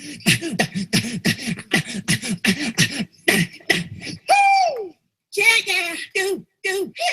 Yeah, do, yeah.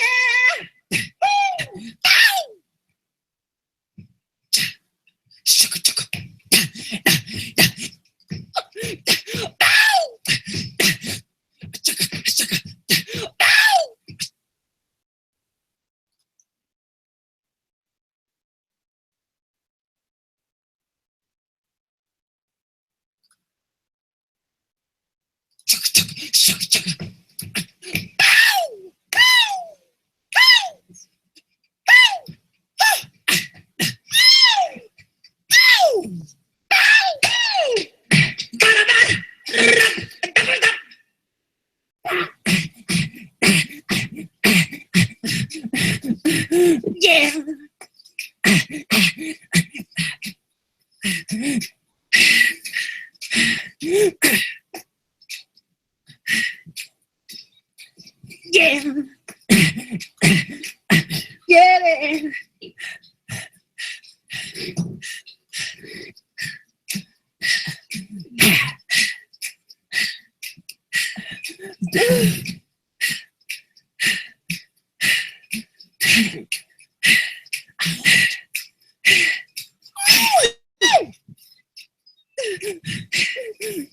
Yeah. Yeah. Yeah.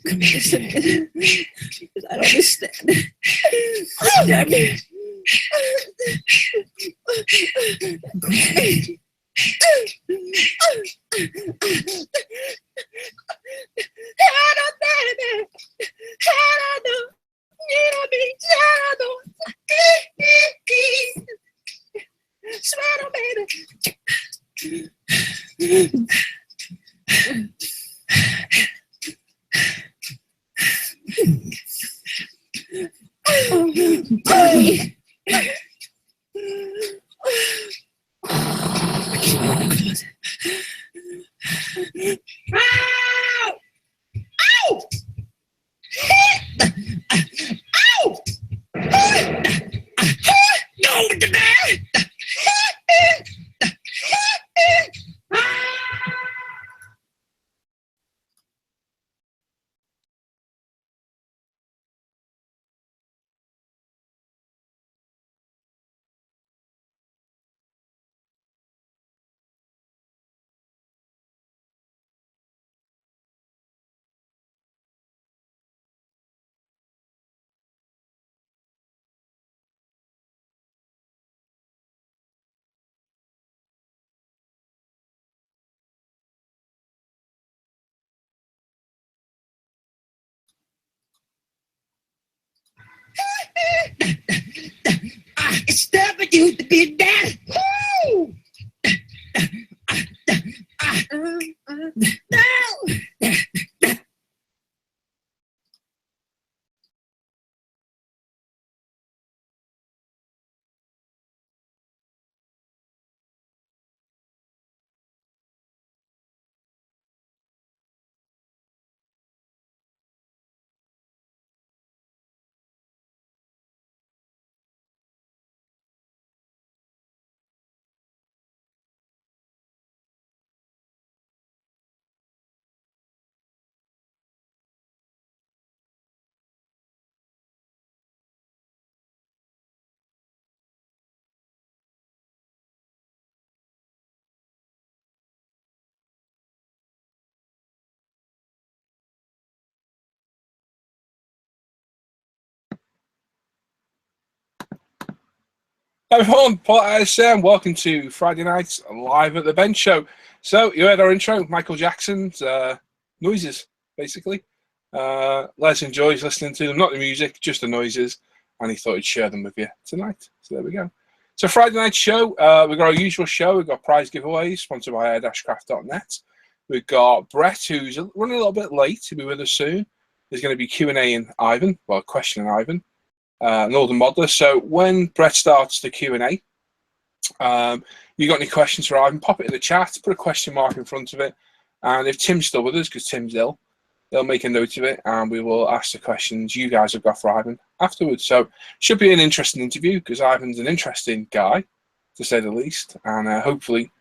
Come here a second. I don't understand. It's time for you to be dead. No. Hi everyone, Paul ISM. Welcome to Friday night live at the bench show. So you heard our intro, Michael Jackson's noises, basically. Les enjoys listening to them, not the music, just the noises, and he thought he'd share them with you tonight. So there we go. So Friday night show, we've got our usual show. We've got prize giveaways sponsored by air-craft.net. We've got Bret, who's running a little bit late. He'll be with us soon. There's going to be Q&A in Ivan, well, questioning Ivan. Northern Modeler. So when Bret starts the Q&A, you got any questions for Ivan, pop it in the chat, put a question mark in front of it, and if Tim's still with us, because Tim's ill, they'll make a note of it, and we will ask the questions you guys have got for Ivan afterwards. So should be an interesting interview, because Ivan's an interesting guy, to say the least, and hopefully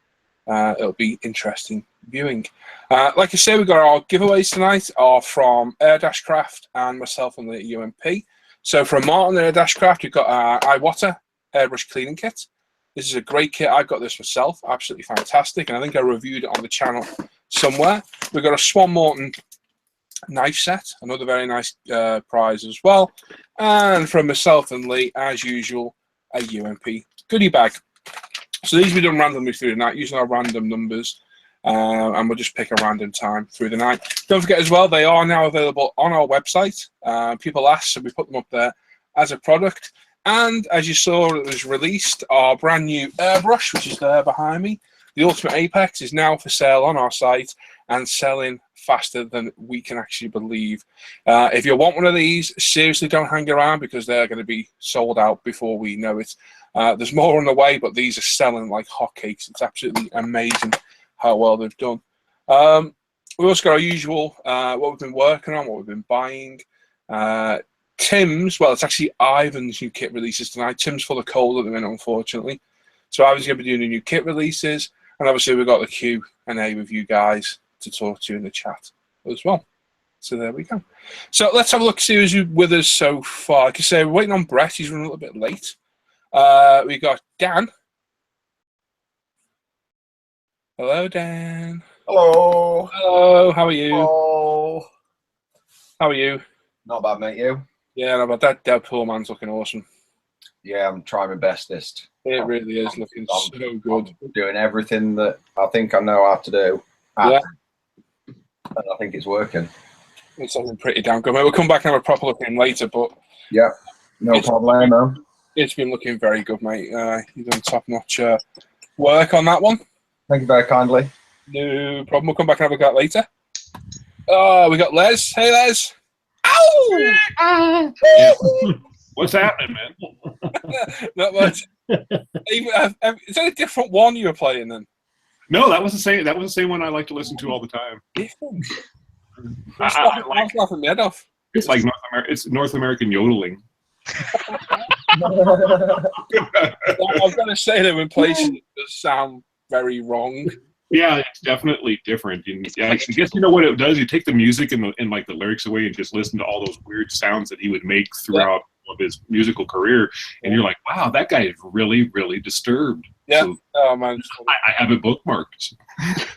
it'll be interesting viewing. Like I say, we've got our giveaways tonight are from Airdashcraft and myself and the UMP. So from Martin Airdashcraft, we've got our iWater airbrush cleaning kit. This is a great kit. I've got this myself, absolutely fantastic, and I think I reviewed it on the channel somewhere. We've got a Swan Morton knife set, another very nice prize as well. And from myself and Lee, as usual, a UMP goodie bag. So these will be done randomly through the night using our random numbers, and we'll just pick a random time through the night. Don't forget as well, they are now available on our website. People ask, so we put them up there as a product. And as you saw, it was released our brand new airbrush, which is there behind me. The Ultimate Apex is now for sale on our site and selling faster than we can actually believe. If you want one of these, seriously don't hang around because they're going to be sold out before we know it. There's more on the way, but these are selling like hotcakes. It's absolutely amazing how well they've done. We also got our usual, what we've been working on, what we've been buying. Tim's, well, it's actually Ivan's new kit releases tonight. Tim's full of cold at the minute, unfortunately. So Ivan's going to be doing the new kit releases. And obviously we've got the Q&A with you guys to talk to in the chat as well. So there we go. So let's have a look, see who's with us so far. Like I say, we're waiting on Bret. He's running a little bit late. We got Dan. Hello, Dan. Hello. Hello, how are you? Hello. How are you? Not bad, mate. You? Yeah, no, but that Deadpool man's looking awesome. Yeah, I'm trying my bestest. It really is looking so good. I'm doing everything that I think I know how to do. Yeah. And I think it's working. It's looking pretty damn good. We'll come back and have a proper look at him later, but Yeah, no problem, man. It's been looking very good, mate. You've done top-notch work on that one. Thank you very kindly. No problem. We'll come back and have a look at it later. We got Les. Hey, Les. Ow! What's happening, man? Not much. Is that a different one you were playing then? No, that was the same. That was the same one I like to listen to all the time. Different. I like, laughing my head off. it's like North American yodeling. I've got to say that when places it does sound very wrong. Yeah, it's definitely different. And yeah, I guess you know what it does. You take the music and like the lyrics away and just listen to all those weird sounds that he would make throughout of his musical career, and you're like, wow, that guy is really, really disturbed. Yeah. So Oh man. I have it bookmarked.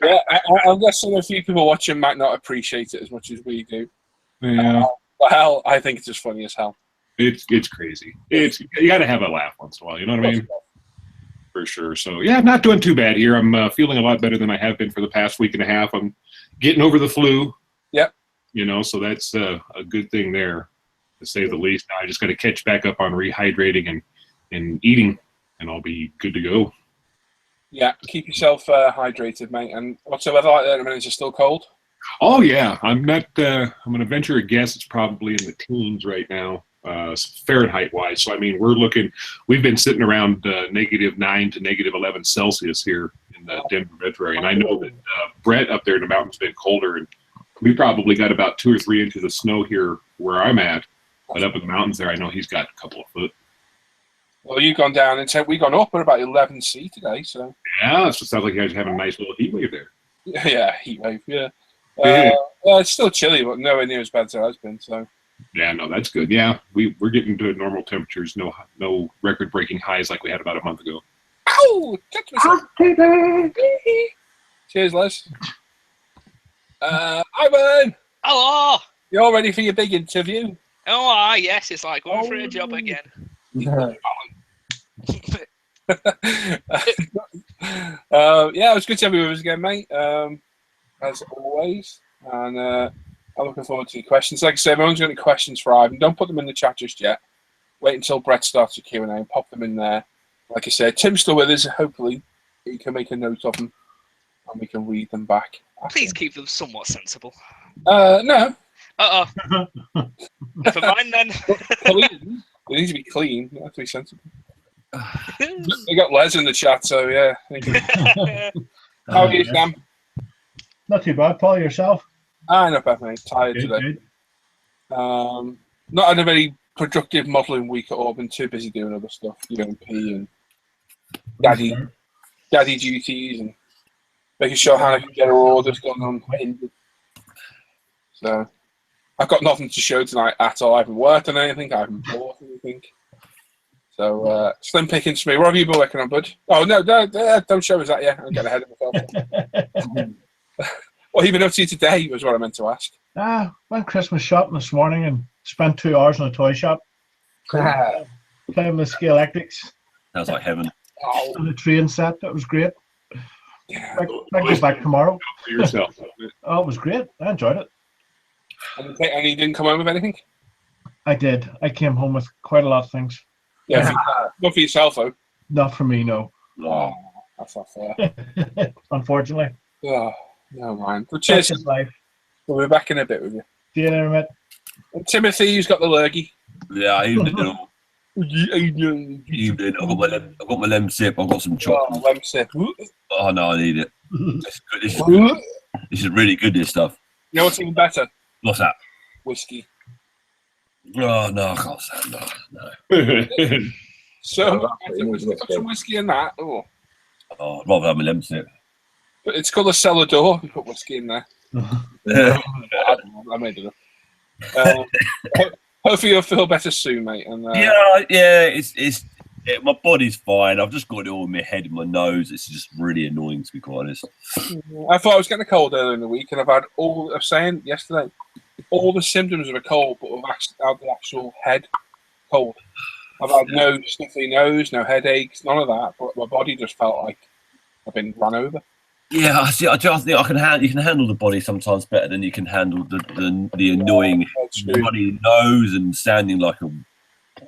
Yeah, I'm guessing a few people watching might not appreciate it as much as we do. Yeah, Well, I think it's just funny as hell. it's crazy. You got to have a laugh once in a while. You know what I mean? For sure. So yeah, not doing too bad here. I'm feeling a lot better than I have been for the past week and a half. I'm getting over the flu. Yep. You know, so that's a good thing there, to say the least. Now I just got to catch back up on rehydrating and eating, and I'll be good to go. Yeah, keep yourself hydrated, mate. And what's the weather like there at the minute? Is it still cold? Oh yeah, I'm not. I'm going to venture a guess. It's probably in the teens right now, Fahrenheit wise. So I mean, we've been sitting around -9 to -11 Celsius here in the Denver metro area, and I know that Bret up there in the mountains been colder, and we probably got about 2 or 3 inches of snow here where I'm at. But up in the mountains there, I know he's got a couple of foot. Well, you've gone down and we've gone up. We're about 11 C today, so Yeah, it sounds like you guys are having a nice little heat wave there. yeah, heat wave. Yeah. Yeah. Well, it's still chilly, but nowhere near as bad as it has been. So. Yeah, no, that's good. Yeah, we're getting to normal temperatures. No record-breaking highs like we had about a month ago. Ow! Cheers, Les. Ivan, Hello. you all ready for your big interview? Oh, yes, it's like going for a job again. Yeah, it was good to have you with us again, mate. As always, and I'm looking forward to your questions. Like I said, everyone's got any questions for Ivan. Don't put them in the chat just yet. Wait until Bret starts the Q&A and pop them in there. Like I said, Tim's still with us. Hopefully, you can make a note of them and we can read them back. Please keep them somewhat sensible. No. Uh-oh. Never mind then. Clean. They need to be clean. They have to be sensible. We got Les in the chat, so yeah. How are you, Sam? Not too bad, Paul. Yourself? Not bad, mate. Tired Good, today. good. Not had a very productive modelling week at all. Been too busy doing other stuff, UMP and daddy duties and making sure Hannah can get her orders going on. So I've got nothing to show tonight at all. I haven't worked on anything. I haven't bought anything. So slim pickings for me. What have you been working on, bud? Oh no, don't show us that yet. I'm getting ahead of myself. What have you been up to today? Was what I meant to ask. Went Christmas shopping this morning and spent 2 hours in a toy shop playing with Scalextrics Sounds like heaven. Oh, on a train set. That was great. yeah. I go back tomorrow. For yourself. Oh, it was great. I enjoyed it. And you didn't come home with anything? I did. I came home with quite a lot of things. Yeah, not for yourself though. Not for me, no. Oh, that's not fair. Unfortunately. Oh, no mind. But That's cheers. just life. We'll be back in a bit with you. See you later, mate. And Timothy, who's got the lurgy? Yeah, evening all. Evening. I've got my lemon sip. I've got some Oh, chocolate. let me see. You Oh no, I need it. It's good. This is really good. This stuff. know what's even better? What's that? Whiskey. Oh no, I can't say no. So, Oh, that's put some whiskey in that. Oh. Oh, I'd rather have my lemon sip. But it's called a cellar door. You put whiskey in there. I made it up. Hopefully you'll feel better soon, mate. And Yeah. It's my body's fine. I've just got it all in my head and my nose. It's just really annoying, to be quite honest. I thought I was getting a cold earlier in the week, and I've had all. I was saying yesterday, all the symptoms of a cold, but I've actually had the actual head cold. I've had no sniffly nose, no headaches, none of that. But my body just felt like I've been run over. Yeah, I see. I think I can handle. You can handle the body sometimes better than you can handle the annoying runny nose and sounding like a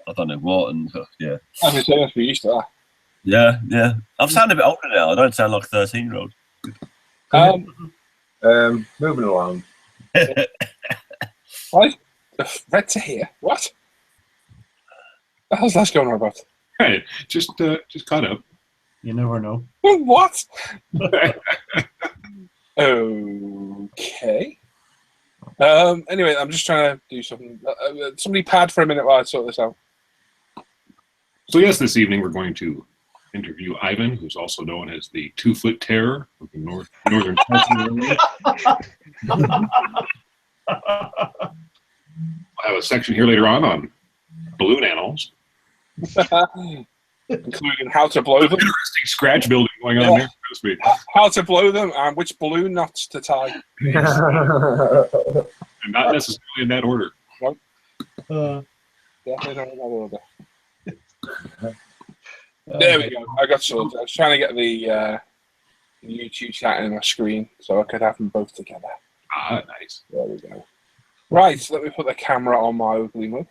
I don't know what. And yeah, I can say that's we used to yeah. I'm sounding a bit older now. I don't sound like a 13-year-old. that. Moving along. Right? Red to here. What? The hell's that going on about? Right, just caught up. You never know. What? Okay. Anyway, I'm just trying to do something. Somebody pad for a minute while I sort this out. So yes, this evening we're going to interview Ivan, who's also known as the 2-foot terror of the northern parts of the world. I'll have a section here later on balloon animals. Including how to blow them, Interesting scratch building going on there, so to speak. how to blow them, and which balloon knots to tie. And not necessarily in that order. Uh, Definitely not in that order. There we go. I got sorted. I was trying to get the YouTube chat in my screen so I could have them both together. Ah, nice. There we go. Right, so let me put the camera on my ugly mug.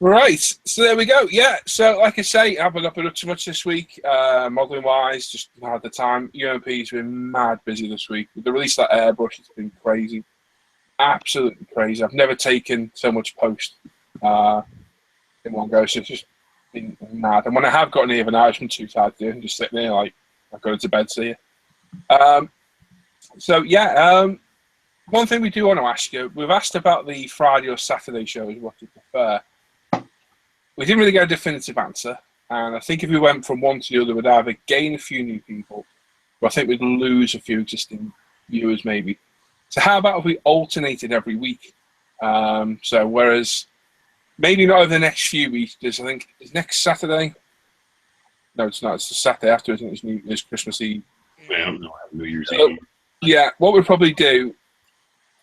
Right, so there we go. Yeah, so like I say, I haven't been up too much this week, modelling wise, just not had the time. UMP's been mad busy this week. The release of that airbrush has been crazy. Absolutely crazy. I've never taken so much post in one go, so it's just been mad. And when I have got any of an hour, I'm too tired to do it and just sitting there like I've got to bed, see you. So yeah, one thing we do want to ask you, we've asked about the Friday or Saturday shows, what you prefer. We didn't really get a definitive answer, and I think if we went from one to the other, we'd either gain a few new people, or I think we'd lose a few existing viewers maybe. So how about if we alternated every week? So whereas maybe not over the next few weeks, because I think it's next Saturday. No, it's not. It's the Saturday after, isn't it? It's Christmas Eve. Yeah, no, New Year's So, Eve. yeah, what we'd probably do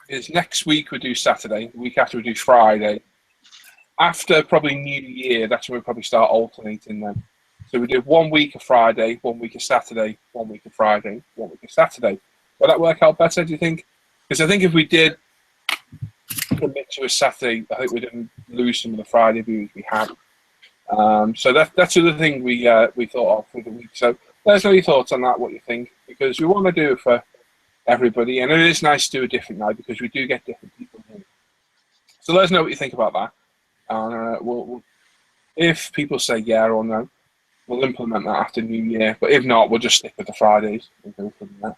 is next week we do Saturday, the week after we do Friday. After probably New Year, that's when we probably start alternating them. So we do 1 week of Friday, 1 week of Saturday, 1 week of Friday, 1 week of Saturday. Will that work out better, do you think? Because I think if we did commit to a Saturday, I think we'd lose some of the Friday views we had. So that's the other thing we thought of for the week. So let us know your thoughts on that, what you think, because we want to do it for everybody. And it is nice to do a different night because we do get different people in. So let us know what you think about that. We'll, if people say yeah or no, we'll implement that after New Year. But if not, we'll just stick with the Fridays and go from there.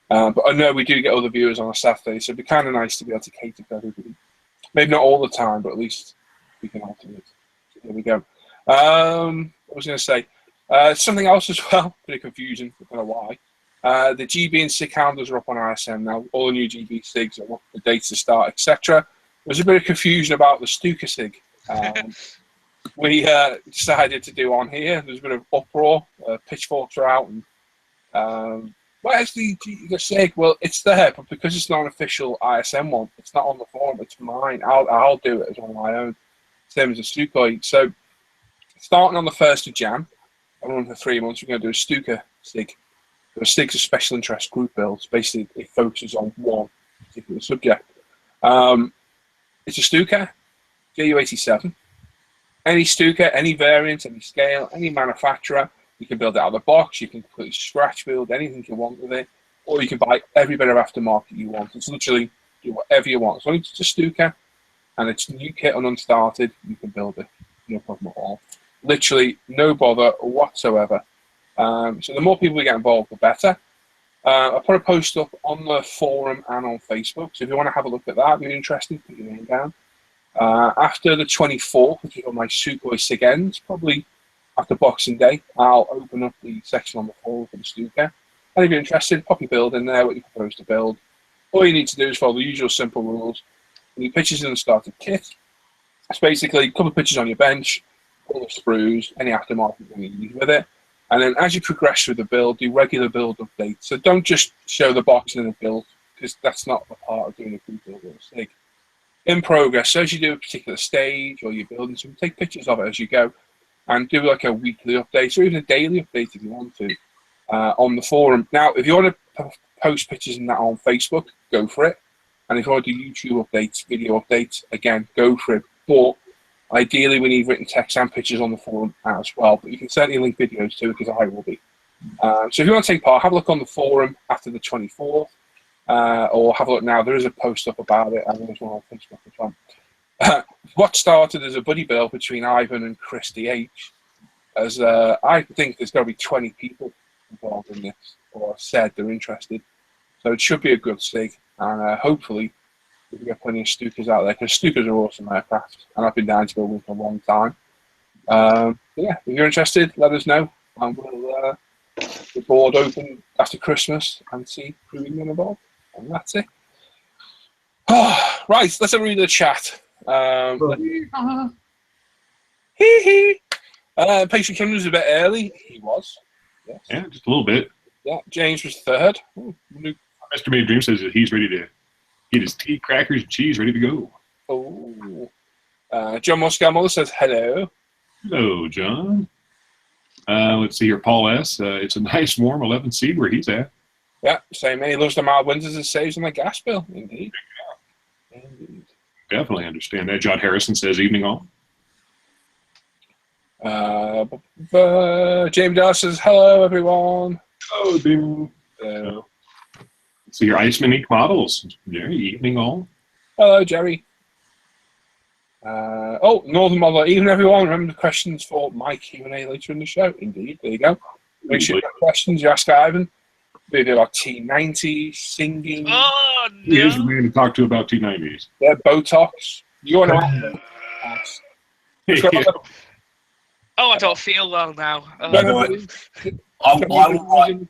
But I know we do get other viewers on a Saturday, so it'd be kind of nice to be able to cater for everybody. Maybe not all the time, but at least we can alternate. So there we go. What was I going to say? Something else as well, bit of confusion, I don't know why. The GB and SIG handles are up on ISM now. All the new GB SIGs are what the dates to start, etc. There's a bit of confusion about the Stuka SIG. We decided to do on here. There's a bit of uproar. Pitchforks are out. And, where's the SIG? Well, it's there, but because it's not an official ISM one, it's not on the forum. It's mine. I'll do it as one of my own. Same as a Stuka. So, starting on the 1st of Jan, I'm running for 3 months. We're going to do a Stuka SIG. The SIG's a special interest group build. Basically, it focuses on one particular subject. It's a Stuka, JU87. Any Stuka, any variant, any scale, any manufacturer, you can build it out of the box. You can completely scratch build anything you want with it, or you can buy every bit of aftermarket you want. It's literally do whatever you want. As long as it's a Stuka and it's new kit and unstarted, you can build it. No problem at all. Literally no bother whatsoever. So the more people we get involved, the better. I put a post up on the forum and on Facebook. So if you want to have a look at that, if you're interested, put your name down. After the 24th, which is on my Sukhoi SIG ends, probably after Boxing Day, I'll open up the section on the forum for the Stuka. And if you're interested, pop your build in there, what you propose to build. All you need to do is follow the usual simple rules. Your pictures in the starter kit. It's basically a couple of pictures on your bench, all the sprues, any aftermarket you need with it. And then as you progress through the build, do regular build updates. So don't just show the box in a build, because that's not a part of doing a group build or a SIG. In progress, so as you do a particular stage or you're building something, take pictures of it as you go and do like a weekly update or even a daily update if you want to on the forum. Now, if you want to post pictures in that on Facebook, go for it. And if you want to do YouTube updates, video updates, again, go for it. But ideally, we need written text and pictures on the forum as well. But you can certainly link videos too, because I will be. So if you want to take part, have a look on the forum after the 24th. Or have a look now. There is a post up about it, and there's one on Facebook as well. What started as a buddy build between Ivan and Chris DH, as I think there's going to be 20 people involved in this, or said they're interested. So it should be a good SIG, and hopefully we can get plenty of Stukas out there, because Stukas are awesome aircraft, and I've been down to build them for a long time. Yeah, if you're interested, let us know, and we'll the board open after Christmas and see who we can get involved. And that's it. Right, let's have a read of the chat. Pastry Kim was a bit early. He was. Yes. Yeah, just a little bit. Yeah, James was third. Ooh, Mr. Made Dream says that he's ready to get his tea, crackers, and cheese ready to go. John Moscow says hello. Hello, John. Let's see here. Paul S. It's a nice warm 11 C where he's at. Yeah, same here. He loves the mild winters and saves on the gas bill. Indeed. Indeed. Definitely understand that. John Harrison says evening all. James Dallas says hello, everyone. Oh, dude. Let's see your Iceman Ink models. Jerry, evening all. Hello, Jerry. Northern Model, even everyone. Remember the questions for my Q&A later in the show. Indeed, there you go. Make sure you have questions. You ask Ivan. Maybe about T90, singing. Oh, no. He is the man to talk to about T90s. Yeah, Botox. You want to Oh, I don't feel well now. I will write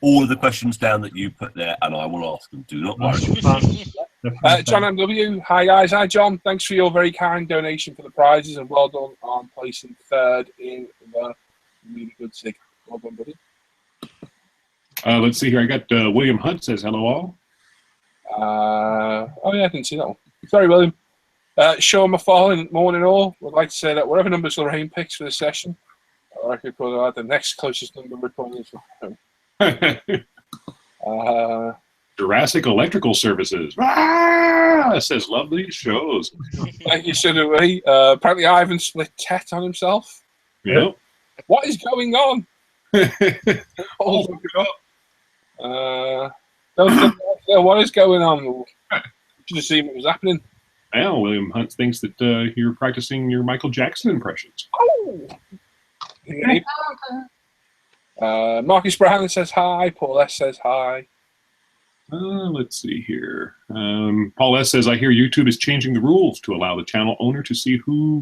all of the questions down that you put there, and I will ask them. Do not worry. John MW, hi guys. Hi John, thanks for your very kind donation for the prizes, and well done on placing third in the really good SIG. Well done, buddy. Let's see here. I got William Hunt says hello all. Oh yeah, I didn't see that one. Sorry, William. Sean McFarlane, morning all. Would like to say that whatever numbers Lorraine picks for the session, I could call it the next closest number recording is Jurassic Electrical Services. Says love these shows. Thank you, Sudaway. Apparently Ivan split tet on himself. Yep. What is going on? What is going on? Should have seen what was happening. Now, William Hunt thinks that you're practicing your Michael Jackson impressions. Marcus Brown says hi. Paul S says hi. Let's see here. Paul S says, I hear YouTube is changing the rules to allow the channel owner to see who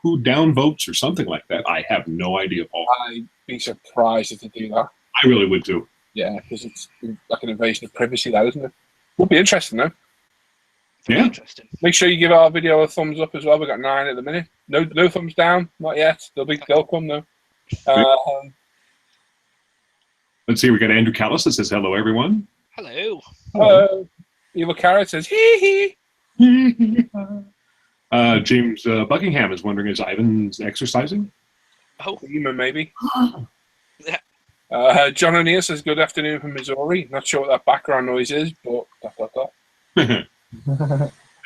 who downvotes or something like that. I have no idea, Paul. I'd be surprised if they do that. I really would too. Yeah, because it's like an invasion of privacy, that isn't it? Would be interesting though. Very Yeah. interesting. Make sure you give our video a thumbs up as well. We've got 9 at the minute. No thumbs down, not yet. They'll come though. Let's see, we got Andrew Callis that says hello, everyone. Hello. Evil Carrot says hee hee. James Buckingham is wondering, is Ivan's exercising? Oh, Human maybe. yeah. John O'Neill says good afternoon from Missouri. Not sure what that background noise is, but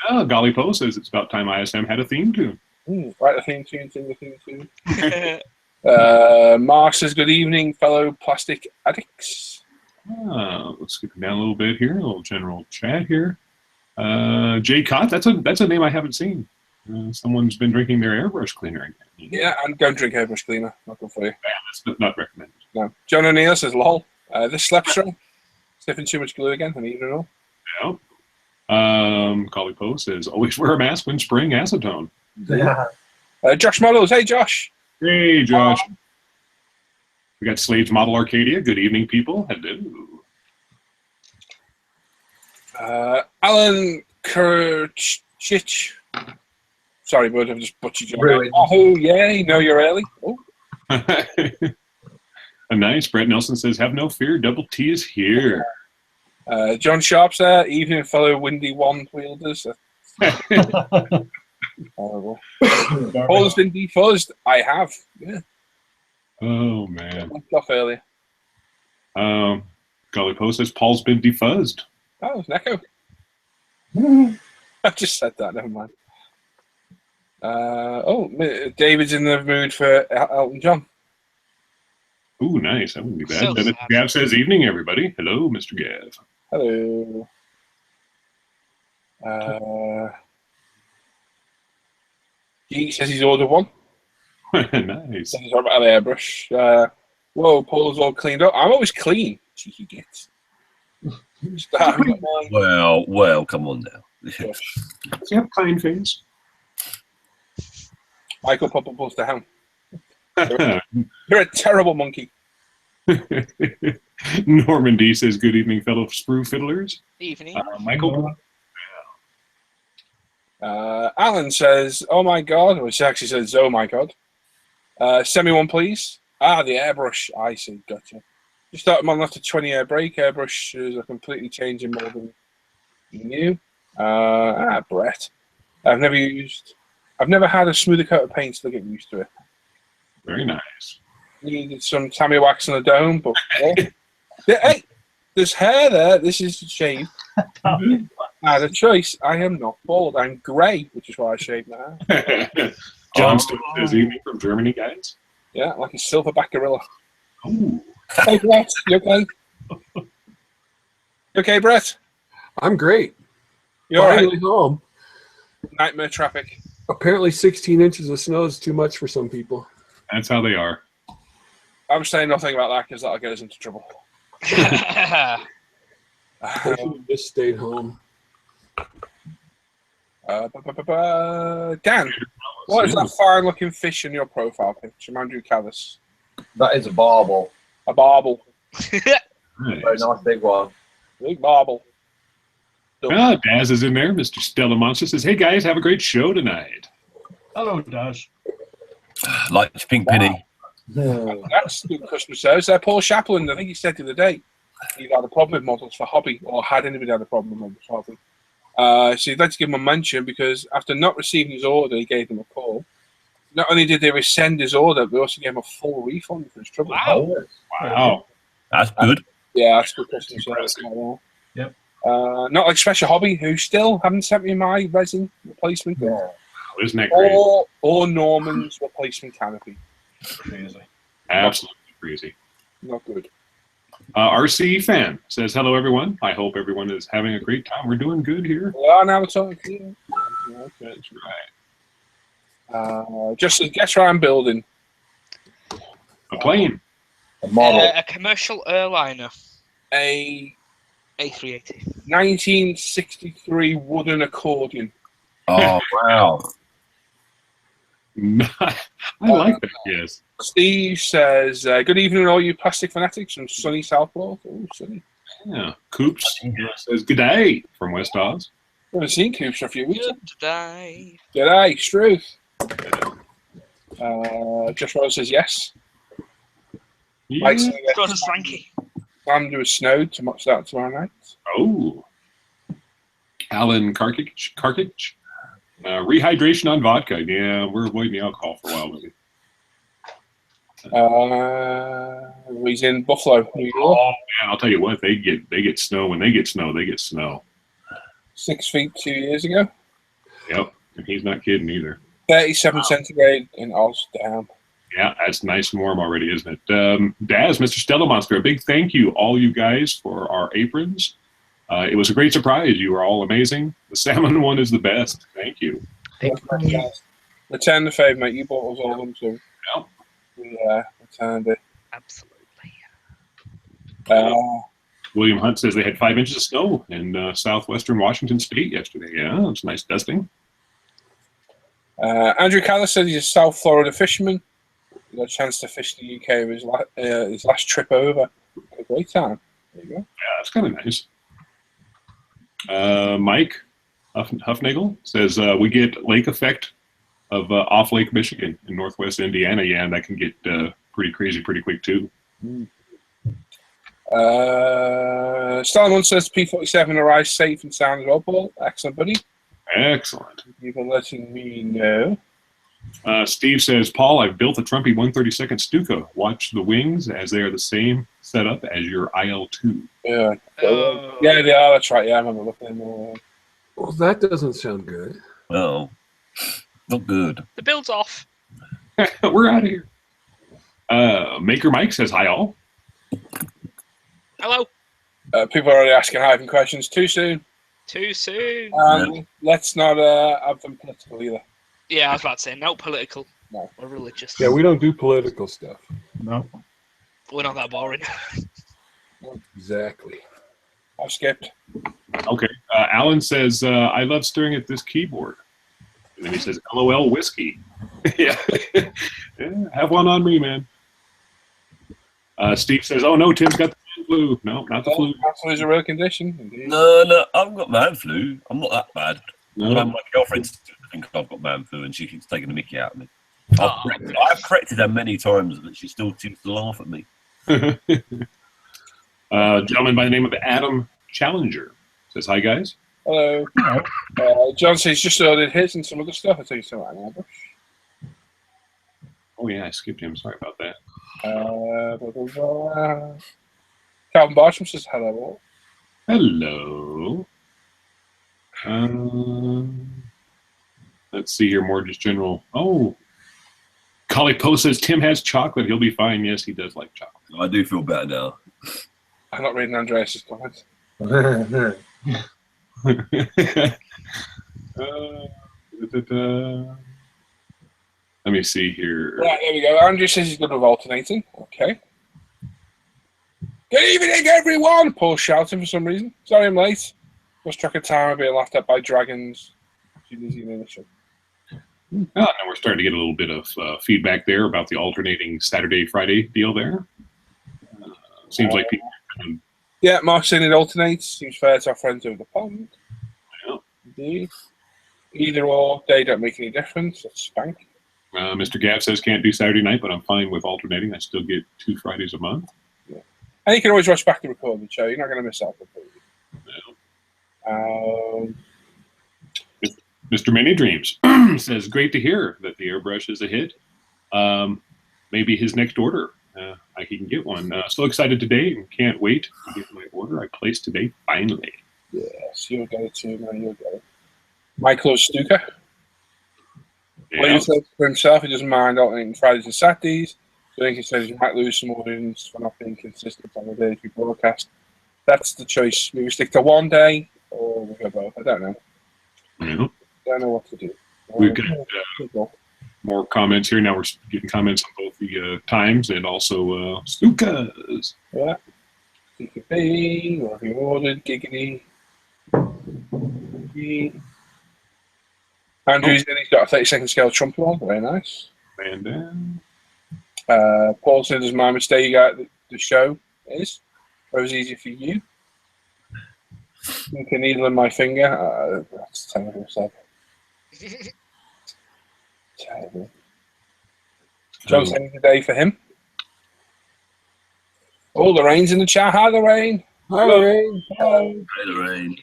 Oh, Golly Poe says it's about time ISM had a theme tune. Right, the theme tune. Mark says good evening, fellow plastic addicts. Let's skip down a little bit here, a little general chat here. Jay Cott, that's a name I haven't seen. Someone's been drinking their airbrush cleaner again. Yeah, and don't drink airbrush cleaner. Not good for you. Yeah, that's not recommended. No. John O'Neill says lol. This Slepstrom. Sniffing too much glue again. I need to know. Yeah. Golly Poe says always wear a mask when spraying acetone. Yeah. Josh Models. Hey, Josh. Hey, Josh. We got Slaves Model Arcadia. Good evening, people. Hello. Alan Kurchich. Sorry, bud. I've just butchered your Ruined. name. Oh, yeah. You know you're early. Oh. A nice. Brett Nelson says, have no fear. Double T is here. John Sharp's there. Evening, fellow windy wand wielders. Horrible. Paul has been defuzzed. I have. Yeah. Oh, man. Left off earlier. Golly Poe says, Paul's been defuzzed. Oh, it's an echo. I just said that. Never mind. David's in the mood for Elton John. Ooh, nice. That wouldn't be bad. So Dennis sad. Gav says, evening, everybody. Hello, Mr. Gav. Hello. He says he's ordered one. Nice. Says he's talking about an airbrush. Whoa, Paul's all cleaned up. I'm always clean. Cheeky gets. Well, come on now. Does he have a kind face? Michael Popple's down. You're a terrible monkey. Norman D says, good evening, fellow sprue fiddlers. Evening. Michael. Alan says, oh my god, which actually says, oh my god. Send me one, please. The airbrush. I see, gotcha. Just started my after 20-year break. Airbrush is completely changing more than new. Bret. I've never had a smoother coat of paint, so get used to it. Very nice. Needed some Tammy wax on the dome, but hey, there's hair there. This is shaved. I had a choice. I am not bald. I'm grey, which is why I shave now. John Stone says, evening from Germany, guys. Yeah, like a silverback gorilla. Ooh. Hey, Brett, you okay? You okay, Brett? I'm great. You all right? Finally home. Nightmare traffic. Apparently 16 inches of snow is too much for some people. That's how they are. I'm saying nothing about that because that'll get us into trouble. I should have just stayed home. Dan, what is that fine-looking fish in your profile picture? Andrew Callis. That is a barbel. A barbel. Nice. Very nice big one. Big barbel. Daz is in there. Mr. Stella Monster says, hey, guys, have a great show tonight. Hello, Daz. Like Pink Penny. That's good customer service. Paul Chaplin, I think he said the other day, he had a problem with models for hobby, or had anybody had a problem with models for hobby. So he'd like to give him a mention because after not receiving his order, he gave them a call. Not only did they rescind his order, they also gave him a full refund for his trouble. Wow. Wow. That's good. Yeah, that's good customer service. Yep. Not like Special Hobby, who still haven't sent me my resin replacement. Yeah. Isn't that crazy? Or Norman's replacement canopy. Crazy. Absolutely crazy. Not good. RC fan says, hello, everyone. I hope everyone is having a great time. We're doing good here. Well, now it's on. Okay, that's right. Just guess what I'm building. A plane. A model. A commercial airliner. A A380. 1963 wooden accordion. Oh, wow. I like that. Yes. Steve says, good evening, all you plastic fanatics from sunny Southport. Oh, sunny. Yeah. Coops says good day from West Oz. Haven't seen Coops for a few weeks. Good day. G'day, Struth. Josh Rose says yes. Mike says yes. Got us, Frankie. Andrew is snowed to start tomorrow night. Oh. Alan Karkic. Rehydration on vodka. Yeah, we're avoiding the alcohol for a while. He's in Buffalo, New York. Oh man, I'll tell you what, they get snow. When they get snow, they get snow. 6 feet 2 years ago. Yep, and he's not kidding either. 37 centigrade in Oz down. Yeah, that's nice and warm already, isn't it? Daz, Mr. Stella Monster, a big thank you, all you guys, for our aprons. It was a great surprise. You were all amazing. The salmon one is the best. Thank you. Return the favour, mate. You bought us all of them, so Yep. we returned it. Absolutely. William Hunt says they had 5 inches of snow in southwestern Washington State yesterday. Yeah, it's nice dusting. Andrew Callis said he's a South Florida fisherman. He got a chance to fish the UK with his last trip over. Had a great time. There you go. Yeah, that's kind of nice. Mike Huffnagel says we get lake effect of off Lake Michigan in northwest Indiana. Yeah, and that can get pretty crazy pretty quick too. Stalin says P47 arrives safe and sound as well, Paul. Excellent, buddy. Excellent. Thank you for letting me know. Steve says, Paul, I've built a Trumpy 132nd Stuka. Watch the wings as they are the same setup as your IL-2. Yeah. Yeah, they are. That's right. Yeah, I remember looking at them. Well, that doesn't sound good. No, not good. The build's off. We're out of here. Maker Mike says, hi all. Hello. People are already asking hyphen questions. Too soon. Too soon. Let's not have them political either. Yeah, I was about to say, no political. No. Or religious. Yeah, we don't do political stuff. No. We're not that boring. Exactly. I've skipped. Okay. Alan says, I love staring at this keyboard. And then he says, LOL whiskey. Yeah. Yeah, have one on me, man. Steve says, oh no, Tim's got the flu. No, not the flu. Flu is a real condition. Indeed. No, I haven't got man flu. I'm not that bad. No. My girlfriend thinks I've got man flu, and she keeps taking the mickey out of me. I've corrected her many times, but she still seems to laugh at me. Gentleman by the name of Adam Challenger says, hi guys. Hello. John says just ordered his and some other stuff. I'll tell you something about airbrush. Oh yeah, I skipped him. Sorry about that. Calvin Barsham says hello. Hello. Let's see here, more just general. Oh, Collie Poe says Tim has chocolate. He'll be fine. Yes, he does like chocolate. I do feel better now. I'm not reading Andreas's comments. Let me see here. Right, there we go. Andrew says he's good with alternating. Okay. Good evening, everyone! Paul's shouting for some reason. Sorry I'm late. Lost track of time. I'm being laughed at by dragons. And we're starting to get a little bit of feedback there about the alternating Saturday-Friday deal there. Seems like people... Yeah, Mark saying it alternates. Seems fair to our friends over the pond. Yeah. Indeed. Either or, they don't make any difference. That's spank. Mr. Gav says can't do Saturday night, but I'm fine with alternating. I still get 2 Fridays a month. Yeah. And you can always rush back to record the show. You're not going to miss out completely. No. Mr. Many Dreams says, great to hear that the airbrush is a hit. Maybe his next order, he can get one. So excited today and can't wait to get my order. I placed today, finally. Yes, you'll get it too, man. You'll get it. Michael Stuka. Yeah. Well, he said for himself, he doesn't mind alternating Fridays and Saturdays. So I think he says he might lose some audience for not being consistent on the days we broadcast. That's the choice. We stick to one day or we go both. I don't know. Yeah. Don't know what to do. We've got more comments here. Now we're getting comments on both the times and also Stukas. Yeah. CKP, what have you ordered? Giggity. Andrew's in, he's got a 32nd scale trumpet on. Very nice. And then Paul said, "Does my mistake at the show is? Or was it easy for you? Think a needle in my finger. That's terrible stuff. Terrible. Joe saying today for him. Oh, Lorraine's in the chat. Hi, Lorraine. Hi, Lorraine. Hey, Lorraine.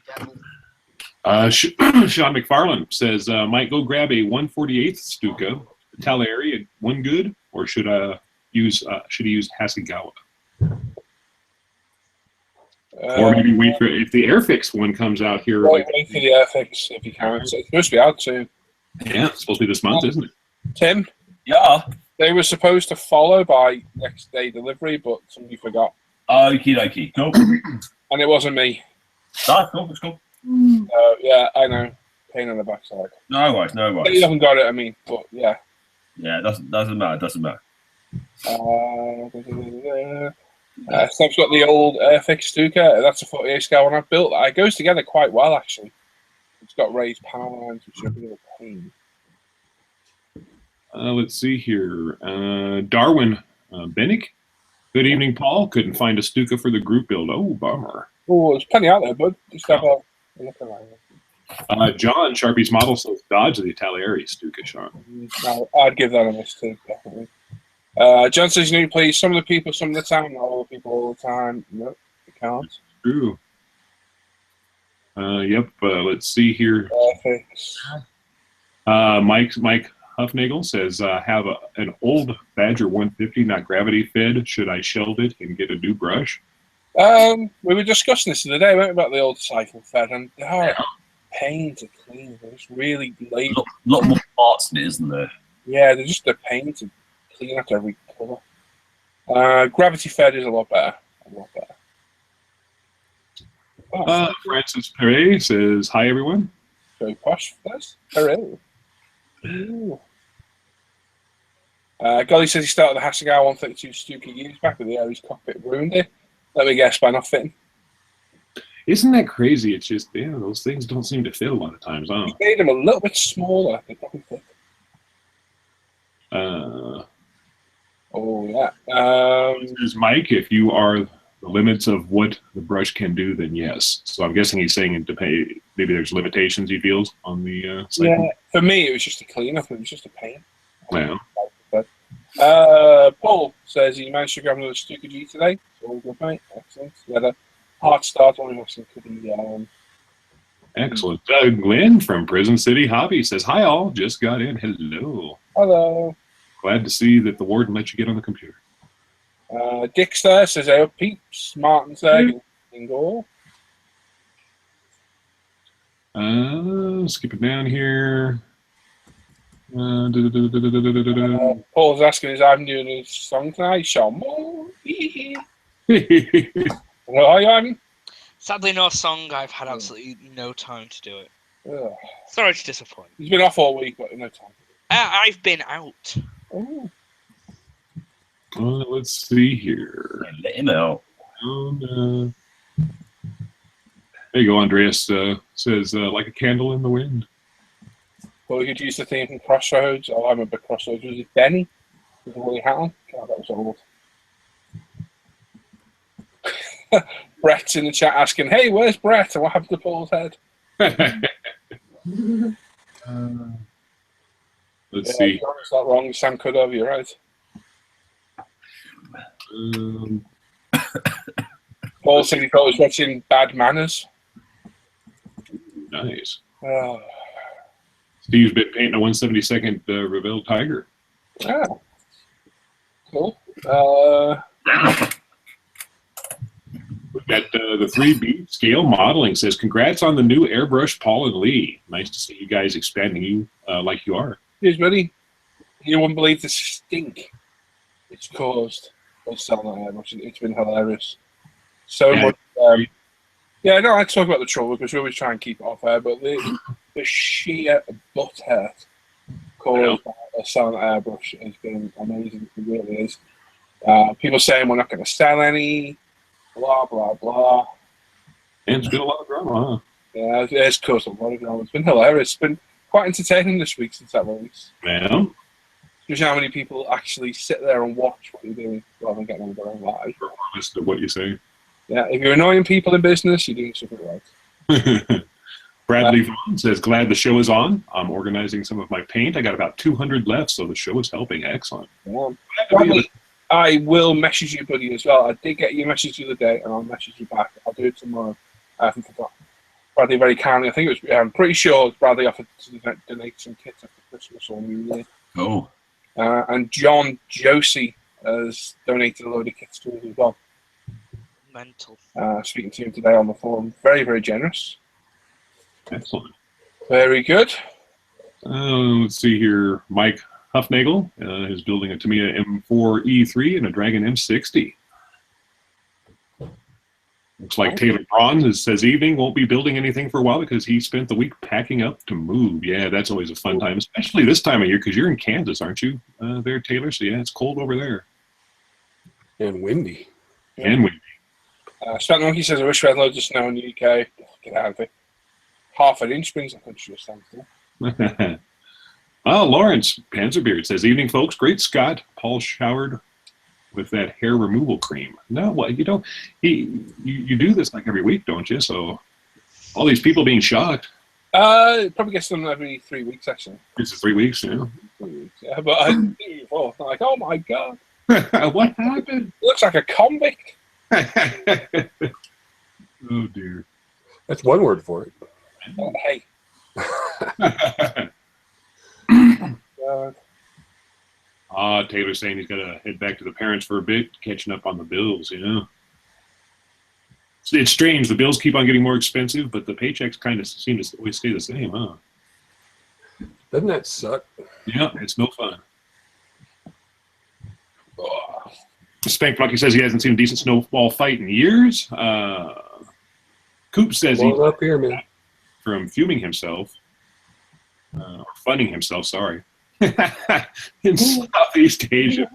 Sean McFarland says, "Might go grab a 148th Stuka, Taleri, one good, or should he use Hasegawa, or maybe wait for if the Airfix one comes out here? Wait for the Airfix if you can. It's supposed to be out soon. Yeah, it's supposed to be this month, isn't it? Tim, Yeah. they were supposed to follow by next day delivery, but somebody forgot, Okie dokie. Cool. and it wasn't me. Ah, cool. That's cool. Yeah, I know. Pain in the backside. No worries. No You worries. haven't got it, I mean, but yeah. Yeah, doesn't matter. Doesn't matter. Steph's got the old Airfix Stuka. That's a 48 scale one I've built. It goes together quite well, actually. It's got raised power lines, which are a bit of a pain. Let's see here. Darwin Bennick. Good evening, Paul. Couldn't find a Stuka for the group build. Oh, bummer. Oh, there's plenty out there, bud. Just have a look around. John Sharpie's model says dodge the Italiari Stuka, Sean. No, I'd give that a miss too, definitely. John says you need to please some of the people some of the time, not all the people all the time. Nope, you can't. True. Yep. Let's see here. Airfix. Mike Huffnagel says, have an old Badger 150, not gravity fed. Should I shelve it and get a new brush? We were discussing this the other day, weren't we, about the old cycle fed, and they are a pain to clean. They're just really lazy. Lot more parts in it, isn't there? Yeah, they're just a pain to clean after every colour. Gravity fed is a lot better. A lot better. Oh, Francis Perret says, hi, everyone. very posh for this. Hello. Ooh. Golly says he started the Hasegawa 132 Stuka years back with the Aries cockpit ruined it. Let me guess, by not fitting. Isn't that crazy? It's just, yeah, those things don't seem to fit a lot of times, huh? He made them a little bit smaller. They probably fit. Oh, yeah. Says Mike, if you are the limits of what the brush can do, then yes. So I'm guessing he's saying it maybe there's limitations he feels on the site. Yeah, for me, it was just a cleanup. It was just a pain. Yeah. Paul says he managed to grab another Stuka G today. So all good, mate. Excellent. He had a hard start on him. Could he, Excellent. Glenn from Prison City Hobby says, hi, all. Just got in. Hello. hello. Glad to see that the warden let you get on the computer. Dick's there says, hey, peeps. Martin's there. Goal. Skip it down here. Paul's asking, is Ivan doing his song tonight? Sean Moore. Well, are you, Ivan? Sadly, no song. I've had absolutely no time to do it. Ugh. Sorry to disappoint. He's been off all week, but no time. I've been out. Oh. Let's see here. Let him out. There you go, Andreas says, like a candle in the wind. Well, we could use the theme from Crossroads. Oh, I remember Crossroads. Was it Benny? With the woolly hat on? God, that was old. Bret's in the chat asking, hey, where's Bret? And what happened to Paul's head? Let's see. It's not wrong. Sam could have, you're right. Paul said he thought he was watching Bad Manners. Nice. Oh. Steve's been painting a 172nd Revell Tiger. Ah. Cool. We've got the 3B scale modeling says, congrats on the new airbrush, Paul and Lee. Nice to see you guys expanding you like you are. Here's buddy. You wouldn't believe the stink it's caused by selling that airbrush. It's been hilarious. So Yeah. much. Yeah, no, I talk about the trouble because we always try and keep it off air, but the sheer butt hurt caused by selling that airbrush has been amazing. It really is. People saying we're not going to sell any, blah, blah, blah. And it's been a lot of drama, huh? Yeah, it's caused a lot of drama. It's been hilarious. It's been quite entertaining this week since that release. Yeah. Just how many people actually sit there and watch what you're doing rather than getting on their own live. Listen to what you say. Yeah, if you're annoying people in business, you're doing something right. Bradley Vaughn says, glad the show is on. I'm organizing some of my paint. I got about 200 left, so the show is helping. Excellent. Bradley, I will message you, buddy, as well. I did get your message the other day, and I'll message you back. I'll do it tomorrow. I haven't forgotten. Bradley very kindly, I think it was, I'm pretty sure Bradley offered to donate some kits after Christmas or New Year. Oh. And John Josie has donated a load of kits to us as well. Mental. Speaking to him today on the forum. Very, very generous. Excellent. Very good. Let's see here. Mike Huffnagel is building a Tamiya M4E3 and a Dragon M60. Looks like Taylor Braun says evening won't be building anything for a while because he spent the week packing up to move. Yeah, that's always a fun time, especially this time of year because you're in Kansas, aren't you, there, Taylor? So, yeah, it's cold over there. And windy. Yeah. And windy. Spent Monkey says, I wish we had loads of snow in the UK. Get out of it. Half an inch brings the country to standstill. Lawrence Panzerbeard says, evening, folks. Great Scott. Paul showered with that hair removal cream. No, well, you don't. You do this like every week, don't you? So all these people being shocked. It probably gets done every 3 weeks, actually. It's 3 weeks, yeah. 3 weeks, yeah. But I didn't do it before. I'm like, oh my god. What happened? Looks like a convict. Oh, dear. That's one word for it. Hey. Taylor's saying he's got to head back to the parents for a bit, catching up on the bills, you know. It's strange. The bills keep on getting more expensive, but the paychecks kind of seem to always stay the same, huh? Doesn't that suck? Yeah, it's no fun. Spank Monkey says he hasn't seen a decent snowball fight in years. Coop says he's up here, man. from fuming himself, or funning himself, sorry, in Southeast Asia.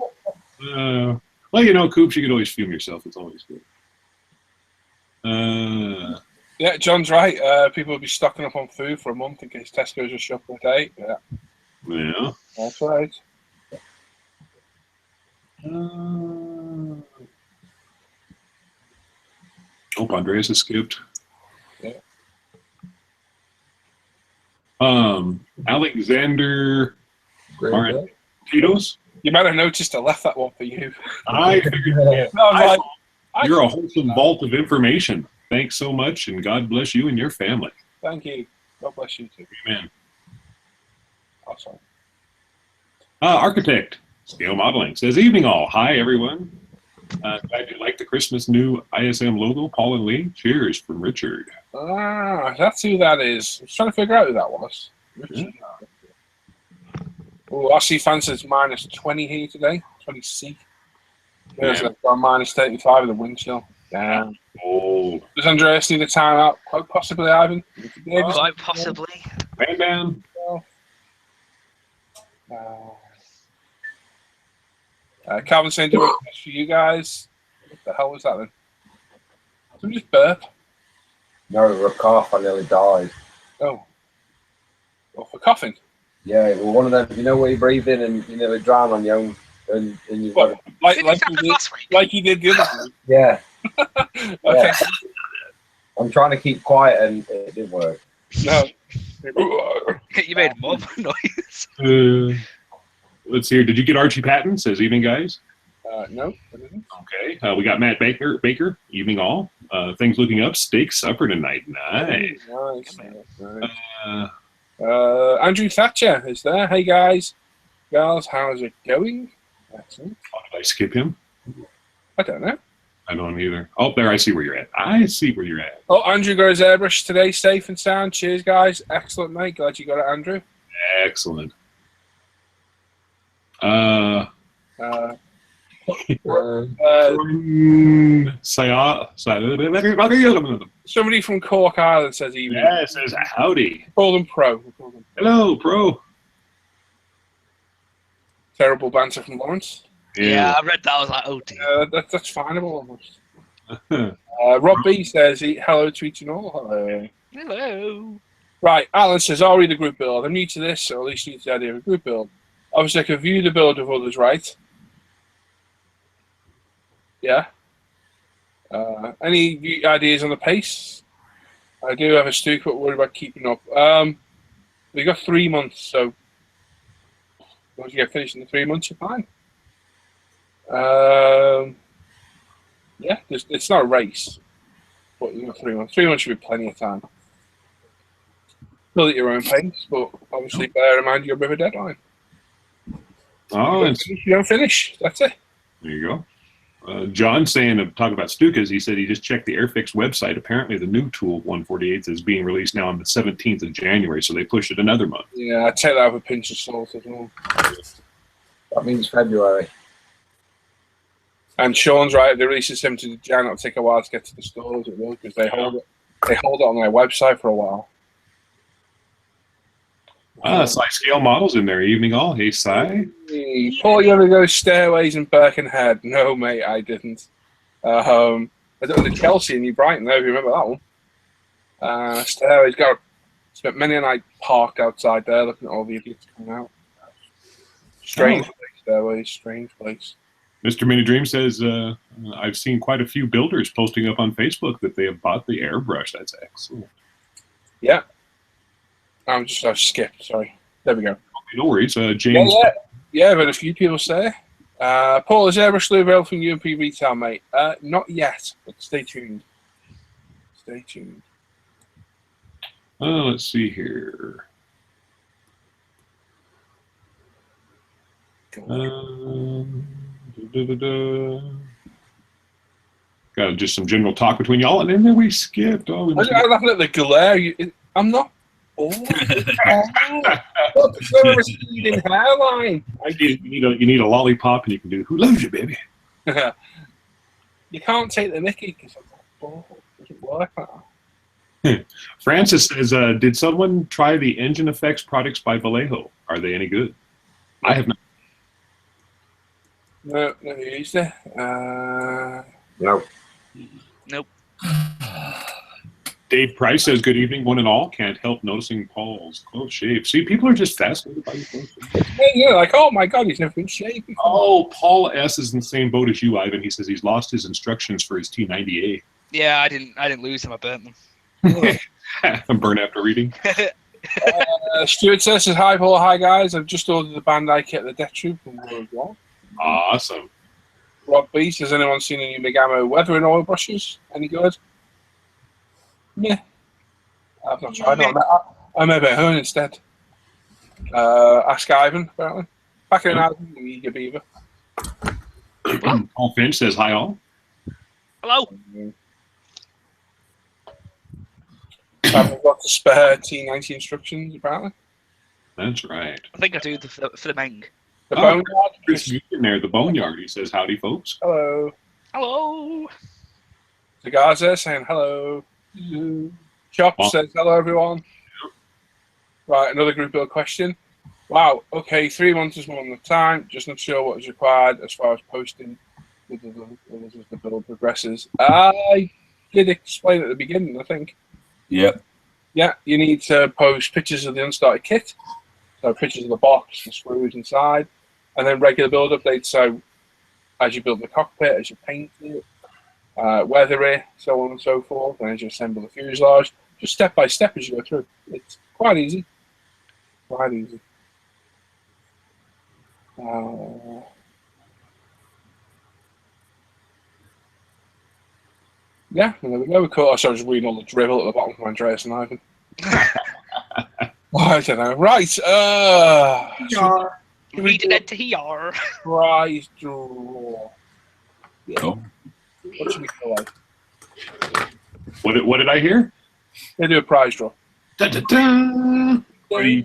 Well, you know, Coops, you can always fume yourself. It's always good. Yeah, John's right. People will be stocking up on food for a month in case Tesco's are shut for a day. Yeah. Yeah. That's right. Andreas has skipped. Yeah. Alexander Great. Tito's. You might have noticed I left that one for you. I figured No, I'm like, you're a wholesome vault of information. Thanks so much, and God bless you and your family. Thank you. God bless you too. Amen. Oh, sorry. Architect, Scale Modeling, says, evening all. Hi, everyone. Glad you like the Christmas new ISM logo. Paul and Lee, cheers from Richard. That's who that is. I was trying to figure out who that was. Richard. Oh, RC Fan says minus 20 here today. 20 C. There's a minus 35 with the wind chill. Damn. Oh. Does Andreas need a timeout? Quite possibly, Ivan. Quite possibly. Man. Calvin saying, do it for you guys. What the hell was that then? Did we just burp? No, it was a cough. I nearly died. Oh. Well, for coughing? Yeah, well, one of them, you know, where you breathe in and you nearly drown on your own. And you've got What, like you did the other week? Yeah. Okay. Yeah. I'm trying to keep quiet and it didn't work. No. You made more noise. Let's see here. Did you get Archie Patton? Says evening, guys. No. Okay. We got Matt Baker. Evening all. Things looking up. Steak supper tonight. Nice. Nice. Andrew Thatcher is there. Hey guys, girls, how's it going? Excellent. Did I skip him? I don't know. I don't either. Oh, there. I see where you're at. Oh, Andrew goes airbrush today, safe and sound. Cheers, guys. Excellent, mate. Glad you got it, Andrew. Excellent. Somebody from Cork Island says evening. Yeah, it says howdy. Call them pro. Hello, pro. Terrible banter from Lawrence. Yeah, I read that. I was like, oh dear. That's fineable almost. Rob B says hello to each and all. Hello. Hello. Right, Alan says, I'll read the group build. I'm new to this, or at least new to the idea of a group build. Obviously, I can view the build of others, right? Yeah. Any ideas on the pace? I do have a Stuka, but worried about keeping up. We've got 3 months, so once you get finished in the 3 months, you're fine. Yeah, it's not a race, but you know, 3 months. 3 months should be plenty of time. Build at your own pace, but obviously bear in mind your river deadline. Oh, and You don't finish. That's it. there you go. John saying, talking about Stukas, he said he just checked the Airfix website. Apparently, the new tool 148 is being released now on the 17th of January, so they pushed it another month. Yeah, I take that with a pinch of salt as well. That means February. And Sean's right. If they release the 17th of January, it'll take a while to get to the stores. It will, because they hold it. They hold it on their website for a while. Size scale models in there. Evening all. Hey, Cy. Hey, Paul, you want to go Stairways in Birkenhead? No, mate, I didn't. I done the Chelsea in New Brighton, though, if you remember that one. Stairways, spent many a night parked outside there looking at all the idiots coming out. Strange place, Stairways, strange place. Mr. Mini Dream says, I've seen quite a few builders posting up on Facebook that they have bought the airbrush. That's excellent. Yeah. I've skipped, sorry. There we go. No worries. James. Yeah, but a few people say. Paul, is airbrush still available from UMP retail, mate? Not yet, but stay tuned. Stay tuned. Let's see here. Got just some general talk between y'all, and then we skipped. I'm laughing at the glare. I'm not bored. Look, it's got a receding hairline. You need a lollipop, and you can do "Who Loves You, Baby." You can't take the Mickey because I'm not bored. It doesn't work like that. Francis says, "Did someone try the engine effects products by Vallejo? Are they any good?" I have not. No, never used it. No. Nope. Dave Price says, "Good evening, one and all. Can't help noticing Paul's close shave. See, people are just fascinated by your close shave." Yeah, like, oh my God, he's never been shaved before. Oh, Paul S is in the same boat as you, Ivan. He says he's lost his instructions for his T90A. Yeah, I didn't lose them. I burnt them. Burn after reading. Stuart says, "Hi Paul, hi guys. I've just ordered the Bandai kit, the Death Troop from World War." Awesome. Rob Beast, has anyone seen any Megamo weathering oil brushes? Any good? Yeah. I've not tried them. I made it at home instead. Ask Ivan, apparently. Back in Ivan, you eager beaver. Paul Finch says, "Hi all." Hello. I've got to spare T90 instructions, apparently. That's right. I think I do for the Meng. The Boneyard. Chris in there, the Boneyard. He says, "Howdy, folks." Hello. Hello. The guys there saying hello. Chop says hello, everyone. Right, another group build question. Wow, okay, 3 months is more than the time. Just not sure what is required as far as posting as the build progresses. I did explain at the beginning, I think. Yep. Yeah, you need to post pictures of the unstarted kit. So pictures of the box, the screws inside, and then regular build updates. So as you build the cockpit, as you paint it, weather it, so on and so forth, and as you assemble the fuselage, just step by step as you go through. It's quite easy. Quite easy. Yeah, there we go. I was just reading all the drivel at the bottom from Andreas and Ivan. I don't know. Right. Read it to here. Prize draw. Yeah. Oh. What should we go like? What did I hear? They do a prize draw. Da, da, da. Free.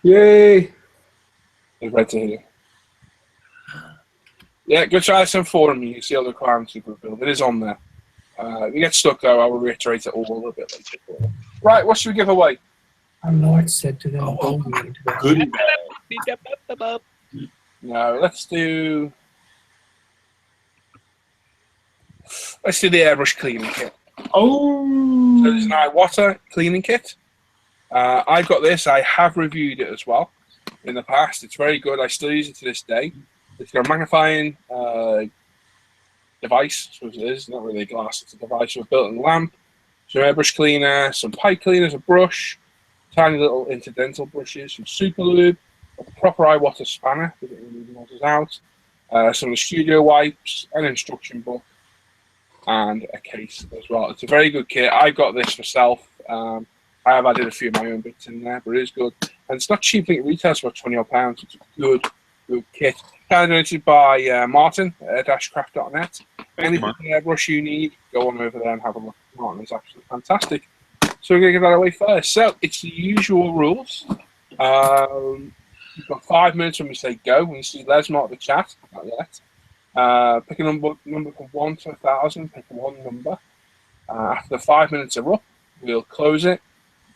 Yay! It's right to hear. Yeah, go try some forum. You can see all the requirements you can build. It is on there. If you get stuck, though, I will reiterate it all a little bit later. Right, what should we give away? Our Lord said to them, Good. No, let's do the airbrush cleaning kit. Oh, There's an Iwata cleaning kit. I've got this. I have reviewed it as well in the past. It's very good. I still use it to this day. It's got a magnifying device, so it is not really a glass. It's a device with a built-in lamp, some airbrush cleaner, some pipe cleaners, a brush, tiny little incidental brushes, some super lube, a proper Iwata spanner to get the motors out, some of the studio wipes, an instruction book, and a case as well. It's a very good kit. I got this myself. I have added a few of my own bits in there, but it is good. And it's not cheap. I think it retails for £20. It's a good kit. Donated by Martin at airbrush.net. Any airbrush you need, go on over there and have a look. Martin is absolutely fantastic. So we're going to get that away first. So it's the usual rules. You've got 5 minutes when we say go. When you see Les mark the chat, not yet. Pick a number from 1 to 1,000. Pick one number. After the 5 minutes are up, we'll close it.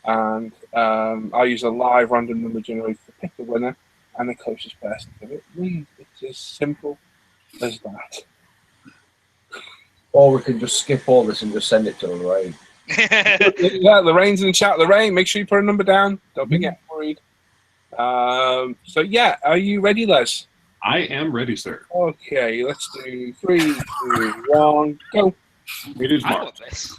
And I'll use a live random number generator to pick the winner and the closest person to it wins. It's as simple as that. Or we can just skip all this and just send it to Lorraine. Yeah, Lorraine's in the chat. Lorraine, make sure you put a number down. Don't be getting worried. So yeah, are you ready, Les? I am ready, sir. Okay, let's do 3, 2, 1, go. It is I marked. want this.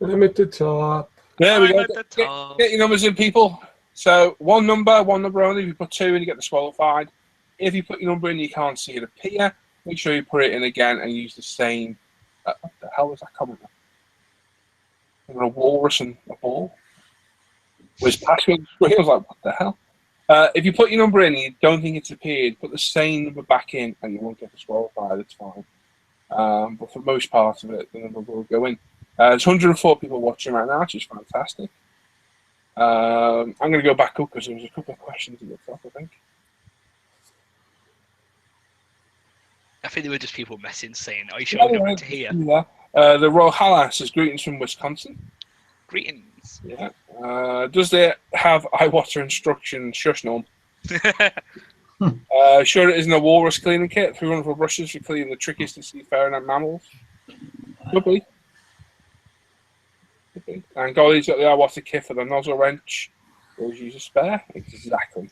I'm at the top. There we I'm go. at the top. Get your numbers in, people. So one number only. If you put 2 in, you get disqualified. If you put your number in, you can't see it appear. Make sure you put it in again and use the same. What the hell was that comment? A walrus and a ball. Was passing on the screen. I was like, what the hell? If you put your number in and you don't think it's appeared, put the same number back in and you won't get disqualified. It's fine. But for most parts of it, the number will go in. There's 104 people watching right now, which is fantastic. I'm going to go back up because there was a couple of questions at the top, I think. I think there were just people messing saying, "Are you sure I'm going to hear?" The Royal Hala says greetings from Wisconsin. Greetings. Yeah. Does it have Iwata instructions? Shush, no. Sure, it isn't a walrus cleaning kit. 3 wonderful brushes for cleaning the trickiest to see ferret mammals. Could be. And Golly's got the Iwata kit for the nozzle wrench. Always use a spare. Exactly.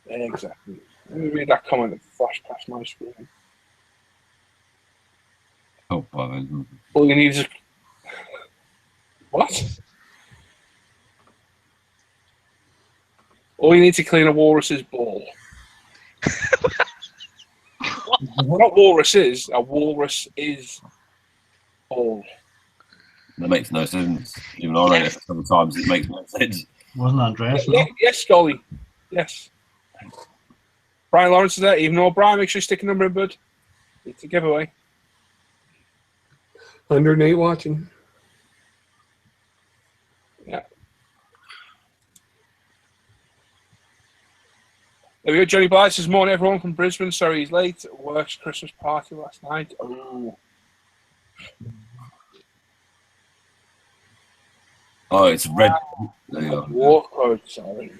Let me read that comment that flashed past my screen. Oh, bother. All you need is what? All you need to clean a walrus's ball. Not walrus is. A walrus is ball. That makes no sense. Even I read it several times. It makes no sense. Wasn't Andreas? Yes, Golly. Yes. Brian Lawrence is there. Even though Brian, make sure you stick a number in, bud. It's a giveaway. 108 watching. Yeah. There we go. Johnny Blight says, morning everyone from Brisbane. Sorry he's late. Works Christmas party last night. Oh, it's red. There you go. War code, sorry.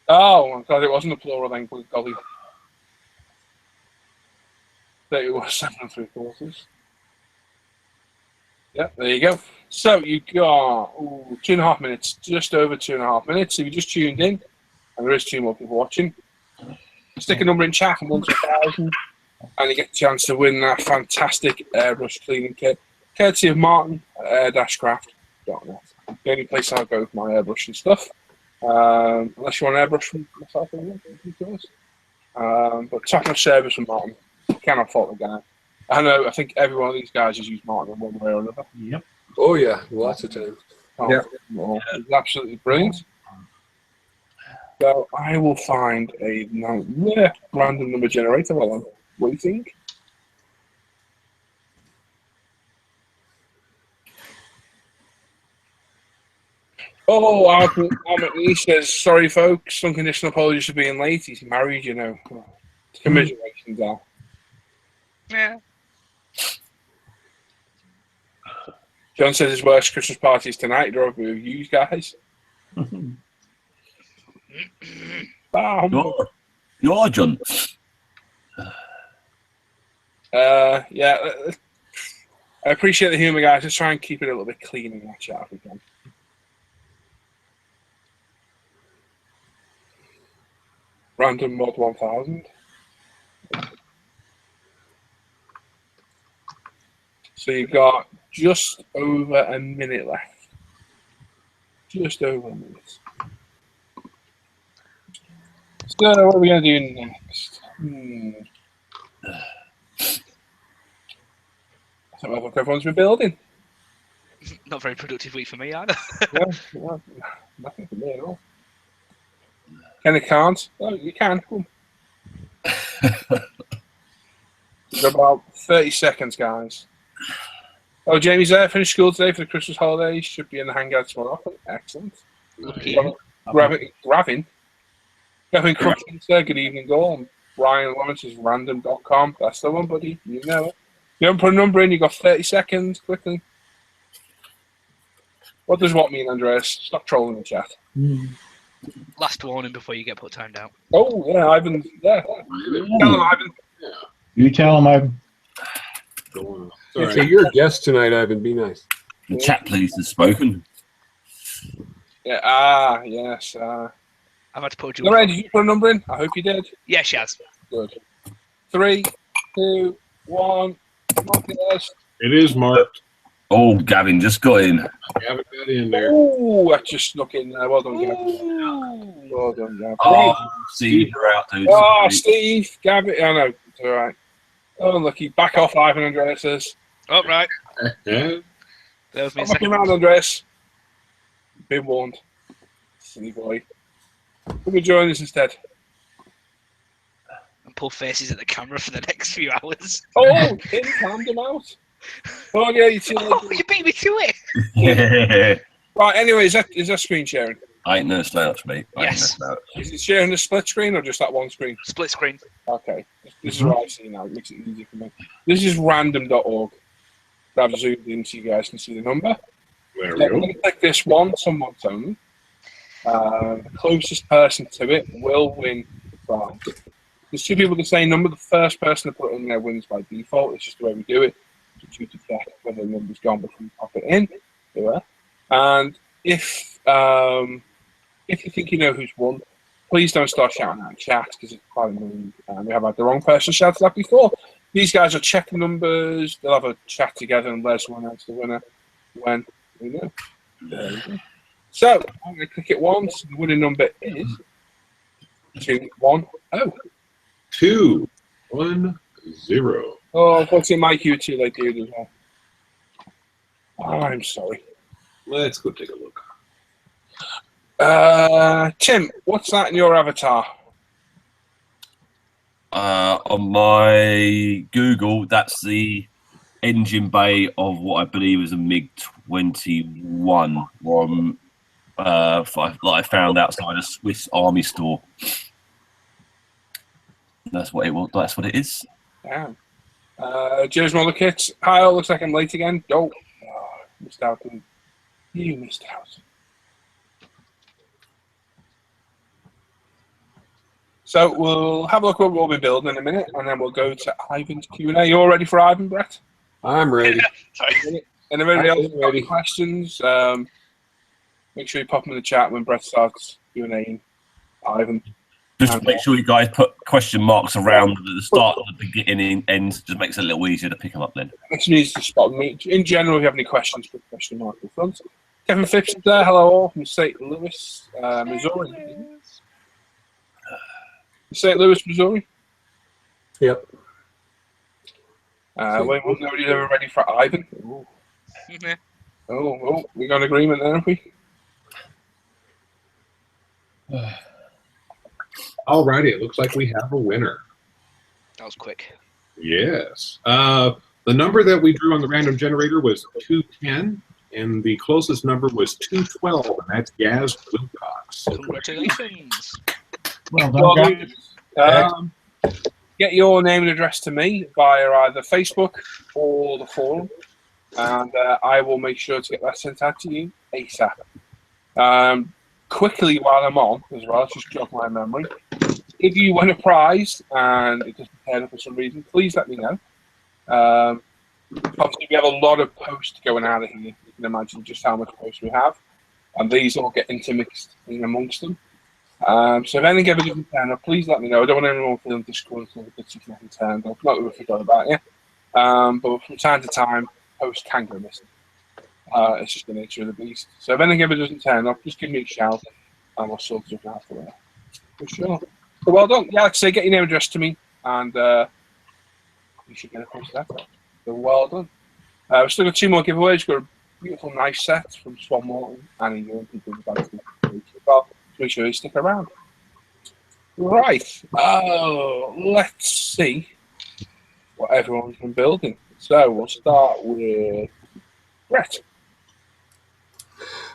Oh my god, it wasn't a plural then, golly. There it was, 7 3/4. Yeah, there you go. So you got 2.5 minutes, just over 2.5 minutes. If you just tuned in, and there is 2 more people watching, stick a number in chat from 1 to 1,000, and you get a chance to win that fantastic airbrush cleaning kit, courtesy of Martin at airbrush.net. The only place I'll go with my airbrush and stuff. Unless you want an airbrush from myself, but top-notch service from Martin. Cannot fault the guy. I think every one of these guys has used Martin in one way or another. Yep. Oh yeah, lots of times. It's absolutely brilliant. So I will find a random number generator while I'm waiting. Oh, he says, sorry folks, unconditional apologies for being late. He's married, you know. Commiserations are. Yeah. John says his worst Christmas party is tonight. Drove with you guys. You are, John. Yeah. I appreciate the humour, guys. Let's try and keep it a little bit clean in that chat if we can. Random mod 1000. So you've got just over a minute left. Just over a minute. So what are we going to do next? I don't know if everyone's been building. Not very productive week for me either. Yeah, nothing for me at all. Can it can't? Oh, you can. Cool. We've got about 30 seconds, guys. Oh, Jamie's there. Finished school today for the Christmas holidays. Should be in the hangout tomorrow. Excellent. Gravin Crutchins there. Good evening, all. And Brian Lawrence is random.com. That's the one, buddy. You know it. You haven't put a number in. You've got 30 seconds. Quickly. What does what mean, Andreas? Stop trolling the chat. Last warning before you get put timed out. Oh, yeah, Ivan's there. Tell him, Ivan. You tell him I've So you're a guest tonight, Ivan. Be nice. The chat police has spoken. Yeah, yes. I've had to put a Lorraine, did you put a number in? I hope you did. Yeah, she has. Good. 3, 2, 1. Yes. It is marked. Oh, Gavin just got in. Gavin got in there. Oh, that just snuck in there. Well done, Gavin. Well done, Gavin. Oh, Steve, you're out, dude. Oh, Steve, Gavin. Oh, no, it's all right. Oh, lucky. Back off, Ivan, Andreas says. Oh, right. Yeah. There was me a Stop looking second. around, Andreas. Been warned. Silly boy. Come and join us instead. And pull faces at the camera for the next few hours. Oh, Tim calmed him out. Oh, yeah, you too. Oh, you beat me to it. Yeah. Right, anyway, is that screen sharing? I ain't no slouch, mate. I ain't no Yes. slouch. Is it sharing the split screen or just that one screen? Split screen. Okay, this is what I see now. It makes it easy for me. This is random.org. I've zoomed in so you guys can see the number. There I'm we go. going to click this one, someone's only. The closest person to it will win the prize. There's two people the same number. The first person to put it in there wins by default. It's just the way we do it. To check whether the number's gone before you pop it in. There. And if you think you know who's won, please don't start shouting out in chat because it's quite annoying. We have had the wrong person shouted that before. These guys will check the numbers. They'll have a chat together and let us announce the winner when we know. There we go. So I'm going to click it once. The winning number is 210. 2, 1, 0. Oh, unfortunately, Mike, you were too late, dude, as well. I'm sorry. Let's go take a look. Tim, what's that in your avatar? On my Google, that's the engine bay of what I believe is a MiG-21 from that I found outside a Swiss Army store. That's what it was. That's what it is. Damn. Joe's Mother Kits. Kyle, looks like I'm late again. Oh, missed out. You missed out. So we'll have a look at what we'll be building in a minute, and then we'll go to Ivan's Q&A. You all ready for Ivan, Brett? I'm ready. And if anybody else has got ready. any questions, make sure you pop them in the chat when Brett starts Q&A. Ivan. Just make sure you guys put question marks around the start, the beginning, end. Just makes it a little easier to pick them up then. Next needs to spot me. In general, if you have any questions, put question mark in front. Kevin Phipps is there. Hello all from St. Louis, Missouri. St. Louis, Missouri. Yep. Wait, nobody's ever ready for Ivan. Ooh. Oh, we got an agreement there, have we? Alrighty, it looks like we have a winner. That was quick. Yes. The number that we drew on the random generator was 210, and the closest number was 212, and that's Gaz Wilcox. Congratulations. well done, guys. Get your name and address to me via either Facebook or the forum, and I will make sure to get that sent out to you ASAP. Quickly, while I'm on as well, just jog my memory. If you win a prize and it doesn't turn up for some reason, please let me know. Obviously, we have a lot of post going out of here. You can imagine just how much post we have. And these all get intermixed in amongst them. So if anything ever doesn't turn up, please let me know. I don't want anyone feeling disgruntled that it's nothing turned up. Not that we forgot about you. But from time to time, post can go missing. It's just the nature of the beast. So if anything ever doesn't turn up, just give me a shout and we'll sort it out for you. For sure. So well done. Yeah, like I say, get your name address to me and you should get a post that. So well done. We've still got 2 more giveaways. We've got a beautiful, nice set from Swan Morton and a young people about to well. Make sure you stick around. Right. Let's see what everyone's been building. So we'll start with Bret.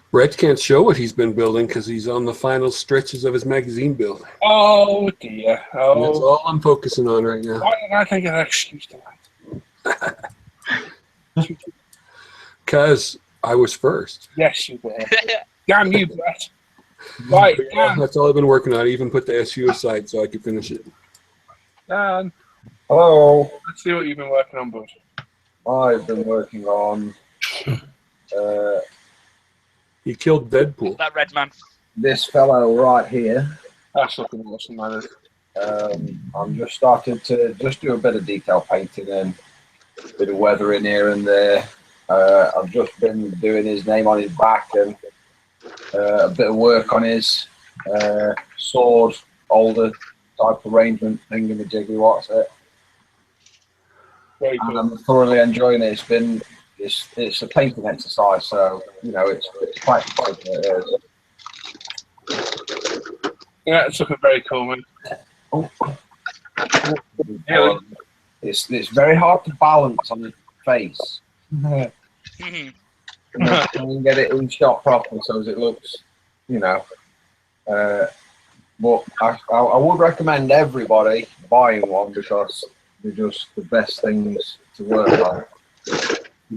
Bret can't show what he's been building because he's on the final stretches of his magazine build. Oh dear. That's Oh, all I'm focusing on right now. why did I think of that excuse to that? Because I was first. Yes, you were. Damn you, Bret. Right, Dan. That's all I've been working on. I even put the SU aside so I could finish it. Dan, Hello. let's see what you've been working on, bud. I've been working on He killed Deadpool. That red man. this fellow right here. That's looking awesome, man. I'm just starting to just do a bit of detail painting and a bit of weathering here and there. I've just been doing his name on his back and a bit of work on his sword holder type arrangement thing in the jiggy. What's it? Very And cool. I'm thoroughly enjoying it. It's a painting exercise, so you know it's quite fun. It is. Yeah, it's looking very cool, man. Yeah. It's very hard to balance on the face. Mhm. Try and get it in shot properly so as it looks, you know. But I would recommend everybody buying one because they're just the best things to work on.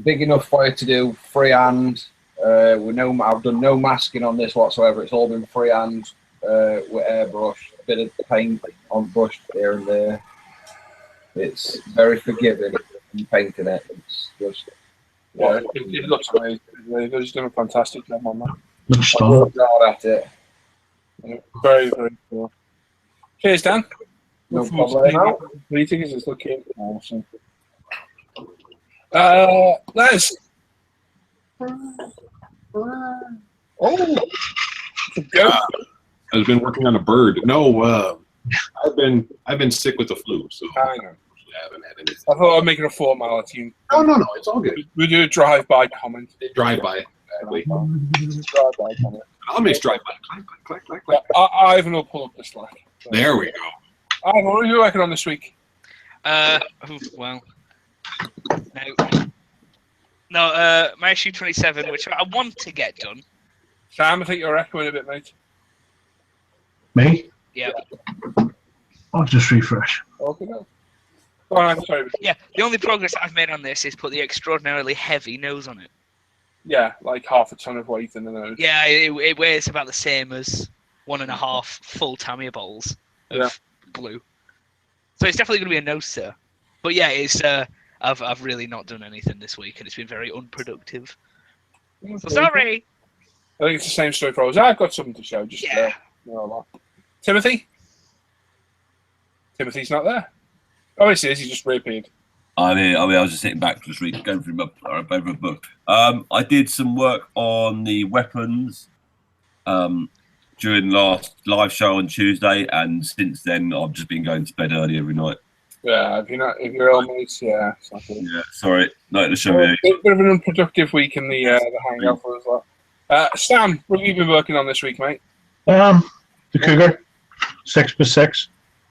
Big enough for you to do freehand. I've done no masking on this whatsoever. It's all been freehand with airbrush, a bit of paint on brush here and there. It's very forgiving in painting it. It's just Yeah, it looks amazing. They're just doing a fantastic job on that. Looks I stunning. worked hard at it. Yeah, very, very cool. Cheers, Dan. No Look forward to problem. seeing you completing it. It's looking awesome. Les. Oh, it's a goat. I've been working on a bird. No, I've been sick with the flu, so I know. I haven't had anything. I thought I'd make it a formality. No, it's all good. We do a drive-by comment. Drive by. Exactly. Drive-by comment. I'll make drive by. Clack, clack, clack, clack, Yeah, clack. Ivan will pull up the slack. There we go. Ivan, what are you working on this week? Well, no, my issue 27, which I want to get done. Sam, I think you're echoing a bit, mate. Me? Yeah, I'll just refresh. Okay, no. Go on, I'm sorry. yeah. The only progress I've made on this is put the extraordinarily heavy nose on it. Yeah, like half a ton of weight in the nose. Yeah, it weighs about the same as 1.5 full Tamiya bowls of glue. So it's definitely going to be a nose, sir. But yeah, it's I've really not done anything this week, and it's been very unproductive. So sorry. I think it's the same story for us. I've got something to show. Just Yeah. Timothy? Timothy's not there. Oh, he is. He just reappeared. I'm here. I was just sitting back, just going through over a book. I did some work on the weapons during last live show on Tuesday, and since then I've just been going to bed early every night. Yeah, if you're all mates, yeah. It's not good. Yeah, sorry, not to show you. Bit of an unproductive week in the hangout for us. Sam, what have you been working on this week, mate? The Cougar, 6x6.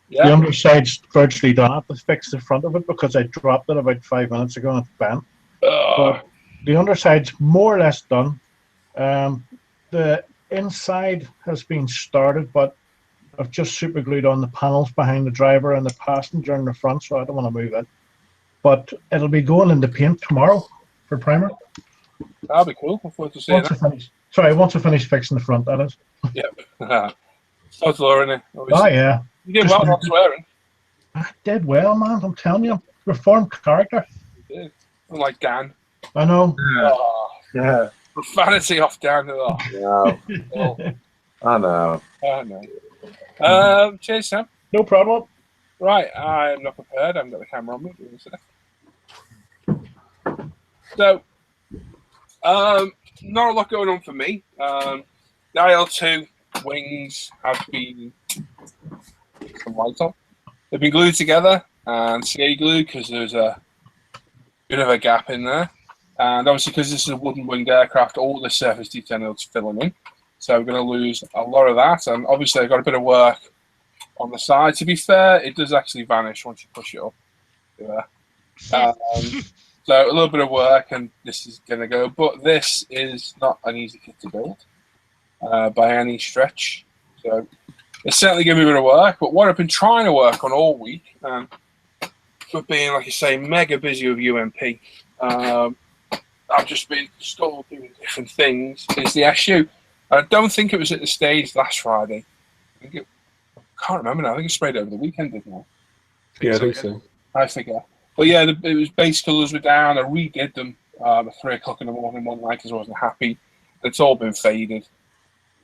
The Yeah. underside's virtually done. I have to fix the front of it because I dropped it about 5 minutes ago and it's bent. But the underside's more or less done. The inside has been started, but I've just super glued on the panels behind the driver and the passenger in the front, so I don't want to move it. But it'll be going into paint tomorrow for primer. That'll be cool. Look forward to seeing Once I finish fixing the front, that is. that. Todd's Law, innit? Oh, yeah. You did well not swearing. I did well, man. I'm telling you. Reformed character. You did. Unlike Dan. I know. Oh, Yeah. profanity off Dan. Oh, No. oh, I know. no. Cheers, Sam. No problem. Right, I'm not prepared. I haven't got the camera on me. Give me a sec. So, not a lot going on for me. The IL-2 wings have been some light on. They've been glued together and CA glued because there's a bit of a gap in there. And obviously, because this is a wooden winged aircraft, all the surface detail needs filling in. So we're going to lose a lot of that. And obviously, I've got a bit of work on the side. To be fair, it does actually vanish once you push it up. So a little bit of work, and this is going to go. But this is not an easy kit to build by any stretch. So it's certainly going to be a bit of work. But what I've been trying to work on all week, for being, like you say, mega busy with UMP, I've just been still doing different things, is the SU. I don't think it was at the stage last Friday. I can't remember now. I think it sprayed over the weekend, didn't it? Yeah, I think so. I figure. But yeah, it was base colours were down. I redid them at 3 o'clock in the morning one night because I wasn't happy. It's all been faded.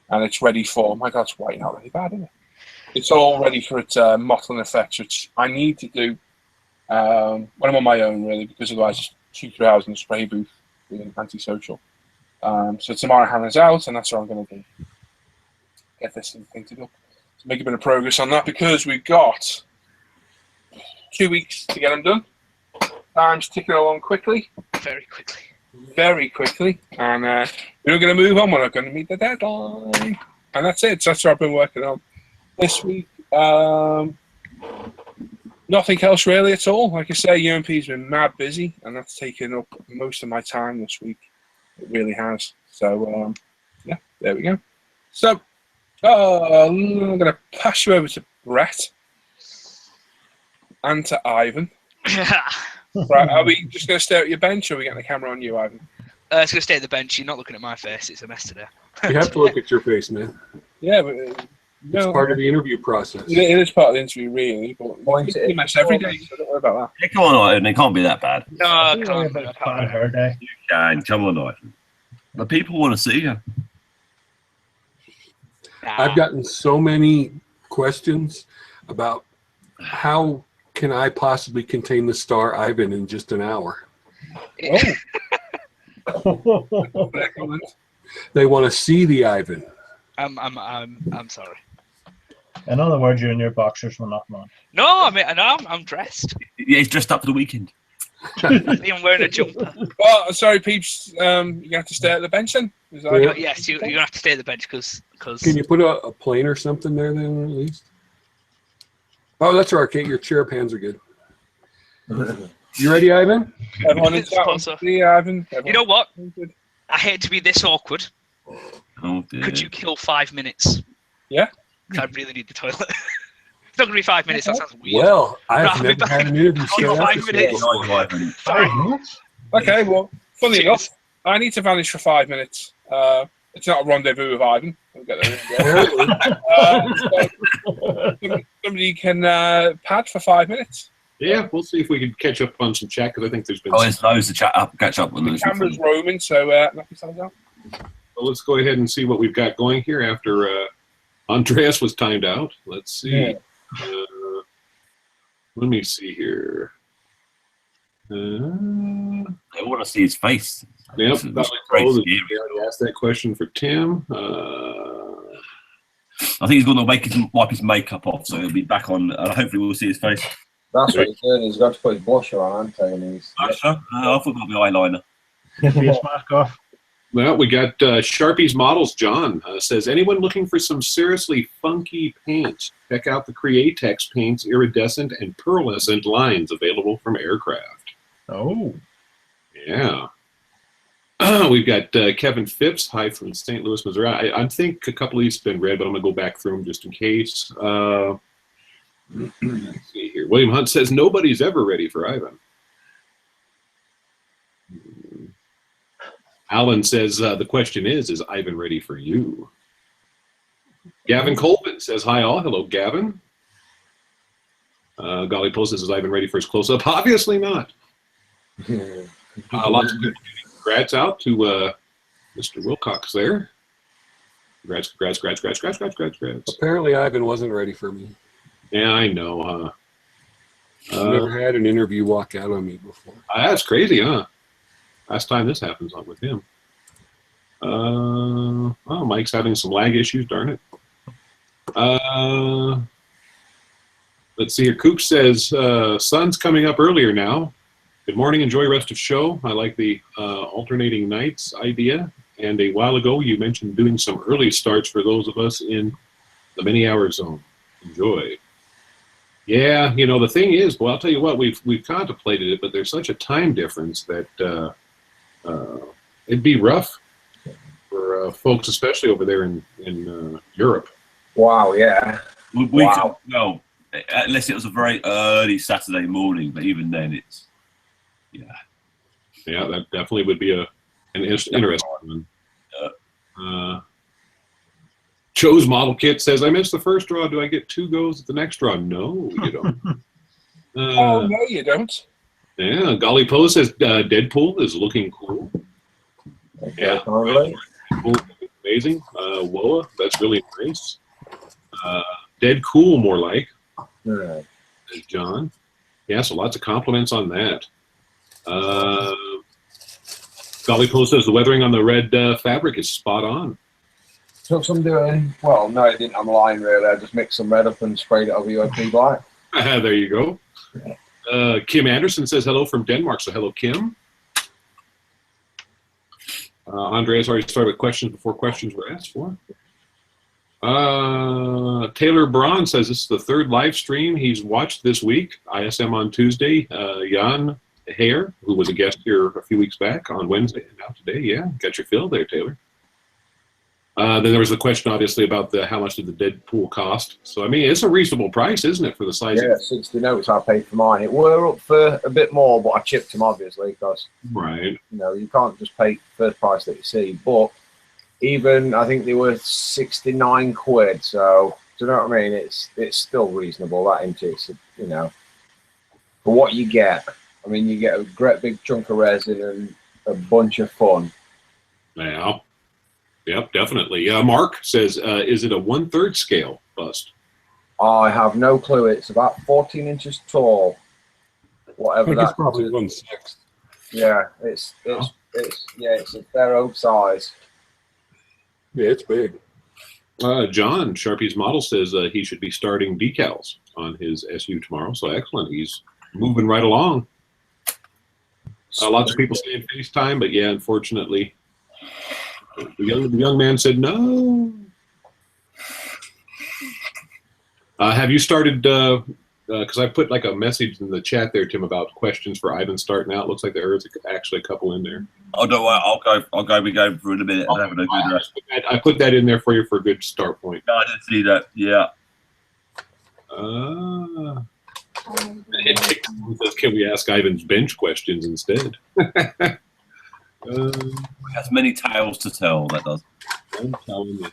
And it's ready for, my God, it's white out really bad, isn't it? It's all ready for its mottling effects, which I need to do when I'm on my own, really, because otherwise it's 2-3 hours in the spray booth being antisocial. So tomorrow Hannah's out, and that's what I'm going to do. Get this thing painted up. So make a bit of progress on that because we've got 2 weeks to get them done. Time's ticking along quickly. Very quickly. Very quickly. And we're going to move on. We're not going to meet the deadline. And that's it. So that's what I've been working on this week. Nothing else really at all. Like I say, UMP's been mad busy, and that's taken up most of my time this week. It really has. So, yeah, there we go. So, I'm going to pass you over to Bret and to Ivan. Right, are we just going to stare at your bench, or are we getting the camera on you, Ivan? It's going to stay at the bench. You're not looking at my face. It's a mess today. You have to look at your face, man. Yeah, but It's part of the interview process. It is part of the interview, really. But you mess every day, so don't worry about Yeah, come on, Ivan. It can't be that bad. No, I can't. Bad hair day. You can. Come on, Ivan. The people want to see you. I've gotten so many questions about how can I possibly contain the star Ivan in just an hour. that. Excellent. They want to see the Ivan. I'm sorry. In other words, you're in your boxers when nothing on. No, I'm dressed. Yeah, he's dressed up for the weekend. I'm wearing a jumper. Well, sorry, peeps. You have to stay at the bench then. Is that Yeah. Yes, you're gonna have to stay at the bench because. Can you put a plane or something there then, at least? Oh, that's all right, Kate. Your chair pans are good. You ready, Ivan? Everyone in chat. Sponsor. See, Ivan. You know what? I hate to be this awkward. Oh, dear. Could you kill 5 minutes? Yeah. I really need the toilet. It's not gonna be 5 minutes. That sounds weird. Well, I've Right, never had an interview I'll go start 5 this minutes. way. Nice, Ivan. Sorry. Okay, well, funny Cheers. enough, I need to vanish for 5 minutes. It's not a rendezvous with Ivan. I'll get there. So somebody can pad for 5 minutes. Yeah, we'll see if we can catch up on some chat because I think there's been. Oh, there's loads to catch up on. The those. camera's roaming, so knock yourselves out. So let's go ahead and see what we've got going here after Andreas was timed out. Let's see. Let me see here. They want to see his face. Yep, It's that great was scary. I asked that question for Tim. I think he's going to wipe his makeup off, so he'll be back on. Hopefully, we'll see his face. That's what he's doing. He's got to put his blusher on, and he's. I thought that would be eyeliner. Face mask off. Well, we got Sharpie's Models. John says, anyone looking for some seriously funky paint? Check out the Createx Paints iridescent and pearlescent lines available from Aircraft. Oh. Yeah. We've got Kevin Phipps. Hi from St. Louis, Missouri. I think a couple of these have been read, but I'm going to go back through them just in case. Let's see here. William Hunt says, nobody's ever ready for Ivan. Alan says, the question is Ivan ready for you? Gavin Colvin says, hi all. Hello, Gavin. Golly Post says, is Ivan ready for his close-up? Obviously not. Lots of good congrats out to Mr. Wilcox there. Congrats. Apparently, Ivan wasn't ready for me. Yeah, I know, huh? I've never had an interview walk out on me before. That's crazy, huh? Last time this happens with him. Oh, Mike's having some lag issues, darn it. Let's see here. Coop says, sun's coming up earlier now. Good morning. Enjoy rest of show. I like the alternating nights idea. And a while ago, you mentioned doing some early starts for those of us in the many-hour zone. Enjoy. Yeah, the thing is, well, I'll tell you what, we've contemplated it, but there's such a time difference that it'd be rough for folks, especially over there in Europe. Wow, yeah. Well, unless it was a very early Saturday morning, but even then, it's Yeah, that definitely would be an interesting one. Joe's model kit says, I missed the first draw. Do I get 2 goes at the next draw? No, you don't. Oh, no, you don't. Yeah, Golly Poe says Deadpool is looking cool. Yeah, Totally. cool, amazing. Woa, that's really nice. Dead Cool, more like. Yeah. Says John. Yeah, so lots of compliments on that. Golly Poe says the weathering on the red fabric is spot on. Took some doing. Well, no, it didn't. I'm lying, really. I just mixed some red up and sprayed it over UAP black. There you go. Kim Anderson says hello from Denmark. So hello, Kim. Andreas already started with questions before questions were asked for. Taylor Braun says this is the 3rd live stream he's watched this week. ISM on Tuesday. Jan Hare, who was a guest here a few weeks back on Wednesday, and now today. Yeah, got your fill there, Taylor. Then there was the question, obviously, about how much did the Deadpool cost. So, I mean, it's a reasonable price, isn't it, for the size? Yeah, 60 notes I paid for mine. It were up for a bit more, but I chipped them, obviously, because, Right. you can't just pay first price that you see. But even, I think they were 69 quid. So, do you know what I mean? It's still reasonable, that, isn't it? It's, for what you get. I mean, you get a great big chunk of resin and a bunch of fun. Yeah. Yep, definitely. Mark says, is it a 1/3 scale bust? I have no clue. It's about 14 inches tall. I Whatever think that it's probably is. 1/6. Yeah, it's a fair old size. Yeah, it's big. John, Sharpie's model, says he should be starting decals on his SU tomorrow. So excellent. He's moving right along. Lots of people saying FaceTime, but yeah, unfortunately, the young man said no. Have you started? Because I put like a message in the chat there, Tim, about questions for Ivan starting out. Looks like there's actually a couple in there. Oh, don't worry. I'll go. Be going through in a minute. And having a good rest. I put that in there for you for a good start point. No, I didn't see that. Yeah. Can we ask Ivan's bench questions instead? Has many tales to tell. That does. I'm telling you.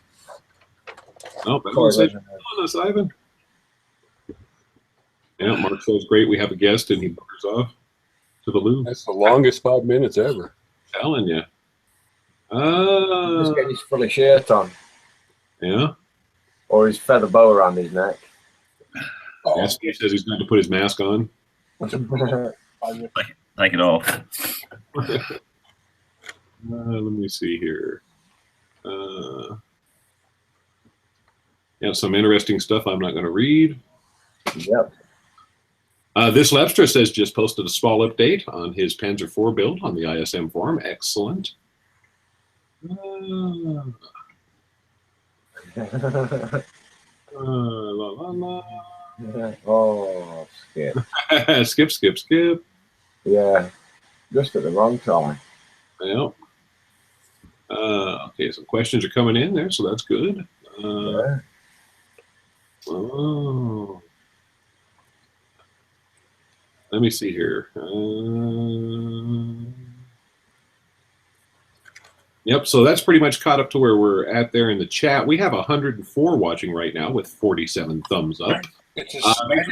Oh, Ivan said, "Come on us, Ivan." Yeah, Mark says, "Great, we have a guest," and he buggers off to the loo. That's the longest 5 minutes ever. Telling you. Just getting his fully shirt on, Yeah. or his feather bow around his neck. Yeah, Steve says he's going to put his mask on. Take it off. Let me see here. Yeah, some interesting stuff I'm not going to read. Yep. This Lepstra says just posted a small update on his Panzer IV build on the ISM forum. Excellent. La, la, la. Oh, skip. skip. Yeah, just at the wrong time. Yeah. Okay, some questions are coming in there, so that's good. Yeah. Oh. Let me see here. Yep, so that's pretty much caught up to where we're at there in the chat. We have 104 watching right now with 47 thumbs up. Make sure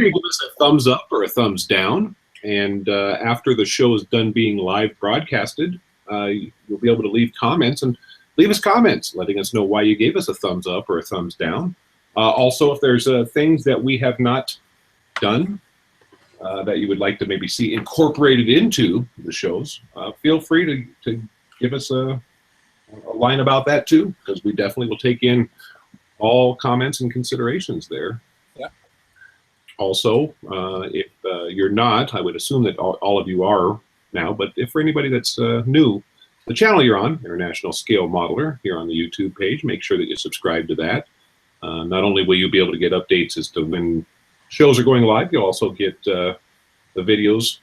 you give us a thumbs up or a thumbs down. And after the show is done being live broadcasted, you'll be able to leave comments and leave us comments, letting us know why you gave us a thumbs up or a thumbs down. Also, if there's things that we have not done that you would like to maybe see incorporated into the shows, feel free to give us a line about that too, because we definitely will take in all comments and considerations there. Yeah. Also, if you're not, I would assume that all of you are now, but if for anybody that's new, the channel you're on, International Scale Modeler, here on the YouTube page, make sure that you subscribe to that. Not only will you be able to get updates as to when shows are going live, you'll also get the videos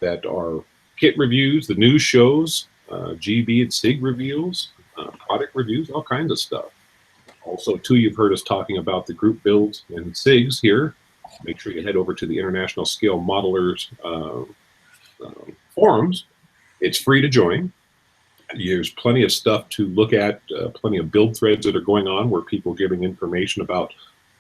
that are kit reviews, the news shows, GB and SIG reviews, product reviews, all kinds of stuff. Also, too, you've heard us talking about the group builds and SIGs here. Make sure you head over to the International Scale Modelers forums. It's free to join. There's plenty of stuff to look at, plenty of build threads that are going on where people are giving information about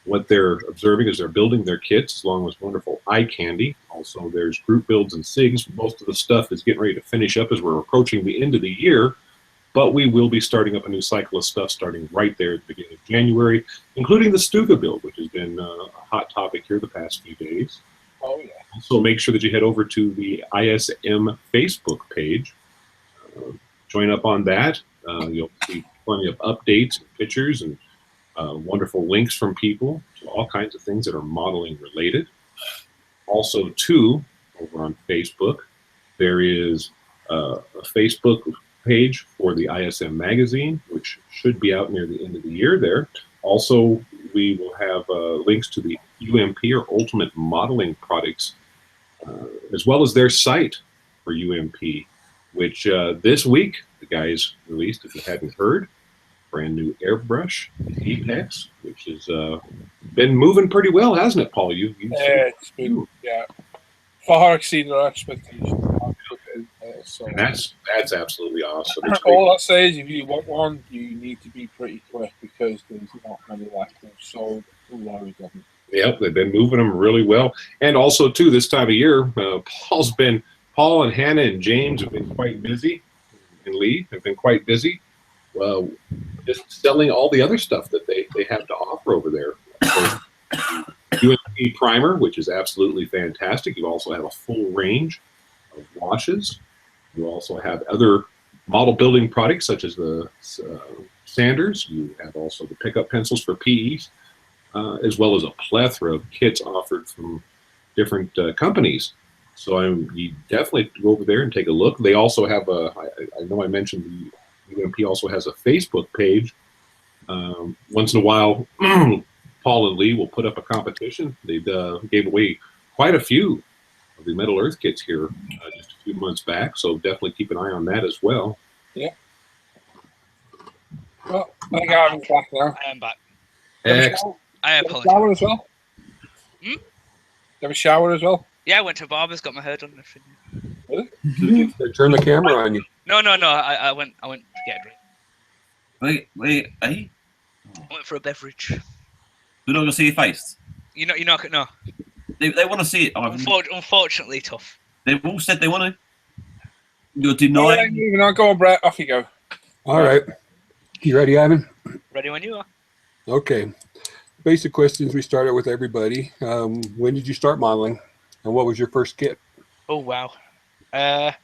what they're observing as they're building their kits, along with wonderful eye candy. Also, there's group builds and SIGs. Most of the stuff is getting ready to finish up as we're approaching the end of the year, but we will be starting up a new cycle of stuff starting right there at the beginning of January, including the Stuka build, which has been a hot topic here the past few days. Oh, yeah. Also, make sure that you head over to the ISM Facebook page. Join up on that. You'll see plenty of updates and pictures and wonderful links from people to all kinds of things that are modeling related. Also, too, over on Facebook, there is a Facebook page for the ISM magazine, which should be out near the end of the year there. Also, we will have links to the UMP or Ultimate Modeling products, as well as their site for UMP, which this week the guys released, if you hadn't heard, brand new airbrush, Apex, which has been moving pretty well, hasn't it, Paul? It's been, far exceeded our expectations. So And that's absolutely awesome. all I say is, if you want one, you need to be pretty quick because there's not many left. They've sold a lot of them. Yep, they've been moving them really well. And also, too, this time of year, Paul and Hannah and James have been quite busy, and Lee have been quite busy, just selling all the other stuff that they have to offer over there. UMP primer, which is absolutely fantastic. You also have a full range of washes. You also have other model building products such as the sanders. You have also the pickup pencils for PEs, as well as a plethora of kits offered from different companies. So you definitely go over there and take a look. They also have I know I mentioned the UMP also has a Facebook page. Once in a while, Paul and Lee will put up a competition. They gave away quite a few of the Metal Earth kits here just a few months back, so definitely keep an eye on that as well. Yeah. Well, I think I'm back now. I am back. Excellent. I Have a shower apologize. as well? Hmm? Have a shower as well? Yeah, I went to barber's, got my hair done and everything. Really? Turn the camera on you. No. I went to get a drink. Wait, eh? I went for a beverage. They're not going to see your face. You're not. No. They want to see it. Unfortunately, tough. They've all said they want to. You're Yeah, denying. moving on. Go on, Bret. Off you go. All right. You ready, Ivan? Ready when you are. Okay. Basic questions we start out with everybody. When did you start modeling? And what was your first kit? Oh wow. I've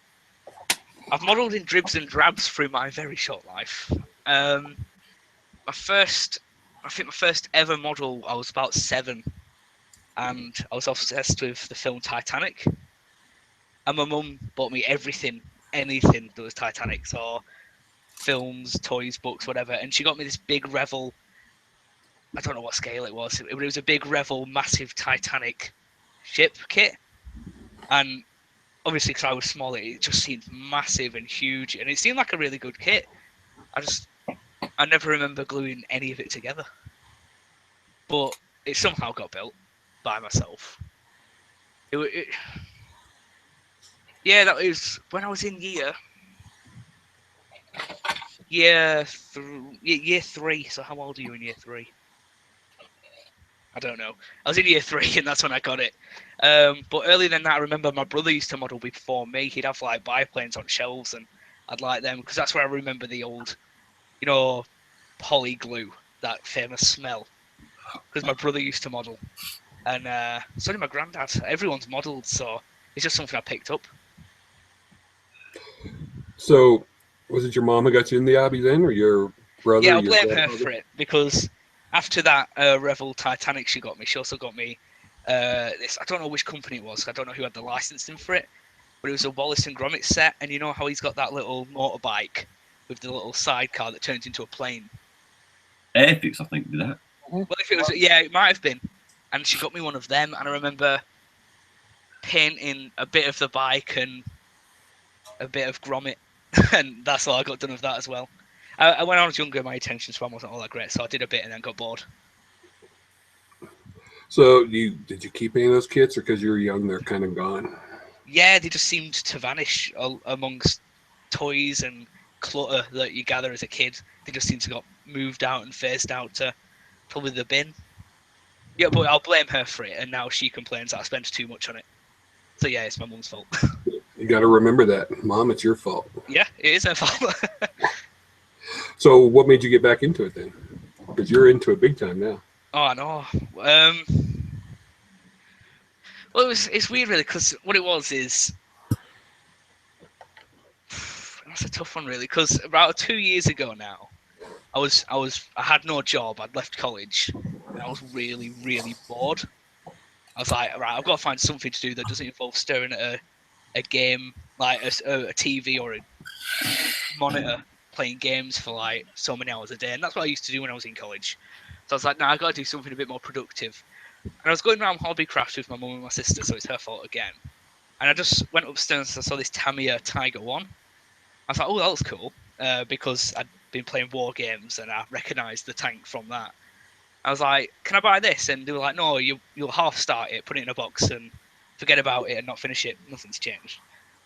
modelled in dribs and drabs through my very short life. I think my first ever model, I was about 7, and I was obsessed with the film Titanic. And my mum bought me anything that was Titanic, so films, toys, books, whatever. And she got me this big Revel. I don't know what scale it was. It was a big Revel, massive Titanic ship kit, and obviously because I was small, it just seemed massive and huge, and it seemed like a really good kit. I never remember gluing any of it together, but it somehow got built by myself. Yeah, that was when I was in year 3. So how old are you in year 3? I don't know. I was in year 3 and that's when I got it. But earlier than that, I remember my brother used to model before me. He'd have like biplanes on shelves and I'd like them because that's where I remember the old, you know, poly glue, that famous smell. Because my brother used to model. And so did my granddad. Everyone's modelled, so it's just something I picked up. So, was it your mom who got you in the hobby then, or your brother? Yeah, I'll your blame her grandfather? for it because after that Revel Titanic she got me, she also got me this. I don't know which company it was. I don't know who had the licensing for it, but it was a Wallace and Gromit set. And you know how he's got that little motorbike with the little sidecar that turns into a plane. Airfix, I think, did that. Well, if it was, yeah, it might have been. And she got me one of them, and I remember painting a bit of the bike and a bit of Gromit, and that's all I got done of that as well. When I was younger, my attention span wasn't all that great, so I did a bit and then got bored. So, did you keep any of those kits, or because you're young, they're kind of gone? Yeah, they just seemed to vanish amongst toys and clutter that you gather as a kid. They just seemed to got moved out and phased out to probably the bin. Yeah, but I'll blame her for it, and now she complains that I spend too much on it. So yeah, it's my mum's fault. You got to remember that, Mom. It's your fault. Yeah, it is her fault. So, what made you get back into it then? Because you're into it big time now. Oh, I know. Well, it's weird really because what it was is that's a tough one really because about 2 years ago now, I had no job. I'd left college and I was really bored. I was like, right, I've got to find something to do that doesn't involve staring at a game like a TV or a monitor playing games for like so many hours a day, and that's what I used to do when I was in college. So I was like, no, I got to do something a bit more productive. And I was going around Hobbycraft with my mum and my sister, so it's her fault again. And I just went upstairs and I saw this Tamiya Tiger 1. I was like, oh, that looks cool, because I'd been playing war games and I recognised the tank from that. I was like, can I buy this? And they were like, no, you'll half start it, put it in a box and forget about it and not finish it. Nothing's changed.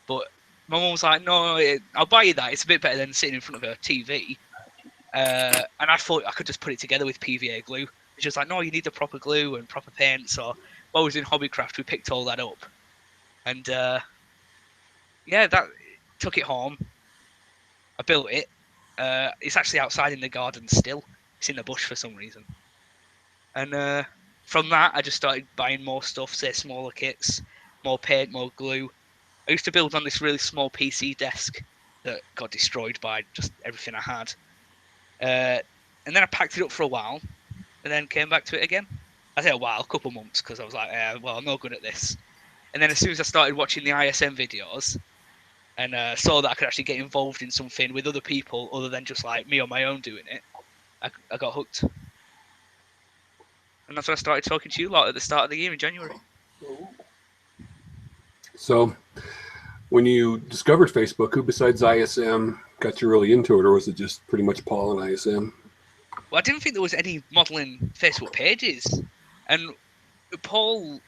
But my mum was like, no, I'll buy you that. It's a bit better than sitting in front of a TV. And I thought I could just put it together with PVA glue. She was like, no, you need the proper glue and proper paint. So while I was in Hobbycraft, we picked all that up. And yeah, that took it home. I built it. It's actually outside in the garden still. It's in the bush for some reason. And from that, I just started buying more stuff, say smaller kits, more paint, more glue. I used to build on this really small PC desk that got destroyed by just everything I had. And then I packed it up for a while, and then came back to it again. I say a while, a couple months, because I was like, well, I'm not good at this. And then as soon as I started watching the ISM videos, and saw that I could actually get involved in something with other people other than just like me on my own doing it, I got hooked. And that's when I started talking to you lot at the start of the year in January. So, when you discovered Facebook, who besides ISM got you really into it, or was it just pretty much Paul and ISM? Well, I didn't think there was any modelling Facebook pages. And Paul...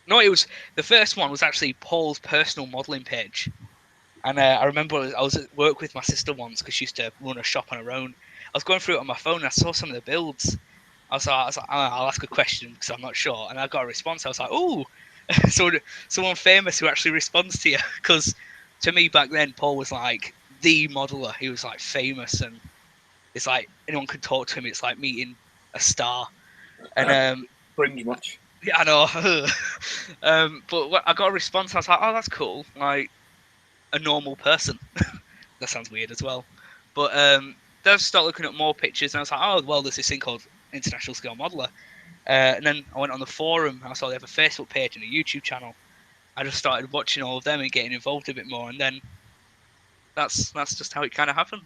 No, it was... The first one was actually Paul's personal modelling page. And I remember I was at work with my sister once because she used to run a shop on her own. I was going through it on my phone and I saw some of the builds. I was like, I'll ask a question because I'm not sure. And I got a response. I was like, ooh, so someone famous who actually responds to you. Because to me back then, Paul was like the modeler. He was like famous, and it's like anyone could talk to him. It's like meeting a star. And Cringe much. yeah, I know. But when I got a response. I was like, oh, that's cool. Like a normal person. That sounds weird as well. But then I started looking at more pictures, and I was like, oh, well, there's this thing called International Scale Modeler. And then I went on the forum, and I saw they have a Facebook page and a YouTube channel. I just started watching all of them and getting involved a bit more, and then that's just how it kind of happened.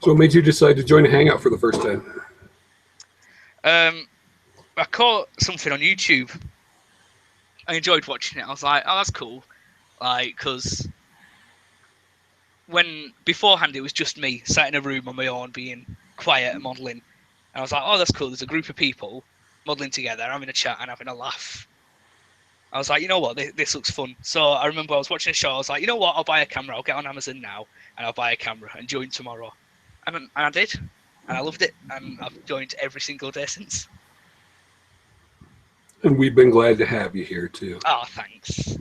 So, what made you decide to join a Hangout for the first time? I caught something on YouTube. I enjoyed watching it. I was like, oh, that's cool. Like, because when beforehand it was just me sat in a room on my own being quiet and modelling. And I was like, oh, that's cool. There's a group of people modelling together, having a chat and having a laugh. I was like, you know what, this looks fun. So I remember I was watching a show. I was like, you know what, I'll buy a camera. I'll get on Amazon now and I'll buy a camera and join tomorrow. And I did. And I loved it. And I've joined every single day since. And we've been glad to have you here too. Oh, thanks.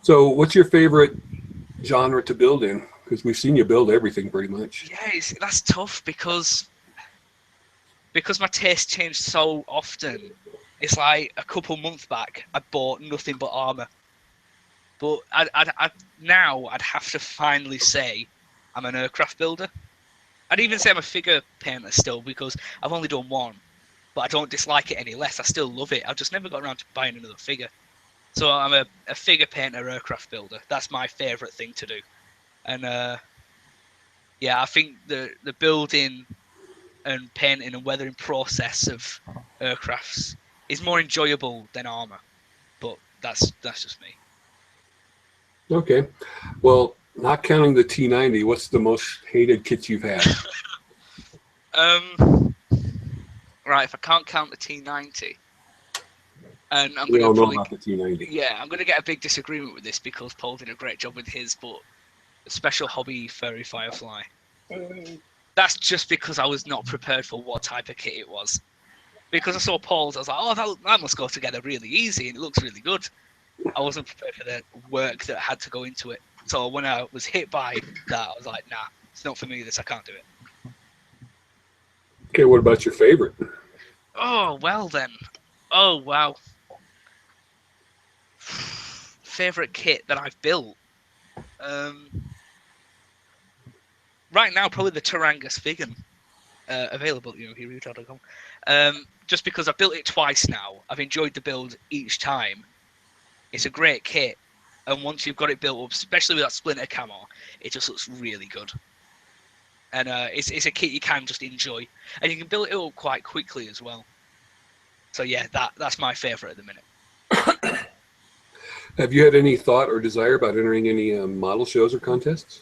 So, what's your favorite genre to build in? Because we've seen you build everything pretty much. Yeah, that's tough because my taste changed so often. It's like a couple months back, I bought nothing but armor. But now I'd have to finally say I'm an aircraft builder. I'd even say I'm a figure painter still because I've only done one, but I don't dislike it any less. I still love it. I've just never got around to buying another figure. So I'm a figure painter, aircraft builder. That's my favourite thing to do. And yeah, I think the building and painting and weathering process of aircrafts is more enjoyable than armor. But that's just me. Okay. Well, not counting the T90, what's the most hated kit you've had? Right, if I can't count the T90, and I'm We gonna all know probably about the T90. yeah, I'm gonna get a big disagreement with this because Paul did a great job with his, but Special Hobby Furry Firefly. That's just because I was not prepared for what type of kit it was. Because I saw Paul's, I was like, oh, that must go together really easy, and it looks really good. I wasn't prepared for the work that had to go into it. So when I was hit by that, I was like, nah, it's not for me. I can't do it. Okay, what about your favorite? Oh, well then. Oh, wow. Favorite kit that I've built? Right now, probably the Tarangas Vegan. Available at retail.com. Just because I've built it twice now. I've enjoyed the build each time. It's a great kit. And once you've got it built up, especially with that splinter camo, it just looks really good. And it's a kit you can just enjoy. And you can build it up quite quickly as well. So yeah, that's my favourite at the minute. Have you had any thought or desire about entering any model shows or contests?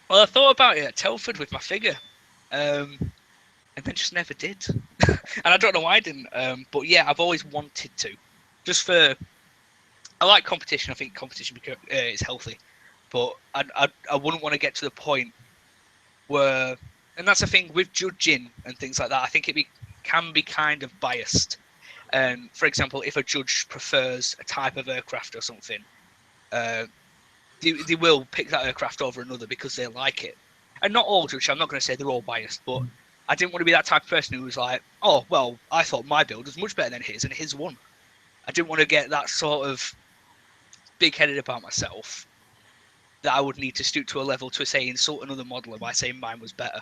Well, I thought about it at Telford with my figure. And then just never did. And I don't know why I didn't. But yeah, I've always wanted to. Just for... I like competition. I think competition is healthy. But I wouldn't want to get to the point where... And that's the thing with judging and things like that. I think can be kind of biased. For example, if a judge prefers a type of aircraft or something, they will pick that aircraft over another because they like it. And not all judges, I'm not going to say they're all biased, but I didn't want to be that type of person who was like, oh, well, I thought my build was much better than his, and his won. I didn't want to get that sort of big-headed about myself that I would need to stoop to a level to, say, insult another modeler by saying mine was better.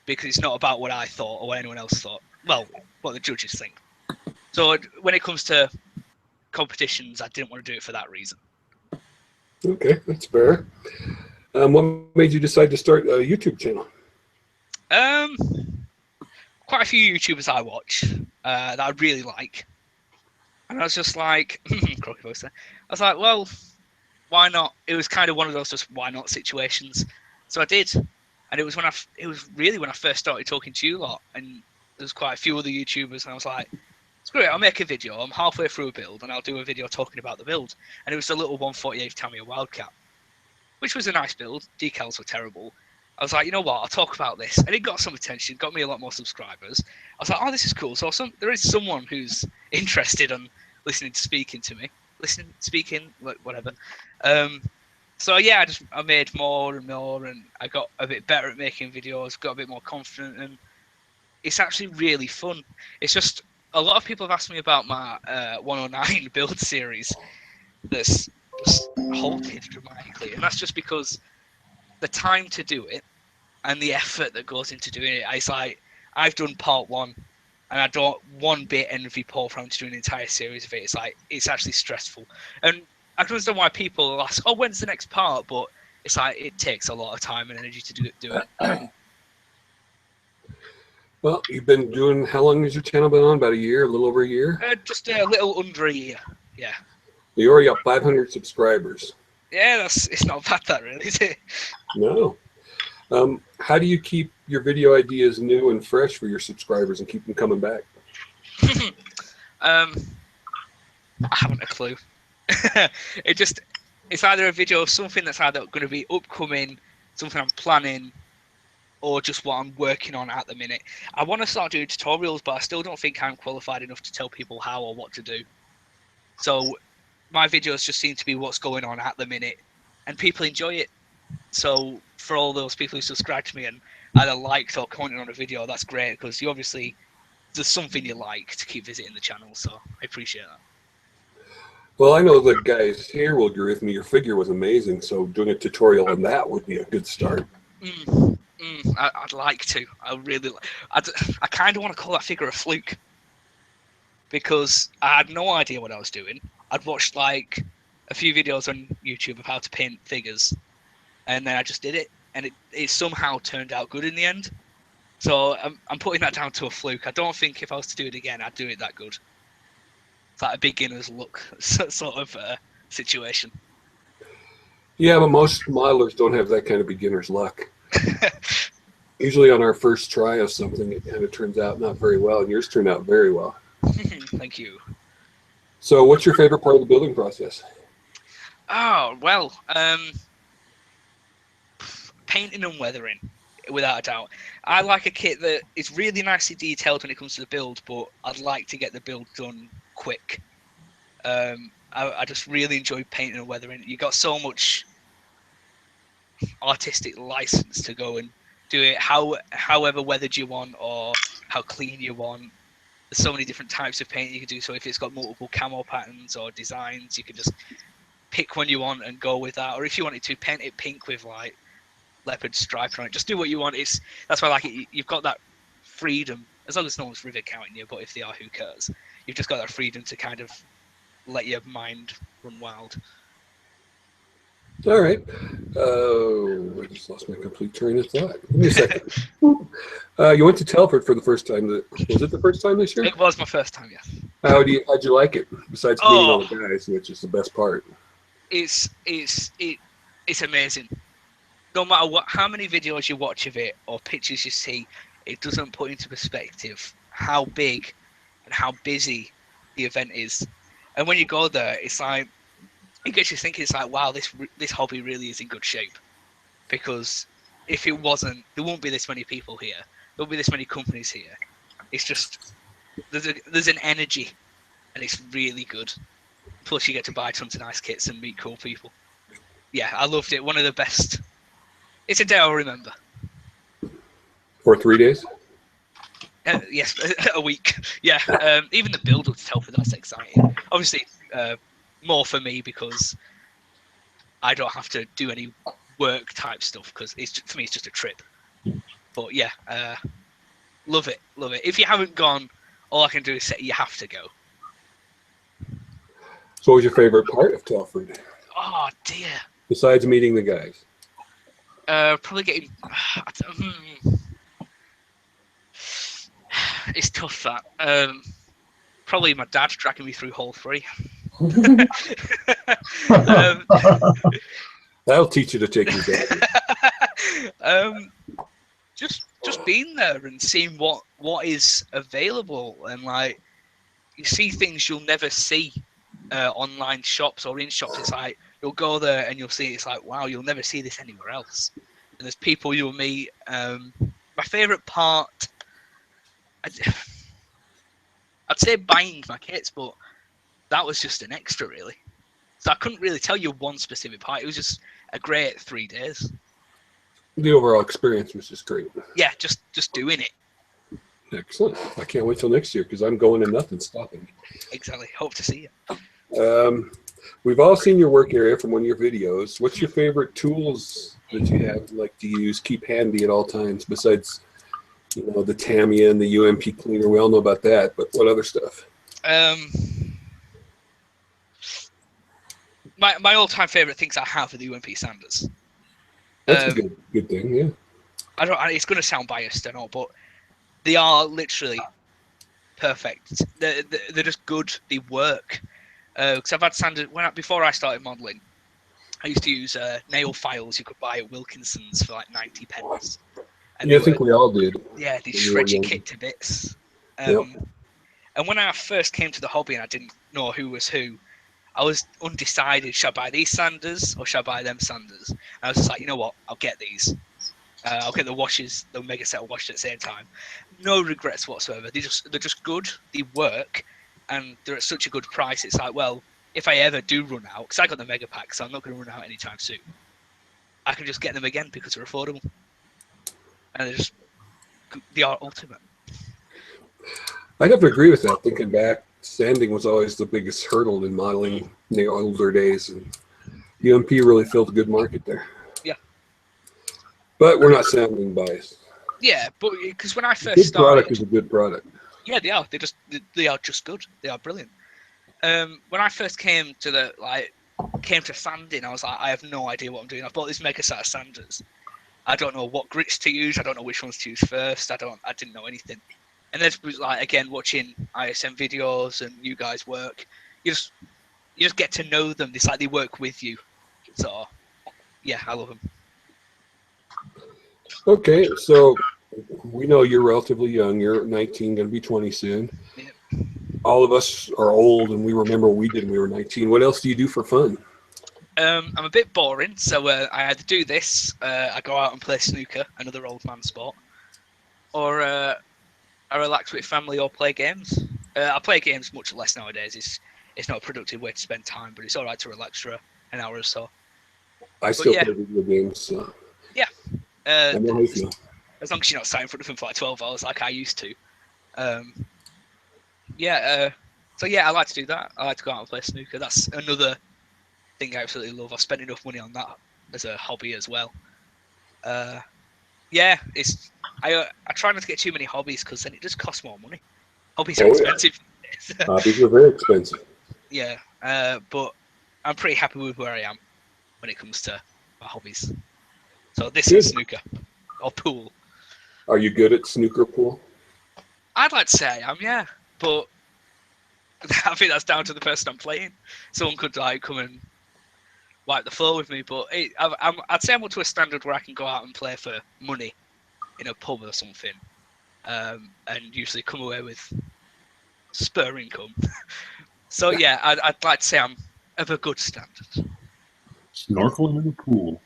Because it's not about what I thought or what anyone else thought. Well, what the judges think. So when it comes to competitions, I didn't want to do it for that reason. Okay, that's fair. What made you decide to start a YouTube channel? Quite a few YouTubers I watch that I really like. And I was just like, croaky voice there. I was like, well, why not? It was kind of one of those just why not situations. So I did. And it was when I first started talking to you lot, and there's quite a few other YouTubers, and I was like, it's great, I'll make a video. I'm halfway through a build, and I'll do a video talking about the build. And it was the little 148th Tamiya Wildcat, which was a nice build. Decals were terrible. I was like, you know what, I'll talk about this. And it got some attention, got me a lot more subscribers. I was like, oh, this is cool. So there is someone who's interested in speaking to me. Whatever. So yeah, I made more and more, and I got a bit better at making videos, got a bit more confident, and it's actually really fun. It's just, a lot of people have asked me about my 109 build series that's just halted dramatically, and that's just because the time to do it and the effort that goes into doing it. It's like, I've done part one, and I don't one bit envy Paul for having to do an entire series of it. It's like, it's actually stressful. And I can understand why people ask, oh, when's the next part? But it's like, it takes a lot of time and energy to do it. Well, you've been doing, how long has your channel been on? About a year, a little over a year? Just a little under a year, yeah. You already got 500 subscribers. Yeah, it's not bad, that really, is it? No. How do you keep your video ideas new and fresh for your subscribers and keep them coming back? I haven't a clue. It's either a video of something that's either going to be upcoming, something I'm planning, or just what I'm working on at the minute. I want to start doing tutorials, but I still don't think I'm qualified enough to tell people how or what to do. So my videos just seem to be what's going on at the minute, and people enjoy it. So for all those people who subscribe to me and either liked or commented on a video, that's great, because you obviously, there's something you like to keep visiting the channel, so I appreciate that. Well, I know the guys here will agree with me. Your figure was amazing, so doing a tutorial on that would be a good start. I'd like to. I really. I kind of want to call that figure a fluke, because I had no idea what I was doing. I'd watched like a few videos on YouTube of how to paint figures, and then I just did it, and it somehow turned out good in the end. So I'm putting that down to a fluke. I don't think if I was to do it again, I'd do it that good. It's like a beginner's luck sort of situation. Yeah, but most modelers don't have that kind of beginner's luck. Usually on our first try of something, it kind of turns out not very well, and yours turned out very well. Thank you. So what's your favorite part of the building process? Oh, well, painting and weathering, without a doubt. I like a kit that is really nicely detailed when it comes to the build, but I'd like to get the build done quick. I just really enjoy painting and weathering. You got so much artistic license to go and do it however weathered you want or how clean you want. There's so many different types of paint you can do. So if it's got multiple camo patterns or designs, you can just pick one you want and go with that. Or if you wanted to paint it pink with like leopard stripe on it, just do what you want. That's why I like it. You've got that freedom, as long as no one's rivet counting you, but if they are, who cares? You've just got that freedom to kind of let your mind run wild. All right. I just lost my complete train of thought. Give me a second. You went to Telford for the first time. Was it the first time this year? It was my first time, yeah. How'd you like it? Besides meeting all the guys, which is the best part. It's amazing. No matter how many videos you watch of it or pictures you see, it doesn't put into perspective how big and how busy the event is. And when you go there, it's like, it gets you thinking, it's like, wow, this hobby really is in good shape. Because if it wasn't, there won't be this many people here. There won't be this many companies here. It's just, there's an energy, and it's really good. Plus you get to buy tons of nice kits and meet cool people. Yeah, I loved it. One of the best. It's a day I'll remember. For 3 days? Yes, a week. Yeah, even the build up to Telford, that's exciting. Obviously, more for me because I don't have to do any work type stuff because for me it's just a trip. But yeah, love it. If you haven't gone, all I can do is say you have to go. So what was your favorite part of Telford? Oh dear. Besides meeting the guys? Probably getting. It's tough that. Probably my dad dragging me through Hall 3. That'll teach you to take your dad. Just being there and seeing what is available, and like you see things you'll never see online shops or in shops. It's like you'll go there and you'll see it's like, wow, you'll never see this anywhere else. And there's people you'll meet. My favorite part, I'd say buying my kits, but that was just an extra, really. So I couldn't really tell you one specific part. It was just a great 3 days. The overall experience was just great. Yeah, just doing it. Excellent. I can't wait till next year because I'm going and nothing's stopping me. Exactly. Hope to see you. We've all seen your work area from one of your videos. What's your favorite tools that you have like to use, keep handy at all times, besides the Tamiya and the UMP cleaner? We all know about that, but what other stuff? My all-time favorite things I have are the UMP sanders. That's a good thing, yeah. It's going to sound biased, I know, but they are literally perfect. They're just good. They work. Because I've had sanders before I started modelling. I used to use nail files you could buy at Wilkinson's for like 90 pence. And I think we all did. Yeah, they shred your kit to bits. Yep. And when I first came to the hobby and I didn't know who was who, I was undecided. Should I buy these sanders or should I buy them sanders? And I was just like, you know what? I'll get these. I'll get the washes, the mega set of washes at the same time. No regrets whatsoever. They're just good. They work, and they're at such a good price. It's like, well, if I ever do run out, because I got the mega pack, so I'm not going to run out anytime soon. I can just get them again because they're affordable, and they are ultimate. I have to agree with that. Thinking back, sanding was always the biggest hurdle in modeling in the older days, and UMP really filled a good market there. Yeah. But we're not sanding biased. Yeah, but because when I first Good started, product is a good product. yeah, they are. They are just good. They are brilliant. When I first came to sanding, I was like, I have no idea what I'm doing. I've bought this mega set of sanders. I don't know what grits to use. I don't know which ones to use first. I didn't know anything. And then it was like, again, watching ISM videos and you guys work, you just get to know them. It's like they work with you. So yeah, I love them. Okay, so we know you're relatively young. You're 19, going to be 20 soon. Yeah. All of us are old, and we remember what we did when we were 19. What else do you do for fun? I'm a bit boring, so I either do this, I go out and play snooker, another old man sport, or I relax with family or play games. I play games much less nowadays. It's not a productive way to spend time, but it's all right to relax for an hour or so. I still yeah. play video games. So. Yeah. I'm nice now. As long as you're not sat in front of them for like 12 hours like I used to. So yeah, I like to do that. I like to go out and play snooker. That's another thing I absolutely love. I've spent enough money on that as a hobby as well. I try not to get too many hobbies because then it just costs more money. Hobbies are expensive. Yeah. Hobbies are very expensive. Yeah, but I'm pretty happy with where I am when it comes to my hobbies. So this is snooker or pool. Are you good at snooker pool? I'd like to say I am, yeah, but I think that's down to the person I'm playing. Someone could like come and wipe the floor with me, but I'd say I'm up to a standard where I can go out and play for money in a pub or something, and usually come away with spur income. So yeah, I'd like to say I'm of a good standard. Snorkeling in the pool.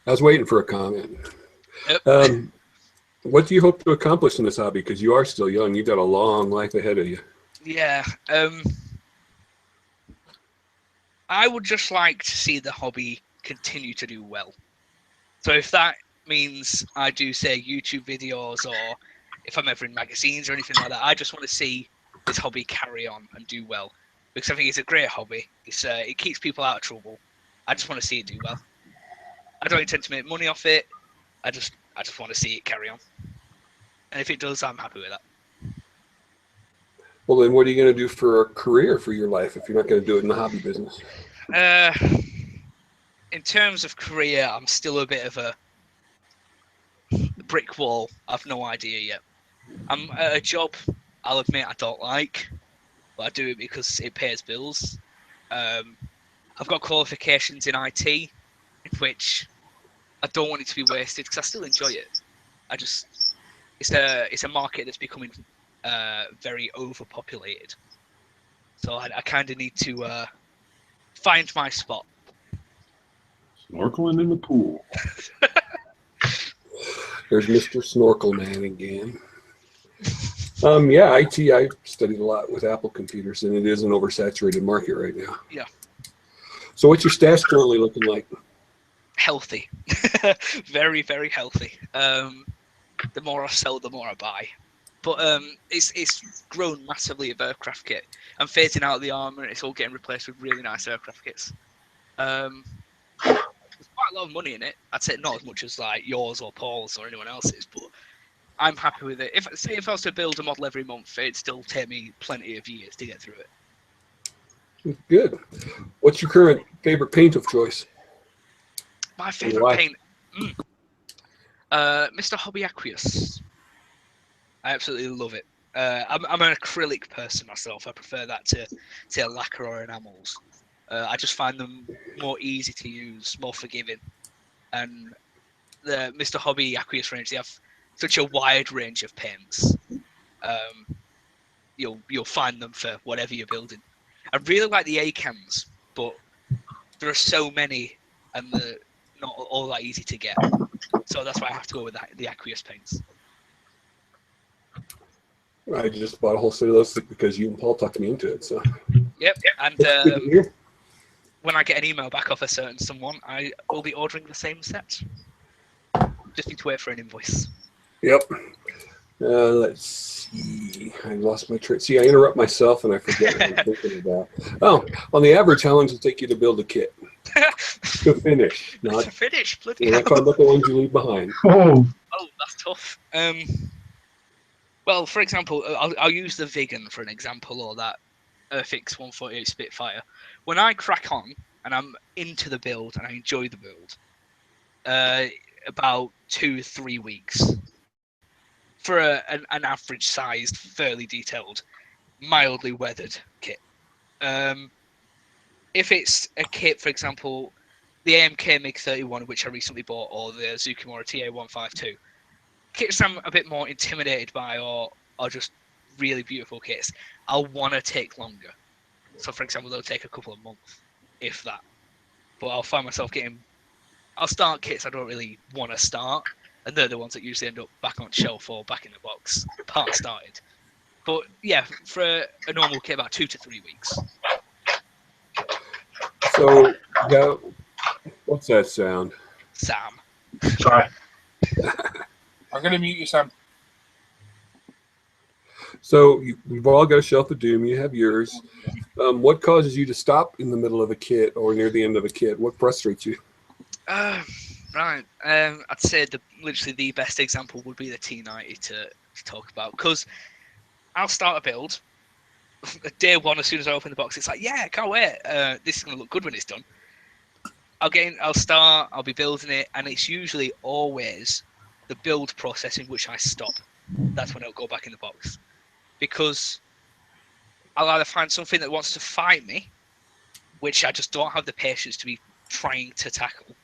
I was waiting for a comment. Yep. What do you hope to accomplish in this hobby? Because you are still young. You've got a long life ahead of you. Yeah. I would just like to see the hobby continue to do well. So if that means I do, say, YouTube videos, or if I'm ever in magazines or anything like that, I just want to see this hobby carry on and do well. Because I think it's a great hobby. It keeps people out of trouble. I just want to see it do well. I don't intend to make money off it. I just want to see it carry on. And if it does, I'm happy with that. Well, then what are you going to do for a career for your life if you're not going to do it in the hobby business? In terms of career, I'm still a bit of a brick wall. I've no idea yet. I'm at a job, I'll admit, I don't like, but I do it because it pays bills. I've got qualifications in IT, in which I don't want it to be wasted because I still enjoy it. It's a market that's becoming very overpopulated, so I kind of need to find my spot. Snorkeling in the pool. There's Mr. Snorkel Man again. Yeah, IT, I've studied a lot with Apple computers, and it is an oversaturated market right now. Yeah. So what's your stash currently looking like? Healthy. Very, very healthy. The more I sell, the more I buy. But it's grown massively of aircraft kit. I'm phasing out the armour, and it's all getting replaced with really nice aircraft kits. There's quite a lot of money in it. I'd say not as much as like yours or Paul's or anyone else's, but I'm happy with it. If I was to build a model every month, it'd still take me plenty of years to get through it. Good. What's your current favorite paint of choice? My favourite paint? Mr. Hobby Aqueous. I absolutely love it. I'm an acrylic person myself. I prefer that to lacquer or enamels. I just find them more easy to use, more forgiving. And the Mr. Hobby Aqueous range, they have such a wide range of paints. You'll find them for whatever you're building. I really like the A-cans, but there are so many, and they're not all that easy to get. So that's why I have to go with the aqueous paints. I just bought a whole set of those because you and Paul talked me into it. So Yep, and that's good to hear. when I get an email back off a certain someone, I will be ordering the same set. Just need to wait for an invoice. Yep. Let's see. I lost my train. See, I interrupt myself and I forget what I'm thinking about. Oh, on the average, how long does it take you to build a kit? To finish, not To finish, bloody we're hell. not talking about the ones you leave behind. Oh, Oh, that's tough. Well, for example, I'll use the Vegan for an example, or that Earthix 148 Spitfire. When I crack on and I'm into the build and I enjoy the build, about 2-3 weeks for an average-sized, fairly detailed, mildly weathered kit. If it's a kit, for example, the AMK MiG-31, which I recently bought, or the Zukimura TA-152, kits I'm a bit more intimidated by, or just really beautiful kits, I'll want to take longer. So, for example, they'll take a couple of months, if that. But I'll find myself I'll start kits I don't really want to start, and they're the ones that usually end up back on shelf or back in the box, part started. But yeah, for a normal kit, about 2 to 3 weeks. So, yeah, what's that sound? Sam. sorry. I'm going to mute you, Sam. So we've all got a Shelf of Doom. You have yours. What causes you to stop in the middle of a kit or near the end of a kit? What frustrates you? Right. I'd say literally the best example would be the T90 to talk about, because I'll start a build. Day one, as soon as I open the box, it's like, yeah, I can't wait. This is going to look good when it's done. I'll start, I'll be building it, and it's usually always the build process in which I stop. That's when it'll go back in the box. Because I'll either find something that wants to fight me, which I just don't have the patience to be trying to tackle,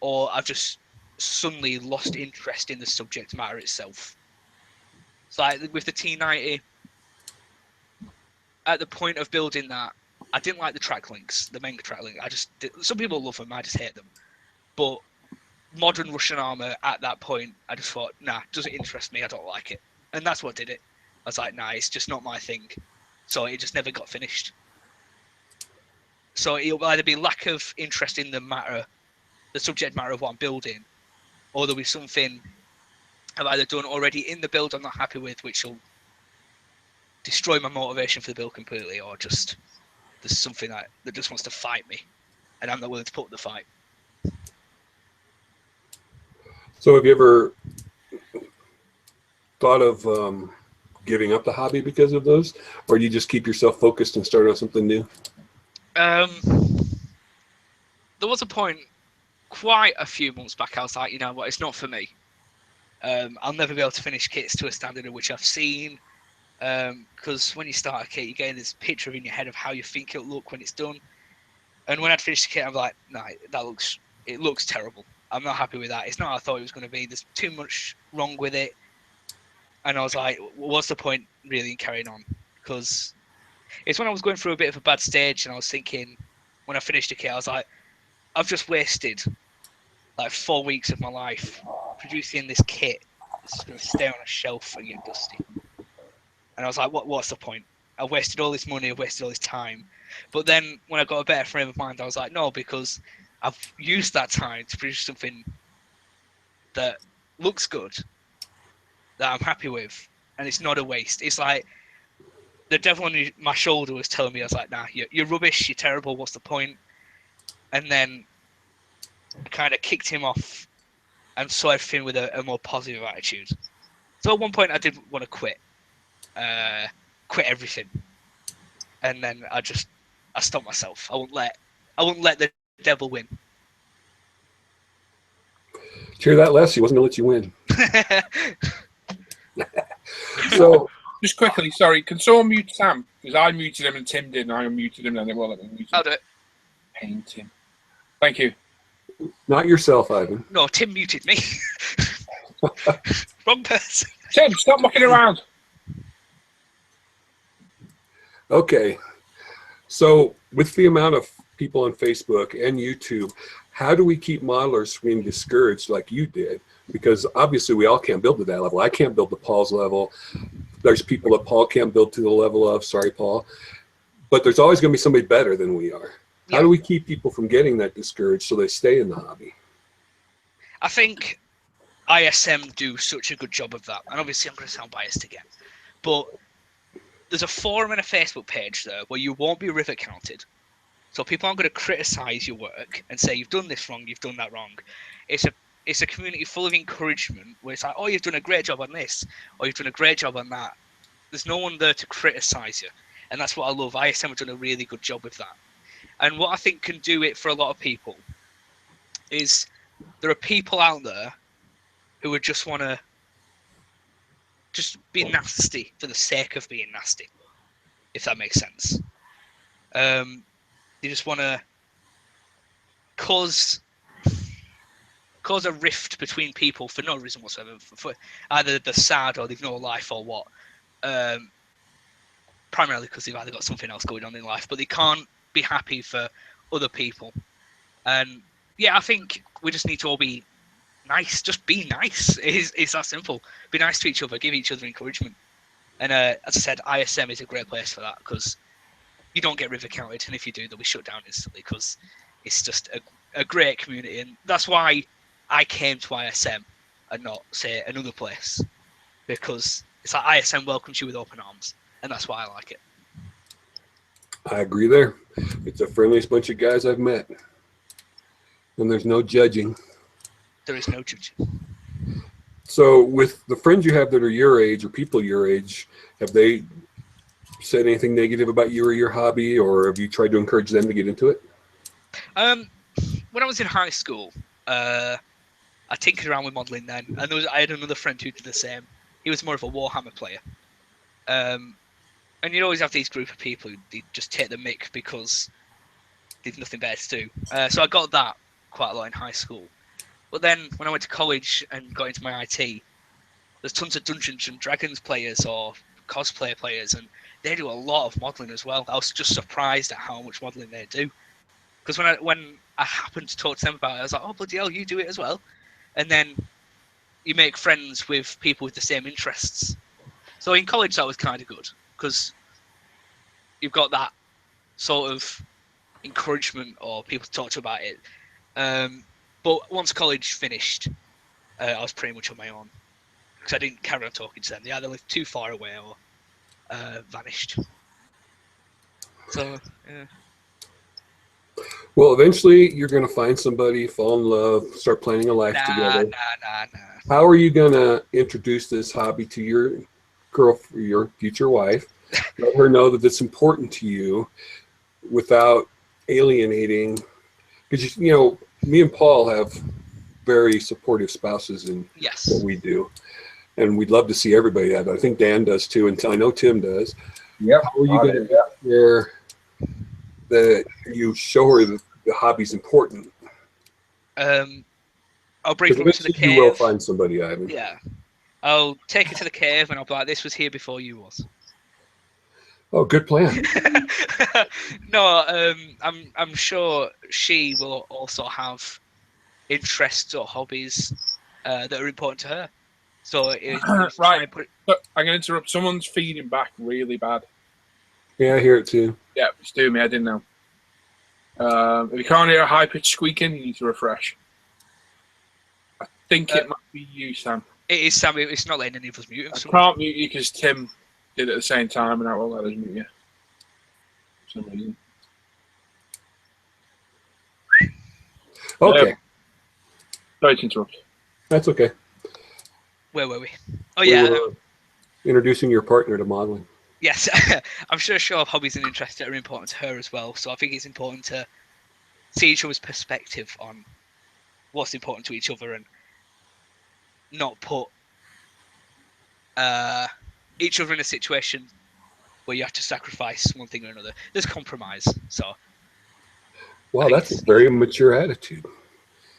or I've just suddenly lost interest in the subject matter itself. So like with the T90, at the point of building that, I didn't like the track links, the manga track link. Some people love them, I just hate them. But modern Russian armor at that point, I just thought, nah, doesn't interest me, I don't like it. And that's what did it. I was like, nah, it's just not my thing. So it just never got finished. So it'll either be lack of interest in the subject matter of what I'm building, or there'll be something I've either done already in the build I'm not happy with, which will destroy my motivation for the build completely, or just there's something that just wants to fight me, and I'm not willing to put up the fight. So have you ever thought of giving up the hobby because of those? Or do you just keep yourself focused and start on something new? There was a point quite a few months back, I was like, you know what, it's not for me. I'll never be able to finish kits to a standard of which I've seen, because when you start a kit, you get this picture in your head of how you think it'll look when it's done. And when I'd finished the kit, I'm like, nah, it looks terrible. I'm not happy with that. It's not how I thought it was going to be. There's too much wrong with it. And I was like, what's the point really in carrying on? Because it's when I was going through a bit of a bad stage, and I was thinking, when I finished the kit, I was like, I've just wasted like 4 weeks of my life producing this kit. It's going to stay on a shelf and get dusty. And I was like, what's the point? I've wasted all this money, I've wasted all this time. But then when I got a better frame of mind, I was like, no, because I've used that time to produce something that looks good, that I'm happy with, and it's not a waste. It's like the devil on my shoulder was telling me, I was like, nah, you're rubbish, you're terrible, what's the point? And then I kind of kicked him off and saw everything with a more positive attitude. So at one point I did want to quit everything, and then I stopped myself. I wouldn't let the devil win. Hear that, Les? He wasn't going to let you win. So, Just quickly, sorry, can someone mute Sam? Because I muted him and Tim did, and I unmuted him and they won't let me mute him. I'll do it. Pain, Tim. Thank you. not yourself, Ivan. No, Tim muted me. Wrong person. Tim, stop mucking around. Okay. So with the amount of people on Facebook and YouTube, how do we keep modelers from being discouraged like you did? Because obviously we all can't build to that level. I can't build to Paul's level. There's people that Paul can't build to the level of. Sorry, Paul. But there's always going to be somebody better than we are. How do we keep people from getting that discouraged so they stay in the hobby? I think ISM do such a good job of that. And obviously I'm going to sound biased again. But there's a forum and a Facebook page there where you won't be rivet counted. So people aren't going to criticize your work and say you've done this wrong, you've done that wrong. It's a community full of encouragement where it's like, oh, you've done a great job on this, or you've done a great job on that. There's no one there to criticize you. And that's what I love. ISM have done a really good job with that. And what I think can do it for a lot of people is there are people out there who would just want to just be nasty for the sake of being nasty, if that makes sense. They just want to cause a rift between people for no reason whatsoever. For either they're sad or they've no life or what. Primarily because they've either got something else going on in life, but they can't be happy for other people. And yeah, I think we just need to all be nice. Just be nice. It's that simple. Be nice to each other. Give each other encouragement. And as I said, ISM is a great place for that because you don't get river counted, and if you do, they'll be shut down instantly because it's just a great community. And that's why I came to ISM and not, say, another place, because it's like ISM welcomes you with open arms, and that's why I like it. I agree there. It's the friendliest bunch of guys I've met. And there's no judging. There is no judging. So with the friends you have that are your age or people your age, have they said anything negative about you or your hobby, or have you tried to encourage them to get into it? When I was in high school, I tinkered around with modelling then, and I had another friend who did the same. He was more of a Warhammer player. And you'd always have these group of people who just take the mick because they've nothing better to do. So I got that quite a lot in high school. But then when I went to college and got into my IT, there's tons of Dungeons and Dragons players or cosplay players, and they do a lot of modelling as well. I was just surprised at how much modelling they do. Because when I happened to talk to them about it, I was like, oh, bloody hell, you do it as well. And then you make friends with people with the same interests. So in college, that was kind of good, because you've got that sort of encouragement or people to talk to about it. But once college finished, I was pretty much on my own, because I didn't carry on talking to them. They either lived too far away or vanished. So, yeah. Well, eventually you're going to find somebody, fall in love, start planning a life together. Nah. How are you going to introduce this hobby to your your future wife? Let her know that it's important to you without alienating. Because, you know, me and Paul have very supportive spouses in what we do. And we'd love to see everybody have it. I think Dan does too, and I know Tim does. Yep. How are you going to make sure that you show her that the hobby's important? I'll bring her to the cave. You will find somebody, Ivan. Yeah. I'll take her to the cave and I'll be like, this was here before you was. Oh, good plan. No, I'm sure she will also have interests or hobbies that are important to her. So right. Look, I'm going to interrupt. Someone's feeding back really bad. Yeah, I hear it too. Yeah, it's doing me. I didn't know. If you can't hear a high-pitched squeaking, you need to refresh. I think it might be you, Sam. It is Sam. It's not letting any of us mute him. I can't mute you because Tim did it at the same time, and that won't let us mute you. For some reason. Okay. Sorry to interrupt. That's okay. Where were we? Oh, yeah. We were introducing your partner to modeling. Yes. I'm sure she'll have hobbies and interests that are important to her as well. So I think it's important to see each other's perspective on what's important to each other and not put each other in a situation where you have to sacrifice one thing or another. There's compromise. So. Wow, that's a very mature attitude.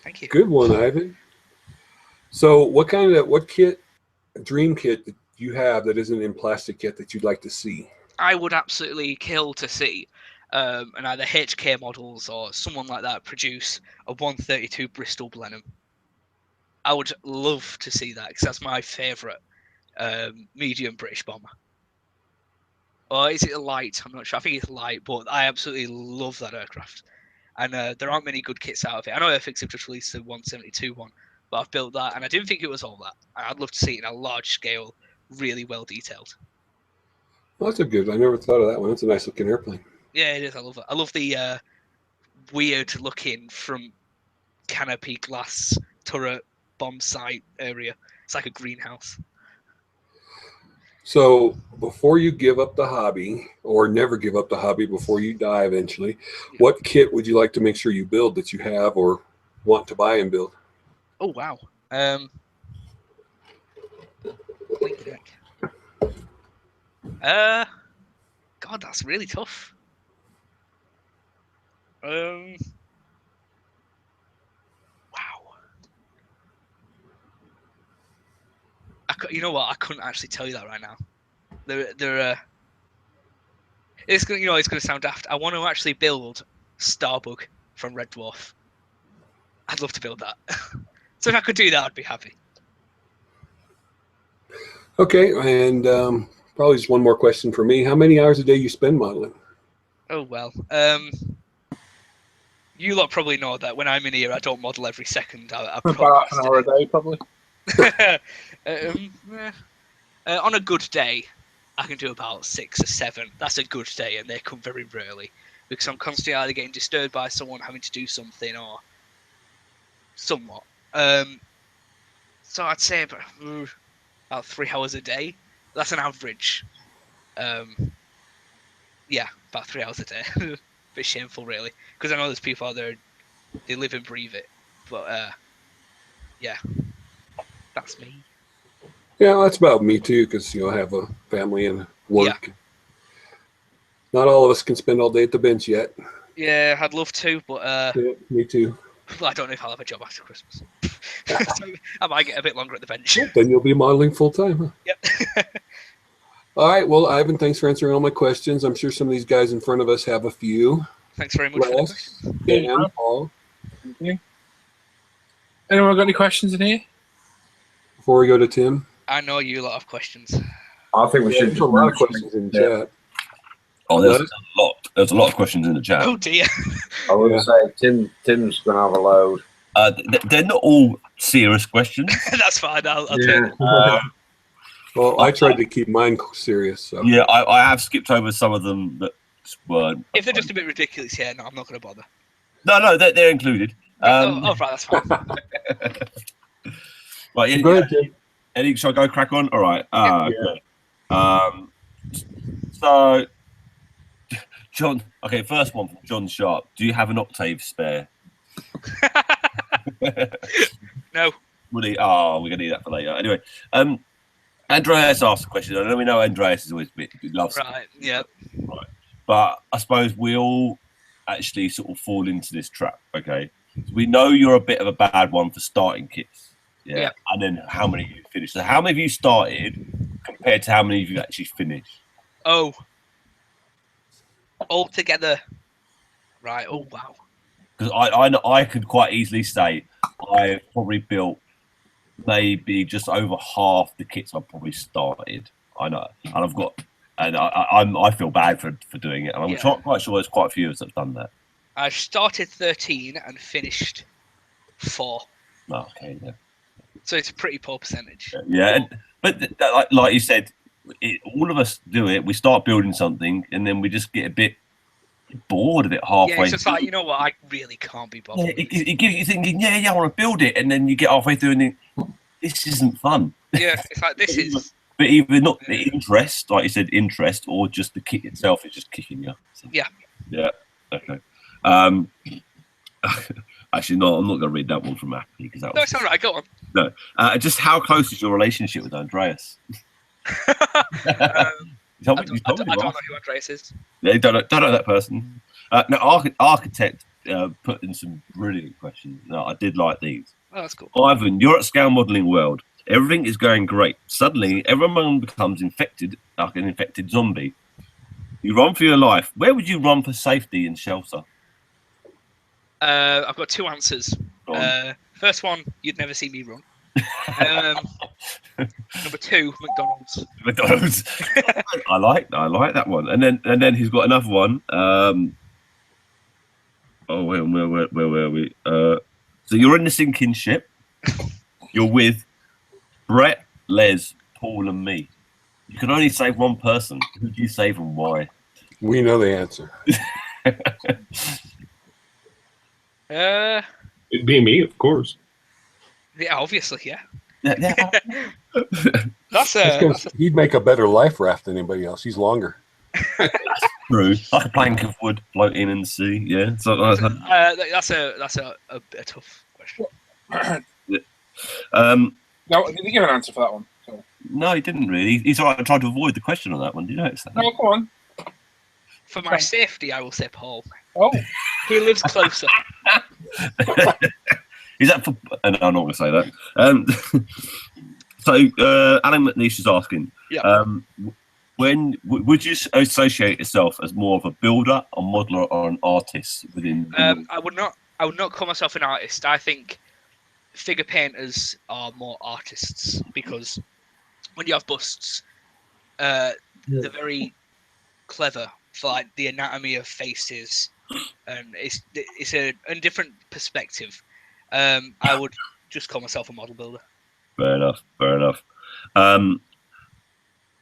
Thank you. Good one, Ivan. So what dream kit that you have that isn't in plastic yet that you'd like to see? I would absolutely kill to see and either HK models or someone like that produce a 132 Bristol Blenheim. I would love to see that because that's my favourite medium British bomber. Or is it a light? I'm not sure. I think it's light, but I absolutely love that aircraft. And there aren't many good kits out of it. I know Airfix have just released the 172 one, but I've built that, and I didn't think it was all that. I'd love to see it in a large scale, really well detailed. Well, that's a good. I never thought of that one. That's a nice looking airplane. Yeah, it is. I love it. I love the weird looking from canopy glass turret bomb sight area. It's like a greenhouse. So before you give up the hobby, or never give up the hobby before you die eventually, what kit would you like to make sure you build that you have or want to buy and build? Oh wow. Blink deck. God, that's really tough. Wow. You know what? I couldn't actually tell you that right now. It's gonna sound daft. I want to actually build Starbug from Red Dwarf. I'd love to build that. So if I could do that, I'd be happy. Okay, and probably just one more question for me. How many hours a day you spend modeling? Oh well. You lot probably know that when I'm in here, I don't model every second. I About an hour a day, probably. On a good day, I can do about 6 or 7. That's a good day, and they come very rarely because I'm constantly either getting disturbed by someone having to do something or somewhat. So I'd say about 3 hours a day. That's an average. Yeah, about 3 hours a day. Bit shameful, really, because I know there's people out there they live and breathe it. But yeah, that's me. Yeah, that's about me too, because I have a family and work. Yeah. Not all of us can spend all day at the bench yet. Yeah, I'd love to, but Yeah, me too. well, I don't know if I'll have a job after Christmas. So I might get a bit longer at the bench. Then you'll be modeling full time, huh? Yep. All right. Well, Ivan, thanks for answering all my questions. I'm sure some of these guys in front of us have a few. Thanks very much for the Les, question. Dan, Paul. Thank you. Anyone got any questions in here? Before we go to Tim. I know you lot have questions. I think we should There's a lot of questions in the chat. Oh, there's a lot. There's a lot of questions in the chat. Oh dear. I would say Tim's going to have a load. They're not all serious questions. That's fine. I'll take Yeah. it. Well, I tried to keep mine serious. So. Yeah, I have skipped over some of them that weren't. If they're just a bit ridiculous, yeah, no, I'm not going to bother. No, they're included. Right, that's fine. Right, yeah, Go ahead, Tim. Eddie, shall I go crack on? All right. Yeah. So, John. Okay, first one from John Sharp. Do you have an octave spare? No. Really? Oh, we're gonna need that for later. Anyway, Andreas asked a question. I know we know Andreas is always a bit loves. Right. Yeah. Right. But I suppose we all actually sort of fall into this trap. Okay. So we know you're a bit of a bad one for starting kits. Yeah. And then how many you finished? So how many of you started compared to how many of you actually finished? Oh. All together. Right. Oh wow. Because I could quite easily say I probably built maybe just over half the kits I probably started. I know, and I've got, and I feel bad for doing it. And I'm quite sure there's quite a few of us that have done that. I started 13 and finished 4. Oh, okay, yeah. So it's a pretty poor percentage. Yeah, but like you said, all of us do it. We start building something, and then we just get a bit bored of it halfway. Yeah, it's just like, you know what, I really can't be bothered. Yeah, it gives you thinking, yeah, I want to build it, and then you get halfway through and think, this isn't fun. Yeah, it's like this is. But either not the interest, like you said, interest, or just the kit itself is just kicking you. So, Yeah. Yeah. Okay. Actually, no, I'm not going to read that one from Happy because that No, was. it's all right. Go on. No. Just how close is your relationship with Andreas? I You don't told me, know right? who Andreas is. Yeah, don't know that person. No, Architect put in some brilliant questions. No, I did like these. Oh, that's cool. Ivan, you're at Scale Modeling World. Everything is going great. Suddenly, everyone becomes infected, like an infected zombie. You run for your life. Where would you run for safety and shelter? I've got two answers. Go on. First one, you'd never see me run. Number two, McDonald's. McDonald's. I like that one. And then he's got another one. Where were we? So you're in the sinking ship. You're with Bret, Les, Paul, and me. You can only save one person. Who do you save and why? We know the answer. It'd be me, of course. Yeah, obviously, yeah. Yeah. He'd make a better life raft than anybody else. He's longer. True. Like a plank of wood floating in the sea. Yeah. So That's a tough question. No, did he give an answer for that one? So. No, he didn't really. He's all right. I tried to avoid the question on that one. Did you notice that? No, come on. For my safety, I will say Paul. Oh, he lives closer. Is that for? No, I'm not going to say that. So, Alan McNeish is asking. Yeah. When would you associate yourself as more of a builder, a modeler, or an artist within? I would not call myself an artist. I think figure painters are more artists because when you have busts, they're very clever for like the anatomy of faces, and it's a different perspective. I would just call myself a model builder. Fair enough.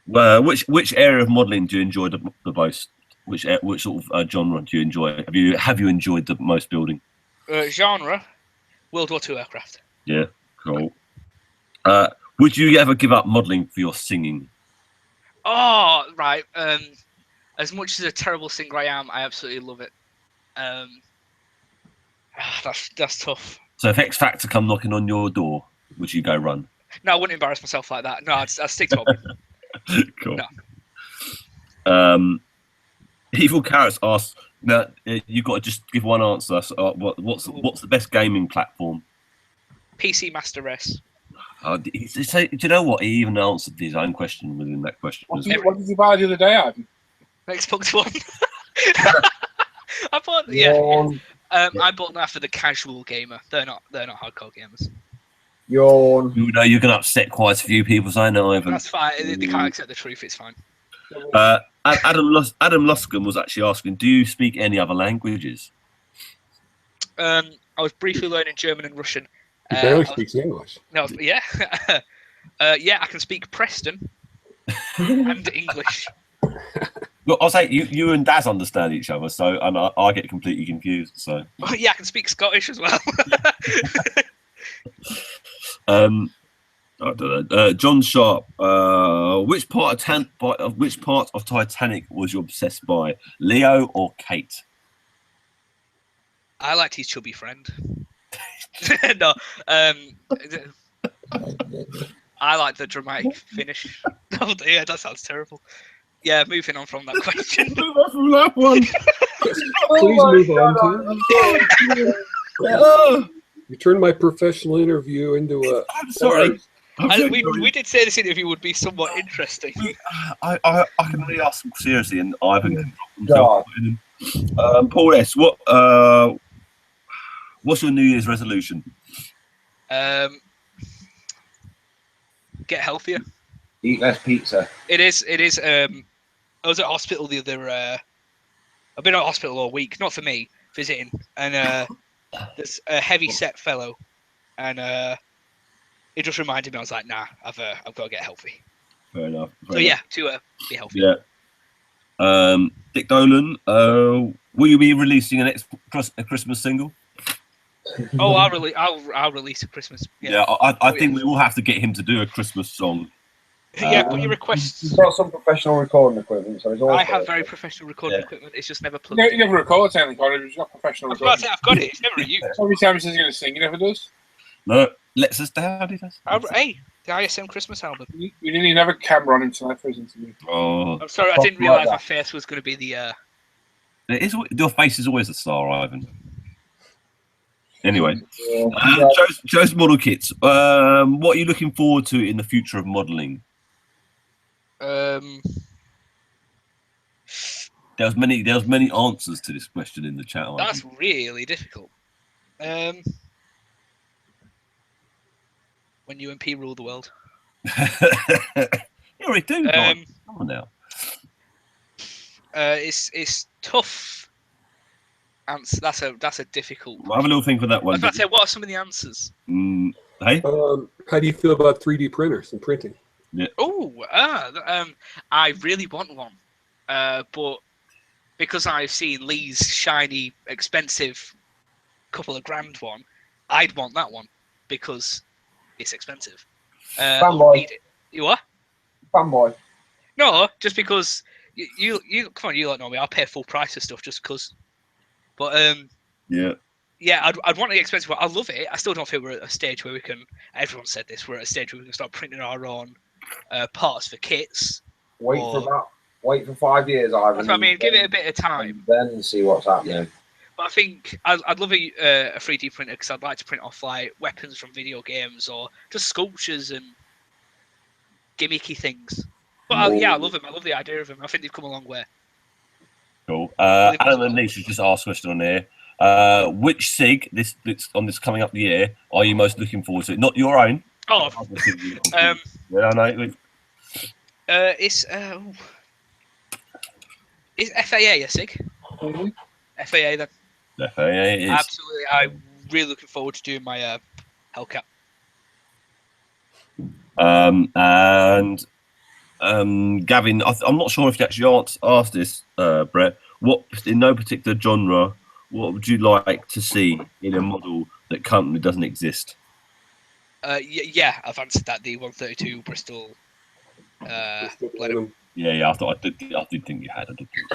Which area of modelling do you enjoy the most? Which sort of genre do you enjoy? Have you enjoyed the most building? Genre, World War II aircraft. Yeah, cool. Would you ever give up modelling for your singing? Oh, right. As much as a terrible singer I am, I absolutely love it. That's tough. So if X Factor come knocking on your door, would you go run? No, I wouldn't embarrass myself like that. No, I'd stick to hobby. Cool. No. Evil Carrots asks, now you've got to just give one answer. So, what's the best gaming platform? PC Master Race. Do you know what? He even answered his own question within that question. What did you buy the other day, Ivan? Xbox One. I bought I bought that for the casual gamer. They're not hardcore gamers. Yawn. You know you're going to upset quite a few people, so I know, Ivan. That's fine. They can't accept the truth. It's fine. Adam Luscombe was actually asking, do you speak any other languages? I was briefly learning German and Russian. He barely speaks English. No, yeah. Yeah, I can speak Preston and English. Well, I'll say you and Daz understand each other, so and I get completely confused. So yeah, I can speak Scottish as well. I don't know. John Sharp, which part of Titanic was you obsessed by, Leo or Kate? I liked his chubby friend. No, I like the dramatic finish. Oh dear, that sounds terrible. Yeah, moving on from that question. Move on from that one. Please move on to. You turned my professional interview into a. I'm sorry. We did say this interview would be somewhat interesting. I can really ask them seriously, and Ivan can drop himself. Paul S, what's your New Year's resolution? Get healthier. Eat less pizza. It is. I was at hospital the other. I've been at hospital all week. Not for me, visiting, and there's a heavy set fellow, and it just reminded me. I was like, nah, I've got to get healthy. Fair enough. To be healthy. Yeah. Dick Dolan, will you be releasing a Christmas single? Oh, I'll release a Christmas. Yeah, I think we will have to get him to do a Christmas song. Yeah, put your requests. He's got some professional recording equipment, so he's always. I have very professional recording equipment. It's just never plugged. You never record anything, Connor. He's got professional recording. I've got it. It's never used. Every time he says he's going to sing, he never does. No, lets us down. He does. Hey, the ISM Christmas album. We didn't even have a camera on him tonight for his interview. Oh, I'm sorry, I didn't realise my face was going to be the. Your face is always a star, Ivan. Anyway, Joe's model kits. What are you looking forward to in the future of modelling? There was many answers to this question in the chat. That's really difficult. When UMP rule the world. You already do. Come on now. It's tough. Answer. That's a difficult. Well, have a little think of that I one. was about to say, what are some of the answers? Hey. How do you feel about 3D printers and printing? Yeah. I really want one, but because I've seen Lee's shiny, expensive, couple of grand one, I'd want that one because it's expensive. Fanboy. You what? Fanboy. No, just because you come on, you don't know me. I'll pay full price for stuff just because. But Yeah. Yeah, I'd want the expensive one. I love it. I still don't feel we're at a stage where we can. Everyone said this. We're at a stage where we can start printing our own parts for kits. Wait for 5 years, Ivan. That's what I mean. Give it a bit of time. Then see what's happening. But I think I'd love a 3D printer because I'd like to print off like weapons from video games or just sculptures and gimmicky things. But yeah, I love them. I love the idea of them. I think they've come a long way. Cool. Alan and Nisha just asked a question on here. Which SIG this on this coming up the year are you most looking forward to? Not your own. Oh, yeah, I know. It's FAA a SIG? Mm-hmm. FAA then. FAA is. Absolutely, I'm really looking forward to doing my Hellcat. Gavin, I'm not sure if you actually asked this, Bret. What, in no particular genre, what would you like to see in a model that currently doesn't exist? Yeah, I've answered that. The 132 Bristol. Yeah, I did think you had. I did think.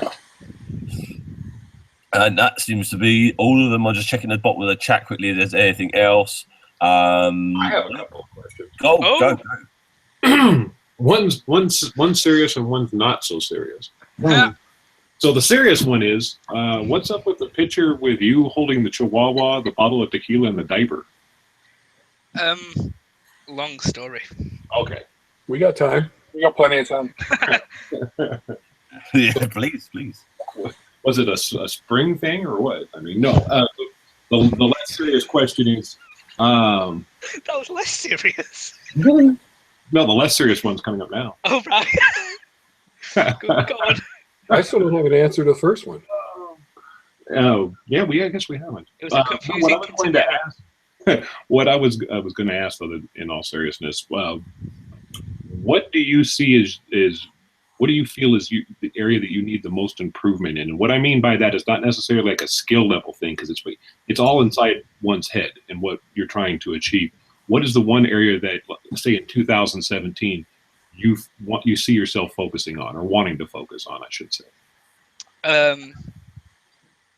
And that seems to be all of them. I'm just checking the bottom of the chat quickly if there's anything else. I have a couple of questions. Go. One's serious and one's not so serious. So the serious one is, what's up with the picture with you holding the Chihuahua, the bottle of tequila, and the diaper? Long story. Okay. We got time. We got plenty of time. Yeah, please. Was it a spring thing or what? I mean, no. The less serious question is... that was less serious. No, the less serious one's coming up now. Oh, right. Good God. I still don't have an answer to the first one. Oh, yeah, I guess we haven't. It was a confusing what I was going to ask, though, in all seriousness, what do you see is what do you feel is the area that you need the most improvement in? And what I mean by that is not necessarily like a skill level thing, because it's all inside one's head and what you're trying to achieve. What is the one area that, say, in 2017, you see yourself focusing on or wanting to focus on, I should say? I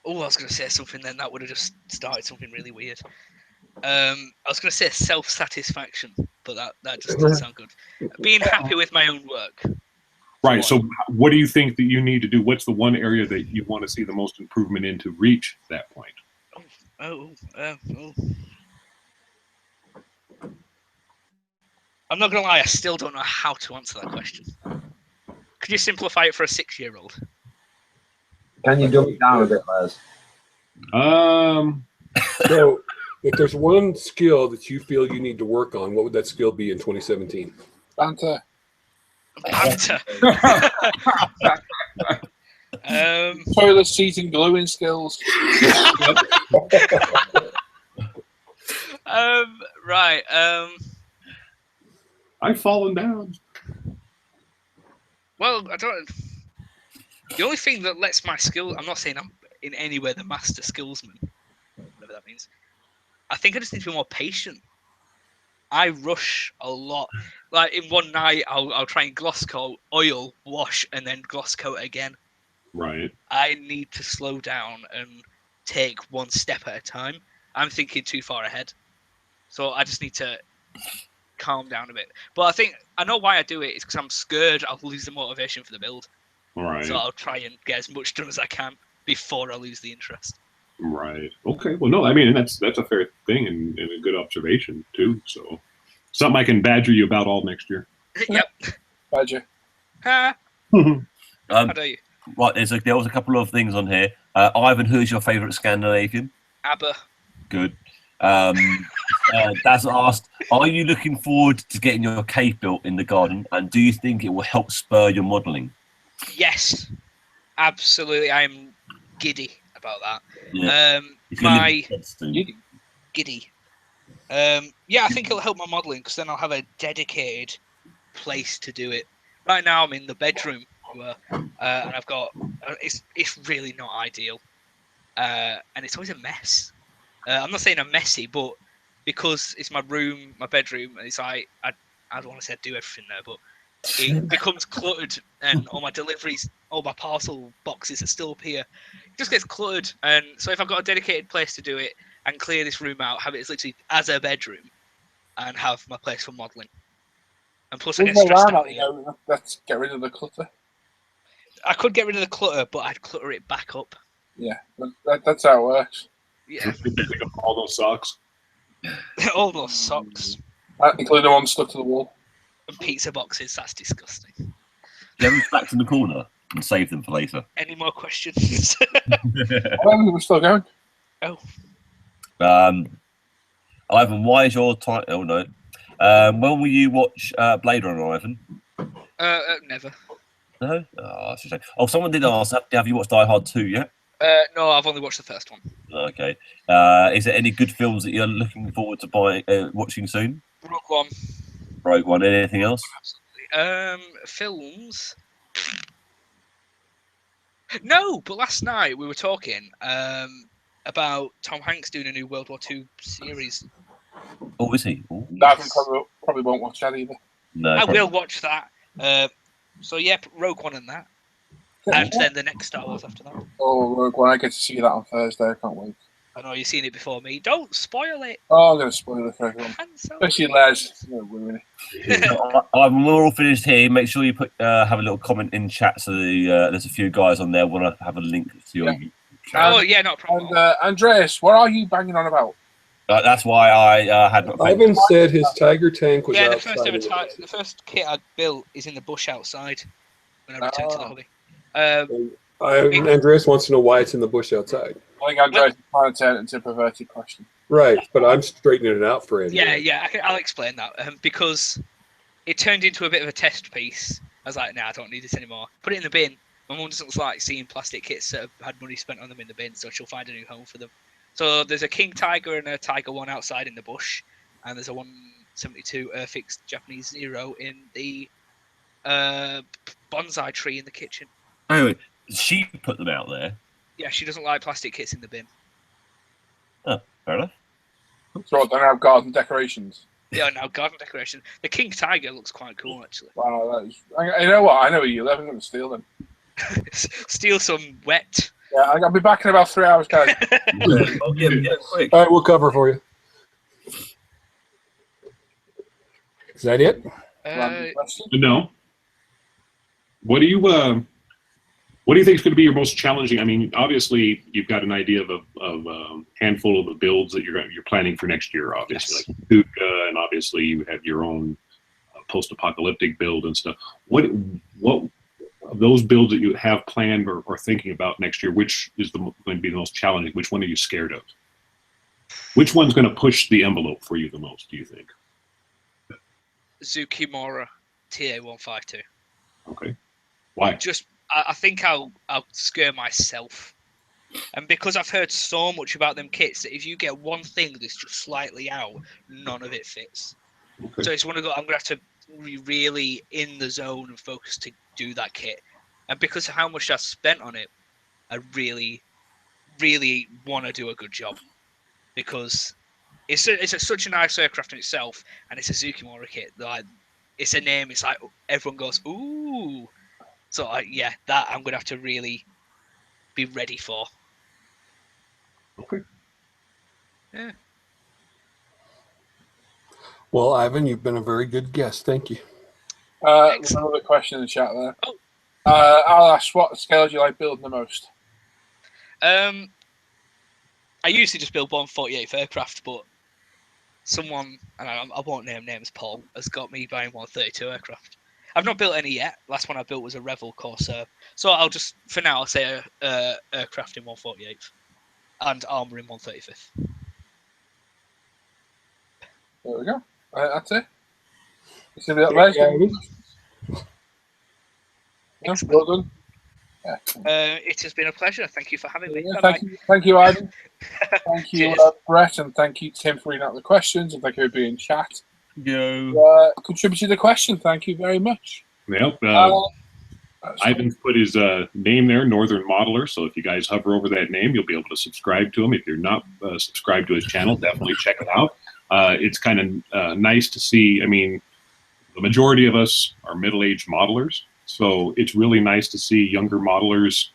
was going to say something then that would have just started something really weird. I was going to say self-satisfaction, but that just doesn't sound good. Being happy with my own work. Right. So what do you think that you need to do? What's the one area that you want to see the most improvement in to reach that point? I'm not going to lie, I still don't know how to answer that question. Could you simplify it for a 6-year-old? Can you dumb it down a bit, Les? So, if there's one skill that you feel you need to work on, what would that skill be in 2017? Banter. Toilet seating gluing skills. Right. I've fallen down. Well, I don't. The only thing that lets my skill, I'm not saying I'm in any way the master skillsman, whatever that means. I think I just need to be more patient. I rush a lot. Like in one night, I'll try and gloss coat, oil, wash, and then gloss coat again. Right. I need to slow down and take one step at a time. I'm thinking too far ahead. So I just need to calm down a bit. But I think I know why I do it. It's because I'm scared I'll lose the motivation for the build. Right. So I'll try and get as much done as I can before I lose the interest. Right. Okay. Well, no, I mean, that's a fair thing and a good observation too. So something I can badger you about all next year. Yep. Badger. How dare you? Right, there was a couple of things on here. Ivan, who's your favourite Scandinavian? ABBA. Good. Daz asked, are you looking forward to getting your cave built in the garden, and do you think it will help spur your modelling? Yes, absolutely. I'm giddy about that. Yeah. It's gonna My be soon. giddy. Yeah, I think it'll help my modelling because then I'll have a dedicated place to do it. Right now, I'm in the bedroom, and I've got. It's really not ideal, and it's always a mess. I'm not saying I'm messy, but because it's my room, my bedroom, and it's like I don't want to say I do everything there, but it becomes cluttered, and all my deliveries, all my parcel boxes are still up here. It just gets cluttered, and so if I've got a dedicated place to do it and clear this room out, have it as literally as a bedroom, and have my place for modelling. And plus, I get stressed out here. Let's get rid of the clutter. I could get rid of the clutter, but I'd clutter it back up. Yeah, that's how it works. Yeah, Pick up all those socks. all those socks Including the one stuck to the wall. and pizza boxes. That's disgusting. Get them stacked in the corner and save them for later. Any more questions? We're still going. Oh. Ivan, why is your time? Oh no. When will you watch Blade Runner, Ivan? Never. No. Oh, that's a shame. Oh, someone did ask. Have you watched Die Hard 2 yet? No, I've only watched the first one. Okay. Is there any good films that you're looking forward to watching soon? Rogue One. Rogue One. Anything else? Films. No, but last night we were talking about Tom Hanks doing a new World War II series. Oh, is he? Oh. Davin probably won't watch that either. No. I probably. will watch that. So yeah, Rogue One and that, and then the next Star Wars after that. Oh, Rogue One, I get to see that on Thursday. I can't wait. I know you've seen it before me. Don't spoil it. Oh, I'm going to spoil it for everyone. Especially Les. When we're all finished here, make sure you have a little comment in chat so there's a few guys on there want to have a link to your YouTube channel. Oh yeah, not a problem. And Andreas, what are you banging on about? That's why I had. Ivan said his tiger tank was Yeah, outside. the first kit I built is in the bush outside when I returned to the hobby. Andreas wants to know why it's in the bush outside. I think Andreas is trying to turn it into a perverted question. Right, but I'm straightening it out for him. Yeah, I'll explain that. Because it turned into a bit of a test piece. I was like, nah, I don't need this anymore. Put it in the bin. My mum doesn't like seeing plastic kits that have had money spent on them in the bin, so she'll find a new home for them. So there's a King Tiger and a Tiger 1 outside in the bush, and there's a 172 fixed Japanese Zero in the bonsai tree in the kitchen. Anyway, she put them out there. Yeah, she doesn't like plastic kits in the bin. Oh, fair enough. So I don't have garden decorations. Yeah, no, garden decoration. The King Tiger looks quite cool, actually. Wow, that is. You know what? I know where you live. I'm going to steal them. Steal some wet. Yeah, I'll be back in about 3 hours, guys. Quick. All right, we'll cover for you. Is that it? No. What do you think is going to be your most challenging? I mean, obviously you've got an idea of a handful of the builds that you're planning for next year. Obviously, Yes. like Stuka, and obviously you have your own post-apocalyptic build and stuff. What of those builds that you have planned or thinking about next year, which is going to be the most challenging? Which one are you scared of? Which one's going to push the envelope for you the most, do you think? Zukimura TA152. Okay. Why? I think I'll scare myself. And because I've heard so much about them kits that if you get one thing that's just slightly out, none of it fits. Okay. So it's one of the, I'm going to have to be really in the zone and focus to do that kit. And because of how much I've spent on it, I really, really want to do a good job. Because it's such a nice aircraft in itself, and it's a Zukimura kit. Like, it's a name, it's like everyone goes, ooh. So that I'm going to have to really be ready for. Okay. Yeah. Well, Ivan, you've been a very good guest. Thank you. There's another question in the chat there. Oh. I'll ask, what scale do you like building the most? I used to just build 148th aircraft, but someone, and I won't name names, Paul, has got me buying 132 aircraft. I've not built any yet. Last one I built was a Revel Corsair. So I'll just, for now, I'll say aircraft in 148th and armour in 135th. There we go. That's it. You see that right? Yeah, well done. It has been a pleasure. Thank you for having me. Yeah, Bye-bye. thank you, Ivan. Thank you, Cheers. Bret, and thank you, Tim, for reading out the questions, and thank you for being in chat. Contributed the question. Thank you very much. Yep. Ivan's put his name there, Northern Modeler. So if you guys hover over that name, you'll be able to subscribe to him. If you're not subscribed to his channel, definitely check it out. It's kind of nice to see. I mean, the majority of us are middle-aged modelers. So it's really nice to see younger modelers,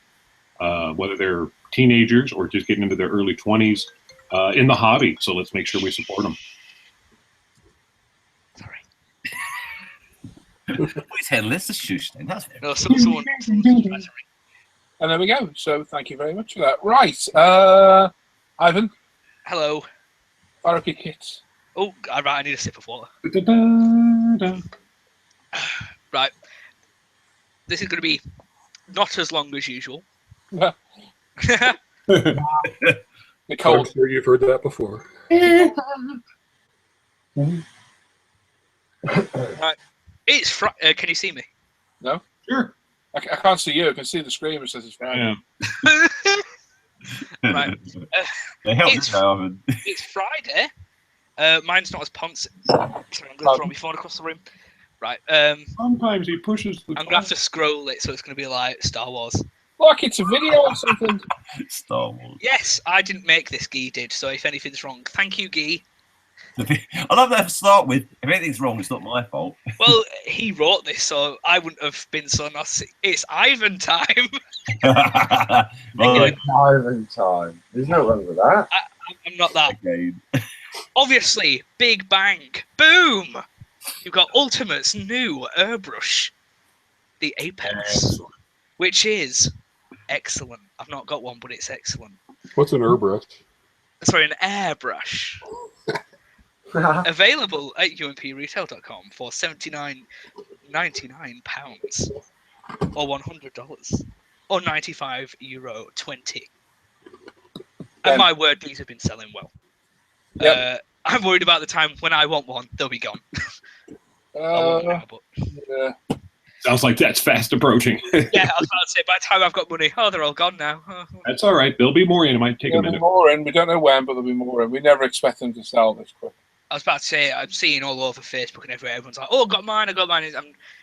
whether they're teenagers or just getting into their early 20s, in the hobby. So let's make sure we support them. Sorry. Please handle this. The shoe stand. That's it. No, someone. And there we go. So thank you very much for that. Right, Ivan. Hello. Fire up your kits. Oh, right, I need a sip of water. Right. This is going to be not as long as usual. Nicole, I'm sure you've heard that before. Right. It's Friday. Can you see me? No? Sure. I can't see you. I can see the screen. It says it's Friday. Yeah. Right. They help It's- you, Alvin. It's Friday. Mine's not as poncy. Sorry, I'm going to throw my phone across the room. Right. Sometimes he pushes the. I'm gonna have to scroll it, so it's gonna be like Star Wars. Look, it's a video or something. Star Wars. Yes, I didn't make this. Guy did. So if anything's wrong, thank you, Guy. I love that to start with. If anything's wrong, it's not my fault. Well, he wrote this, so I wouldn't have been so nasty. It's Ivan time. Right. Ivan time. There's no wrong with that. I'm not that. Again. Obviously, Big Bang, boom. You've got Ultimate's new airbrush, the Apex, which is excellent. I've not got one, but it's excellent. What's an airbrush? Sorry, an airbrush. Available at umpretail.com for £79.99 or $100 or €95.20. And my word, these have been selling well. Yep. I'm worried about the time when I want one, they'll be gone. I won't now, but... Yeah. Sounds like that's fast approaching. Yeah, I was about to say, by the time I've got money, they're all gone now. That's all right. There'll be more in. It might take a There'll be minute. more in. We don't know when, but there'll be more in. We never expect them to sell this quick. I was about to say, I'm seeing all over Facebook and everywhere. Everyone's like, "Oh, I got mine! I got mine!"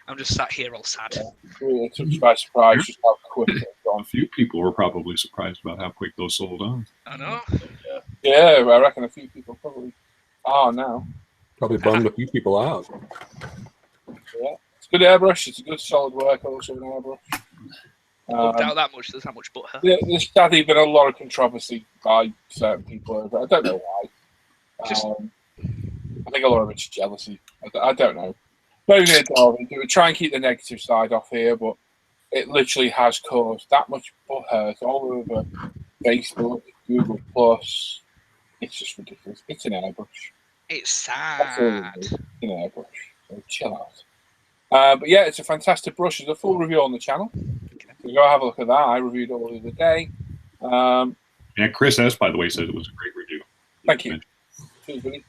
I'm just sat here all sad. It took us by surprise just how quick it's A gone. few people were probably surprised about how quick those sold on. I know. Yeah, I reckon a few people probably are now. Probably bummed a few people out. Yeah. It's a good airbrush. It's a good solid work. Also an airbrush. Don't doubt that much. There's that much butter. There's sadly been a lot of controversy by certain people over it. I don't know why. Just- I think a lot of it's jealousy. I don't know. Not even going to delve into it. Try and keep the negative side off here, but it literally has caused that much butt hurt all over Facebook, Google Plus. It's just ridiculous. It's an airbrush. It's That's all it sad. is. It's an airbrush. So chill out. But yeah, it's a fantastic brush. There's a full review on the channel. So go have a look at that. I reviewed it all the other day. Yeah, Chris S, by the way, said it was a great review. Thank you. Cheers, buddy.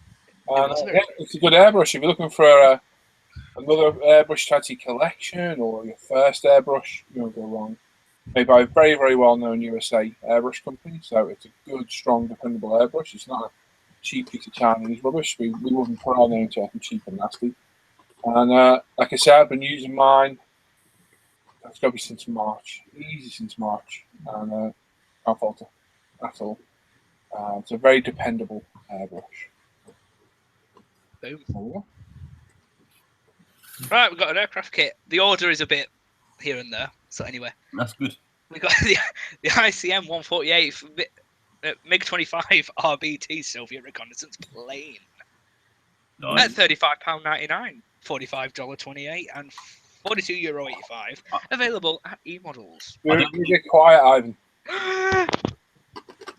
was very Yeah, it's a good airbrush. If you're looking for another airbrush to add to your collection or your first airbrush, you won't go wrong. Made by a very, very well-known USA airbrush company, so it's a good, strong, dependable airbrush. It's not a cheap piece of Chinese rubbish. We wouldn't put our name to anything cheap and nasty. And like I said, I've been using mine. It's got to be since March, easy since March, and can't falter at all. It's a very dependable airbrush. Boom. There we go. Right, we've got an aircraft kit. The order is a bit here and there. So anyway, That's good. we got the ICM 148 MiG-25 RBT Soviet reconnaissance plane Nice. at £35.99, $45.28, and €42.85. Available at eModels. You get quiet, Ivan.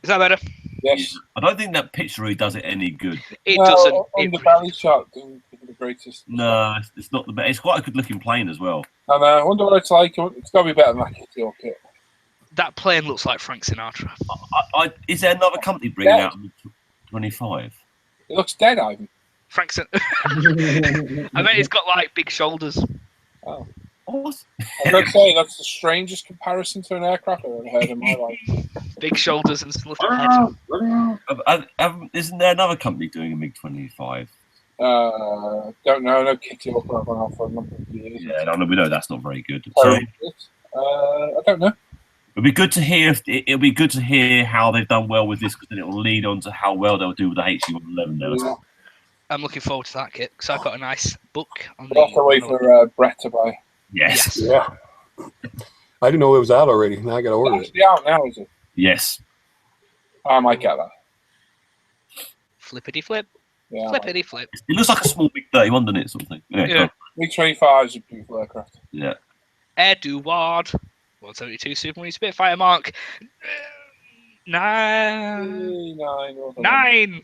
Is that better? Yes. I don't think that picture really does it any good. It No, doesn't. on It the really belly shot. Doesn't give it a greatest. No, it's not the best. It's quite a good looking plane as well. And I wonder what it's like. It's got to be better than that Kitty Hawk kit. That plane looks like Frank Sinatra. Is there another company bringing out a 25? It looks dead, Ivan. Frank Sinatra. I mean, it's got like big shoulders. Oh. What? I've got to say, that's the strangest comparison to an aircraft I've ever heard in my life. Big shoulders and little head. Isn't there another company doing a MiG-25? Don't know. No Kitty Hawk I've gone for a number of years. Yeah, no, we know that's not very good. So I don't know. it'll be good to hear. It'll be good to hear how they've done well with this, because then it will lead on to how well they'll do with the HC-111 now. Yeah. I'm looking forward to that kit because I've got a nice book on We'll have to wait for Bret to buy. Yes. Yeah. I didn't know it was out already. Now I got to order It's it. actually out now, is it? Yes. I might get that. Flippity flip, Yeah. flippity flip. It looks like a small MiG-31, doesn't it? Sort of thing. Yeah. Yeah. MiG-25 is a beautiful aircraft. Yeah. Eduard 172 Supermarine Spitfire Mark 9. 9.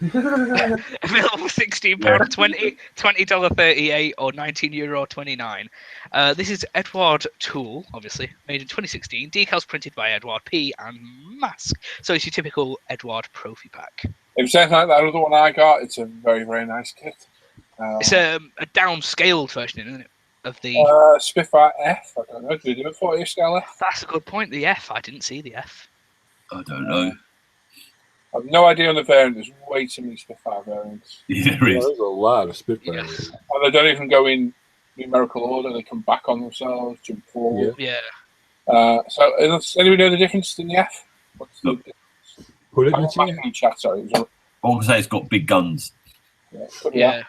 Available for £16.20, $20.38, or €19.29. This is Edward Tool, obviously, made in 2016. Decals printed by Edward P. and mask. So it's your typical Edward Profi pack. If it's anything like that other one I got, it's a very, very nice kit. It's a downscaled version, isn't it? Of the Spitfire F. I don't know. Do they do a 40 scale F? That's a good point. The F. I didn't see the F. I don't know. I have no idea on the variant. There's way too many Spitfire variants. Yeah, there is. There's a lot of Spitfires. Yes. And they don't even go in numerical order. They come back on themselves, jump forward. Yeah. So, does anybody know the difference in the F? What's the difference? Put it I'm in not back the in the chat, sorry. It was All I can say it's got big guns. could be Yeah. that,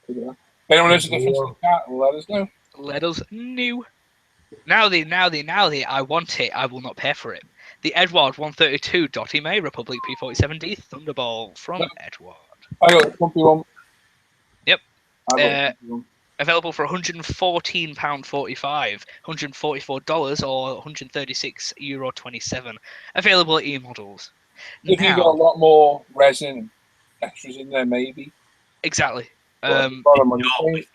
could be that. If anyone knows the difference in the chat, let us know. Let us know. Now the I want it. I will not pay for it. The Edward 132 Dotty May Republic P47D Thunderball from Edward. I got the company one. Yep. I got the company one. Available for £114.45, $144 or €136.27. Available at E-models. If you got a lot more resin extras in there, maybe. Exactly. The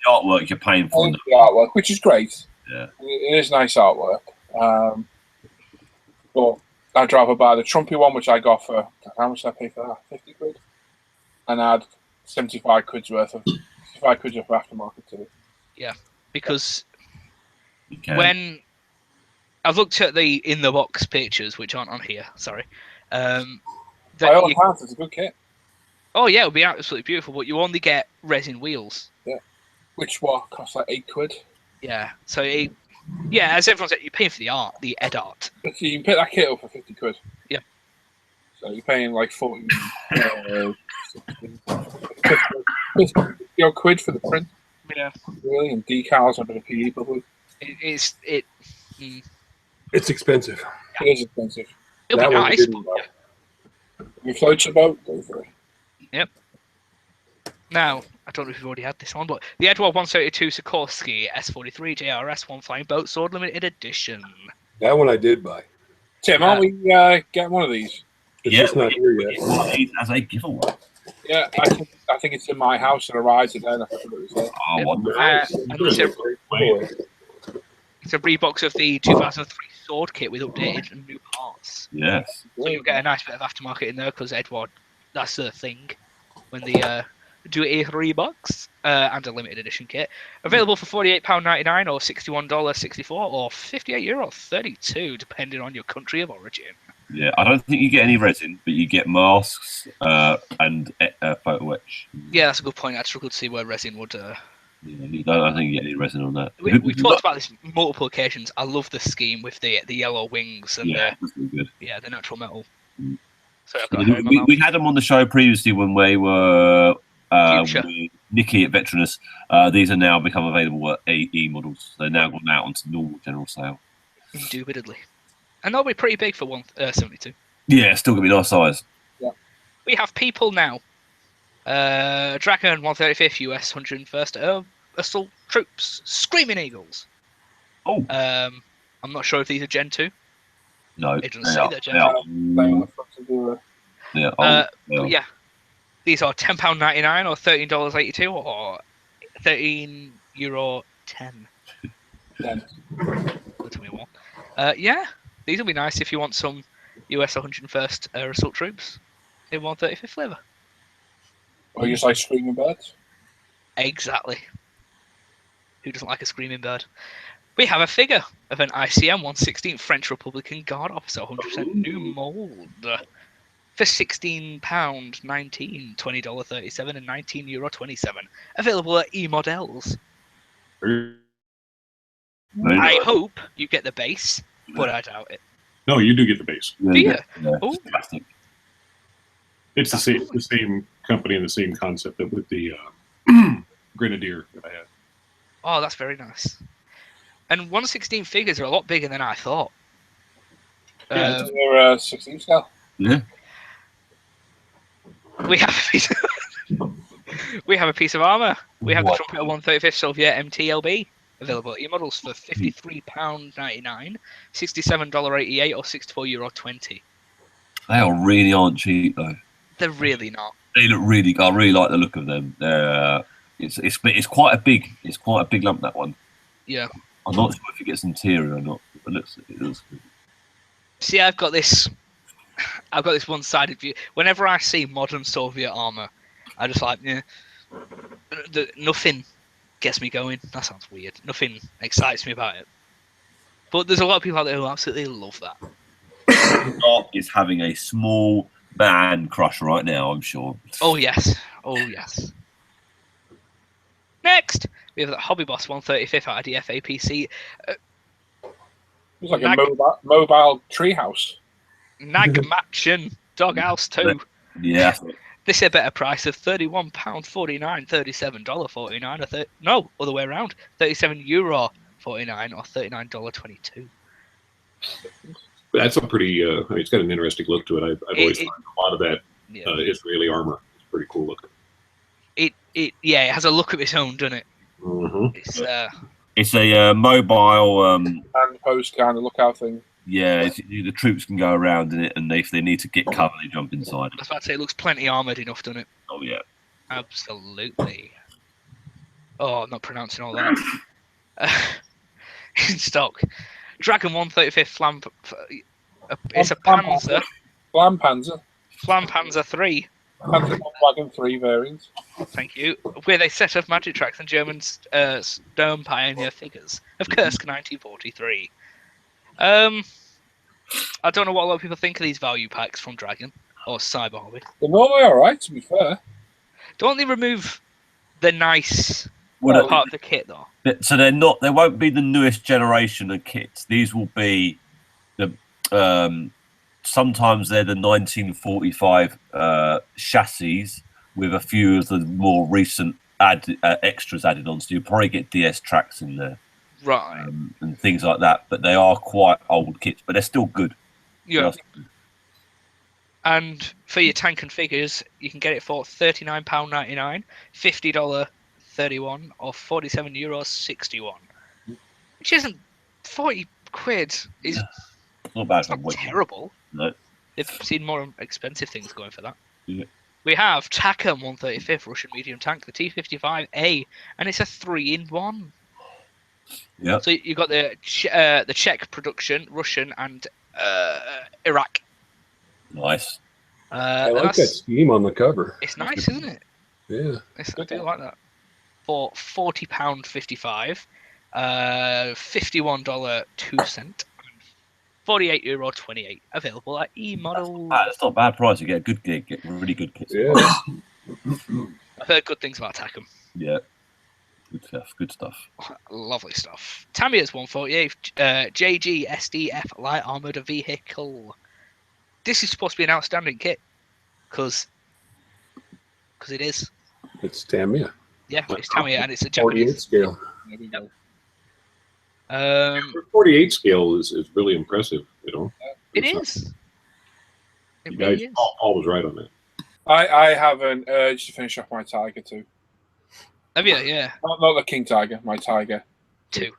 artwork you're paying for. the artwork, which is great. Yeah. It is nice artwork. But I'd rather buy the Trumpy one, which I got for, how much did I pay for that? 50 quid? And add 75 quid's worth of aftermarket to it. Yeah, because Okay. when I've looked at the in the box pictures, which aren't on here, sorry. By all accounts, it's a good kit. Oh yeah, it'll be absolutely beautiful, but you only get resin wheels. Which what costs like 8 quid. Yeah, so as everyone said, you're paying for the art, the ed art. So you can pick that kit up for 50 quid. Yeah. So you're paying like 40 quid for the print. Yeah. Really, and decals under the PE probably. It's expensive. It is expensive. It'll be one nice. didn't But, buy. If you float your boat, go for it. now, I don't know if you've already had this one, but the Edward 132 Sikorsky S43 JRS One Flying Boat Sword Limited Edition. That one I did buy. Tim, aren't we getting one of these? It's just not here yet. It's as a giveaway. Yeah, I think it's in my house and arrives it then. I think it was there. Oh, Yep. wonderful. And it's a Boy. rebox of the 2003 sword kit with updated and new parts. Yes. So you'll get a nice bit of aftermarket in there because Edward, that's the thing when they do a rebox and a limited edition kit. Available for £48.99 or $61.64 or €58.32 depending on your country of origin. Yeah, I don't think you get any resin, but you get masks and photo etch. Yeah, that's a good point. I'd struggle to see where resin would. Yeah, I don't think you get any resin on that. We've talked about this multiple occasions. I love the scheme with the yellow wings and Yeah, that's really good. the natural metal. Mm. So I've got a hair in my mouth. We had them on the show previously when we were Future. with Nikki at Veterinus. These are now become available at AE models. They're now gone out onto normal general sale. Indubitably. And they'll be pretty big for 172. Yeah, still gonna be nice size. We have people now. Dragon 135th US 101st Assault Troops Screaming Eagles. Oh. I'm not sure if these are Gen 2. No, It doesn't say they're Gen 2. They are fun to do, Yeah, But yeah, These are £10.99 or $13.82 or €13.10. Then. Don't tell me what. Yeah, these will be nice if you want some US 101st Assault Troops in 135th flavour. Or you just like screaming birds? Exactly. Who doesn't like a screaming bird? We have a figure of an ICM 116 French Republican Guard officer, 100% new mould, for £16.19, $20.37, and €19.27. Available at eModels. I hope you get the base, but I doubt it. No, you do get the base. Do you? Yeah, Oh. it's plastic. It's the same company and the same concept that with the Grenadier that I had. Oh, that's very nice. And 116 figures are a lot bigger than I thought. Yeah, they're 16 scale. Yeah. We have a piece of, we have a piece of armor. We have the Trumpeter 135th Soviet MTLB available at eModels for £53.99, $67.88, or €64.20. They really aren't cheap though. They're really not. They look really. I really like the look of them. It's quite a big. It's quite a big lump, that one. Yeah. I'm not sure if it gets interior or not. But it looks good. See, I've got this one-sided view. Whenever I see modern Soviet armor, I just like, yeah. Nothing gets me going. That sounds weird. Nothing excites me about it. But there's a lot of people out there who absolutely love that. Mark is having a small man crush right now, I'm sure. Oh yes. Oh yes. Next, we have the Hobby Boss 135th IDF APC It's like a mobile treehouse. Nagmatchen Doghouse 2. Yeah. This is a better price of £31.49, $37.49, no, other way around, €37.49 or $39.22. That's a pretty. I mean, it's got an interesting look to it. I've always thought a lot of that Israeli armor. It's pretty cool looking. It has a look of its own, doesn't it? Mm-hmm. It's a mobile. And post kind of lookout thing. Yeah, the troops can go around in it, and if they need to get cover, they jump inside. I was about to say, it looks plenty armoured enough, doesn't it? Oh, yeah. Absolutely. Oh, I'm not pronouncing all that. In stock. Dragon 135th Flam... It's a Panzer. Flam Panzer. Flam Panzer 3. Panzer Wagon 3 variant. Thank you. With a set of magic tracks and German Stone Pioneer figures of Kursk 1943. I don't know what a lot of people think of these value packs from Dragon or Cyber Hobby. They're normally alright, to be fair. Don't they remove the nice Well, part of the kit, though? So they're not. They won't be the newest generation of kits. These will be the. Sometimes they're the 1945 chassis with a few of the more recent extras added on. So you'll probably get DS tracks in there. Right. And things like that, but they are quite old kits, but they're still good. Yeah. And for your tank and figures, you can get it for £39.99, $50.31, or €47.61, which isn't 40 quid. Is not bad. It's not terrible. No. They've seen more expensive things going for that. Yeah. We have Takum 135th Russian medium tank, the T-55A, and it's a 3-in-1. Yeah. So you've got the Czech production, Russian, and Iraq. Nice. I like that scheme on the cover. It's nice, isn't it? Yeah. I do like that. For £40.55, $51.02, €48.28. Available at eModels. That's not a bad price. You get a good gig, get really good kits. Yeah. I've heard good things about Takum. Yeah. Good stuff. Good stuff. Lovely stuff. Tamiya's 148 JG SDF light armored vehicle. This is supposed to be an outstanding kit, because it is. It's Tamiya. Yeah, it's Tamiya, and it's a 48 Japanese scale. Yep. 48 scale is really impressive. You know. It is. It You really guys, is. Paul was right on that. I have an urge to finish off my Tiger too. Have you? Yeah. Not the King Tiger, my Tiger. 2.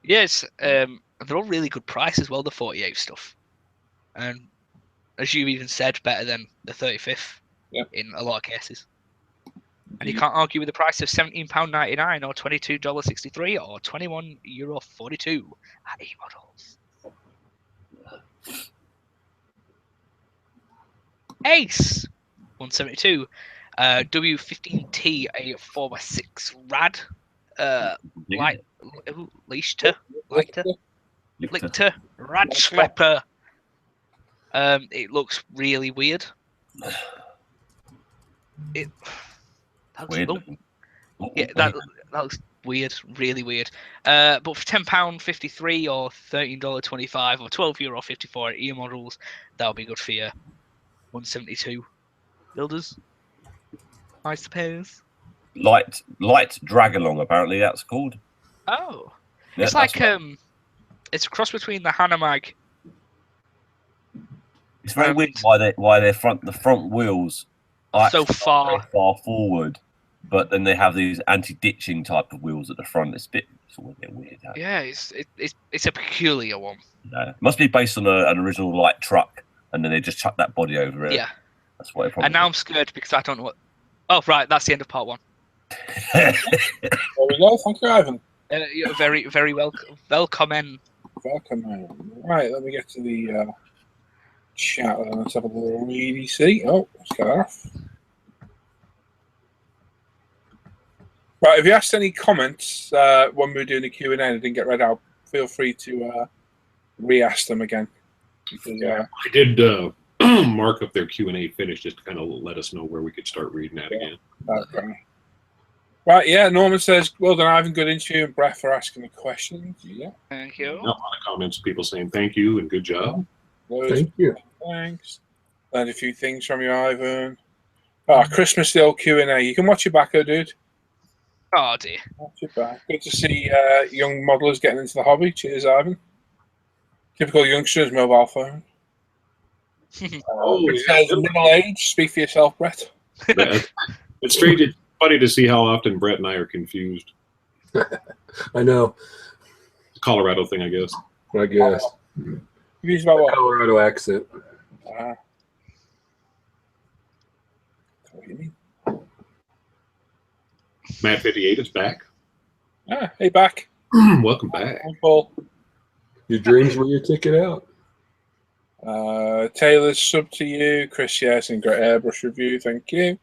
Yes, they're all really good price as well, the 48 stuff. And as you even said, better than the 35th in a lot of cases. And you can't argue with the price of £17.99 or $22.63 or €21.42 at E-models. Ace 172 W15T, a 4x6 rad light Lichter rad schlepper. It looks really weird. It Weird. that looks weird, really weird. But for £10.53 or $13.25 or €12.54 at E-models, that'll be good for you. 172 builders, I suppose. Light drag along. Apparently, that's called. Oh, Yeah, it's like it's a cross between the Hanamag. It's very weird why the front wheels are so far forward, but then they have these anti-ditching type of wheels at the front. It's a bit weird. Yeah, it's a peculiar one. Yeah. It must be based on an original light truck, and then they just chuck that body over it. Yeah, that's what it probably. And now I'm scared because I don't know what. Oh, right, that's the end of part 1. There we go. Thank you, Ivan. You're very welcome. Welcome. Right, let me get to the chat. Let's have a little ready see. Oh, let's get off. Right, if you asked any comments when we were doing the Q&A and it didn't get read out, feel free to re-ask them again. Because, I did mark up their Q&A finish just to kind of let us know where we could start reading that again. Okay. Right, yeah, Norman says, well done, Ivan, good interview, and Bret for asking the questions. Yeah. Thank you. A lot of comments, people saying thank you and good job. Thank you. Thanks. Learned a few things from you, Ivan. Christmas, the old Q&A. You can watch it back, dude. Oh, dear. Watch it back. Good to see young modelers getting into the hobby. Cheers, Ivan. Typical youngsters, mobile phone. It says middle age. Speak for yourself, Bret. It's strange. It's funny to see how often Bret and I are confused. I know. Colorado thing, I guess. I guess. Confused about what? Colorado accent. What do you mean? Matt 58 is back. Hey, back. Welcome back. Hi, Paul. Your dreams were your ticket out. Taylor's sub to you. Chris, yes, and great airbrush review. Thank you.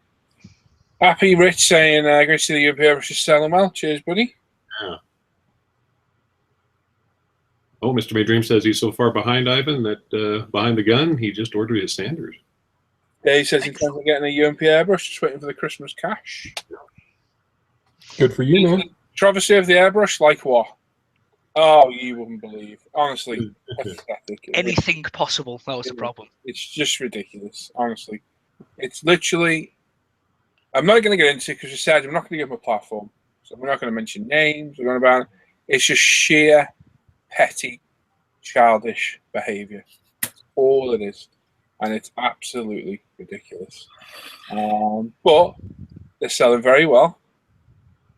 Happy Rich saying, great to see the airbrush is selling well. Cheers, buddy. Yeah. Oh, Mr. Maydream says he's so far behind Ivan that behind the gun, he just ordered his Sanders. Yeah, he says he's trying to get a UMP airbrush, just waiting for the Christmas cash. Good for you, man. Controversy of the airbrush, like what? Oh, you wouldn't believe. Honestly, pathetic. Anything possible. That was the problem. It's just ridiculous, honestly. It's literally... I'm not going to get into it because we said we're not going to give them a platform. So we're not going to mention names. We're going to it's just sheer, petty, childish behaviour. That's all it is. And it's absolutely ridiculous. But they're selling very well,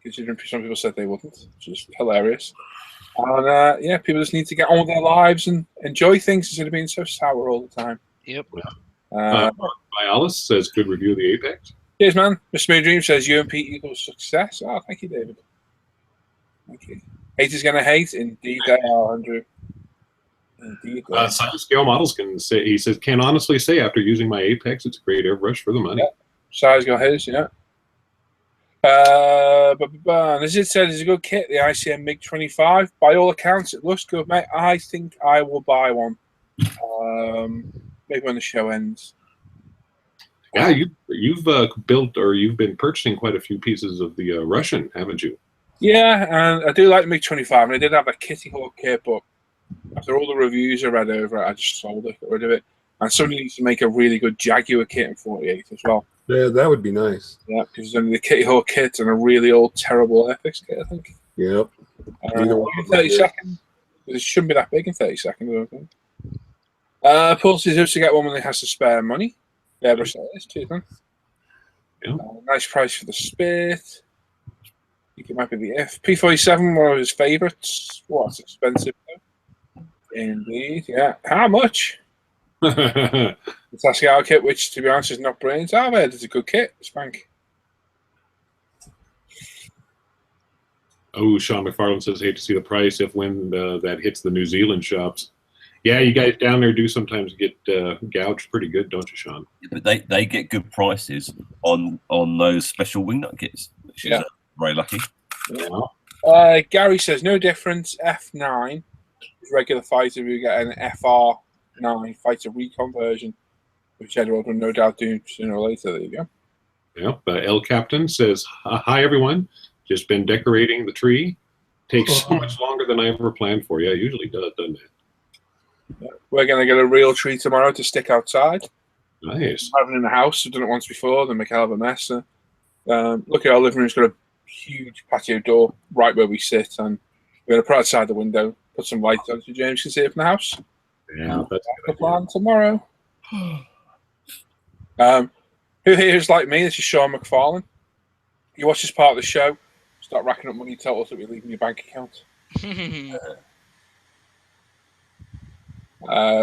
considering some people said they wouldn't, which is hilarious. And yeah, people just need to get on with their lives and enjoy things instead of being so sour all the time. Yep. Alice says good review of the Apex. Cheers, man. Mr. Moondream says UMP equals success. Oh, thank you, David. Thank you. Haters gonna hate. Indeed, they are, Andrew. Indeed. Size scale models can say. He says, can honestly say after using my Apex, it's a great airbrush for the money. Yeah. Size got his, yeah. And as it said, it's a good kit. The ICM MiG 25. By all accounts, it looks good, mate. I think I will buy one. Maybe when the show ends. Yeah, you've built or you've been purchasing quite a few pieces of the Russian, haven't you? Yeah, and I do like the MiG 25. And I did have a Kitty Hawk kit, but after all the reviews I read over it, I just sold it, got rid of it. And somebody needs to make a really good Jaguar kit in 48 as well. Yeah, that would be nice. Yeah, because there's only the Kitty Hawk kit and a really old, terrible FX kit, I think. Yep. 30 seconds. It shouldn't be that big in 30 seconds, I don't think. Paul says to get one when he has to spare money. Yeah, but it's cheap, man. Yeah. Nice price for the Spit. I think it might be the P47, one of his favourites. What's expensive though? Indeed, yeah. How much? The Tascaro kit, which to be honest is not brilliant. I've heard it's a good kit. Spank. Oh, Sean McFarland says, hate to see the price if when that hits the New Zealand shops. Yeah, you guys down there do sometimes get gouged pretty good, don't you, Sean? But they get good prices on those special wingnut kits, which is very lucky. Yeah. Gary says no difference. F9 regular fighter. We get an FR9 fighter reconversion, which Edward will no doubt do sooner or later. There you go. Yep. El Captain says, hi everyone. Just been decorating the tree. Takes so much longer than I ever planned for. Yeah, it usually does, doesn't it? Yeah. We're going to get a real tree tomorrow to stick outside. Nice. Having in the house. We've done it once before. Then make a hell of a mess. Look at our living room's got a huge patio door right where we sit, and we're going to put outside the window, put some lights on so James can see it from the house. Yeah, that's the plan tomorrow. Who here is like me? This is Sean McFarlane. You watch this part of the show, start racking up money totals that we leave in your bank account.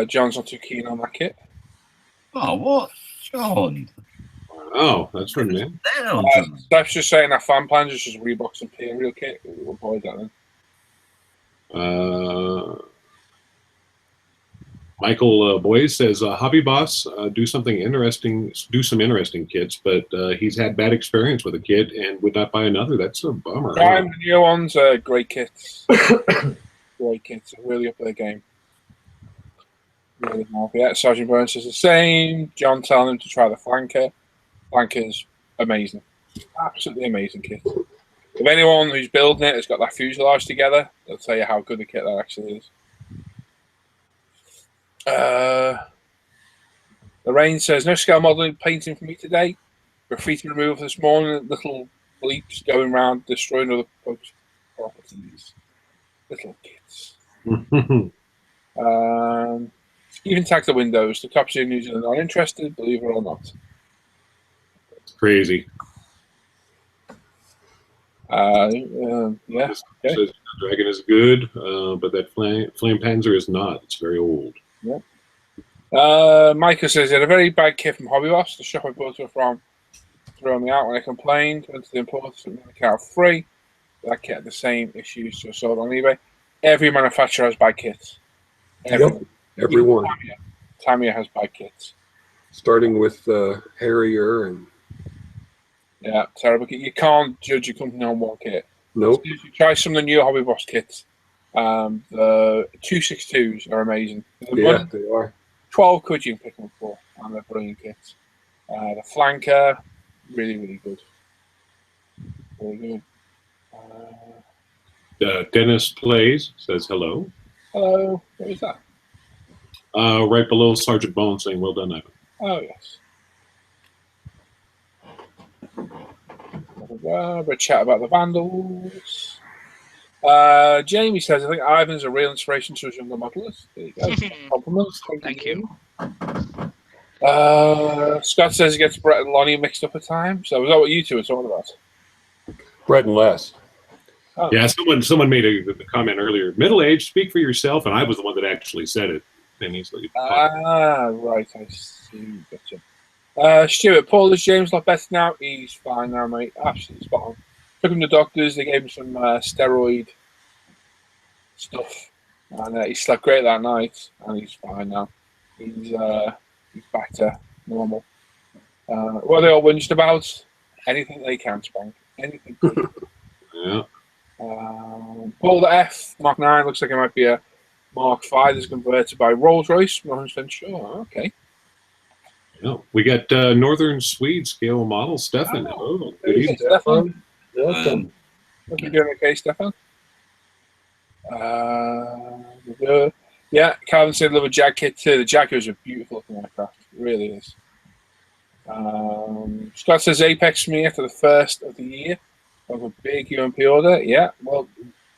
John's not too keen on that kit. Oh, what? John. Oh, that's from me. Steph's just saying that fan plans is just Reebok's Imperial kit. We'll avoid that then. Michael Boyes says, Hobby Boss, do some interesting kits, but he's had bad experience with a kit and would not buy another. That's a bummer. The new ones are great kits. Great kits. Really up their game. Really more. Yeah, Sergeant Burns says the same. John telling him to try the flanker. Flanker's amazing. Absolutely amazing kit. If anyone who's building it has got that fuselage together, they'll tell you how good a kit that actually is. Lorraine says, no scale modeling painting for me today. Graffiti removal this morning. Little bleeps going around destroying other folks' properties. Little kids. Even tag the windows. The cops in New Zealand are interested, believe it or not. It's crazy. Yeah. Okay. Says Dragon is good, but that Flame Panzer is not. It's very old. Yeah. Micah says he had a very bad kit from Hobby Boss. The shop I bought it from threw me out when I complained. Went to the importer, took the account free. That kit had the same issues, so sold on eBay. Every manufacturer has bad kits. Everyone. Tamiya has bad kits. Starting with Harrier and. Yeah, terrible kit. You can't judge a company on one kit. Nope. So if you try some of the new Hobby Boss kits, the 262s are amazing. Yeah, they are. 12 quid you can pick them for, and they're brilliant kits. The flanker, really, really good. Really good. Dennis Plays says hello. Hello, what is that? Right below Sergeant Bone saying, well done, Ivan. Oh, yes. We'll chat about the Vandals. Jamie says, I think Ivan's a real inspiration to his younger modelers. There you go. Compliments. Thank you. Scott says he gets Bret and Lonnie mixed up at times. So is that what you two are talking about? Bret and Les. Oh. Yeah, someone made a comment earlier. Middle age, speak for yourself, and I was the one that actually said it. And he's like, right, I see. Gotcha. Stuart, Paul, is James a lot better now? He's fine now, mate. Absolutely spot on. Took him to doctors. They gave him some steroid stuff, and he slept great that night. And he's fine now. He's back to normal. What are they all whinged about? Anything they can, Spank. Anything. Yeah. Paul, the F Mark 9 looks like it might be a Mark 5 that's converted by Rolls-Royce. I'm not 100% sure. Okay. Yeah. We got Northern Swede scale model Stefan. Oh, good evening, Stefan. Welcome. Hope you're doing okay, Stefan. Yeah, Calvin said love a Jag kit too. The Jag is a beautiful looking aircraft. It really is. Scott says Apex for me after the first of the year. Of a big UMP order. Yeah, well,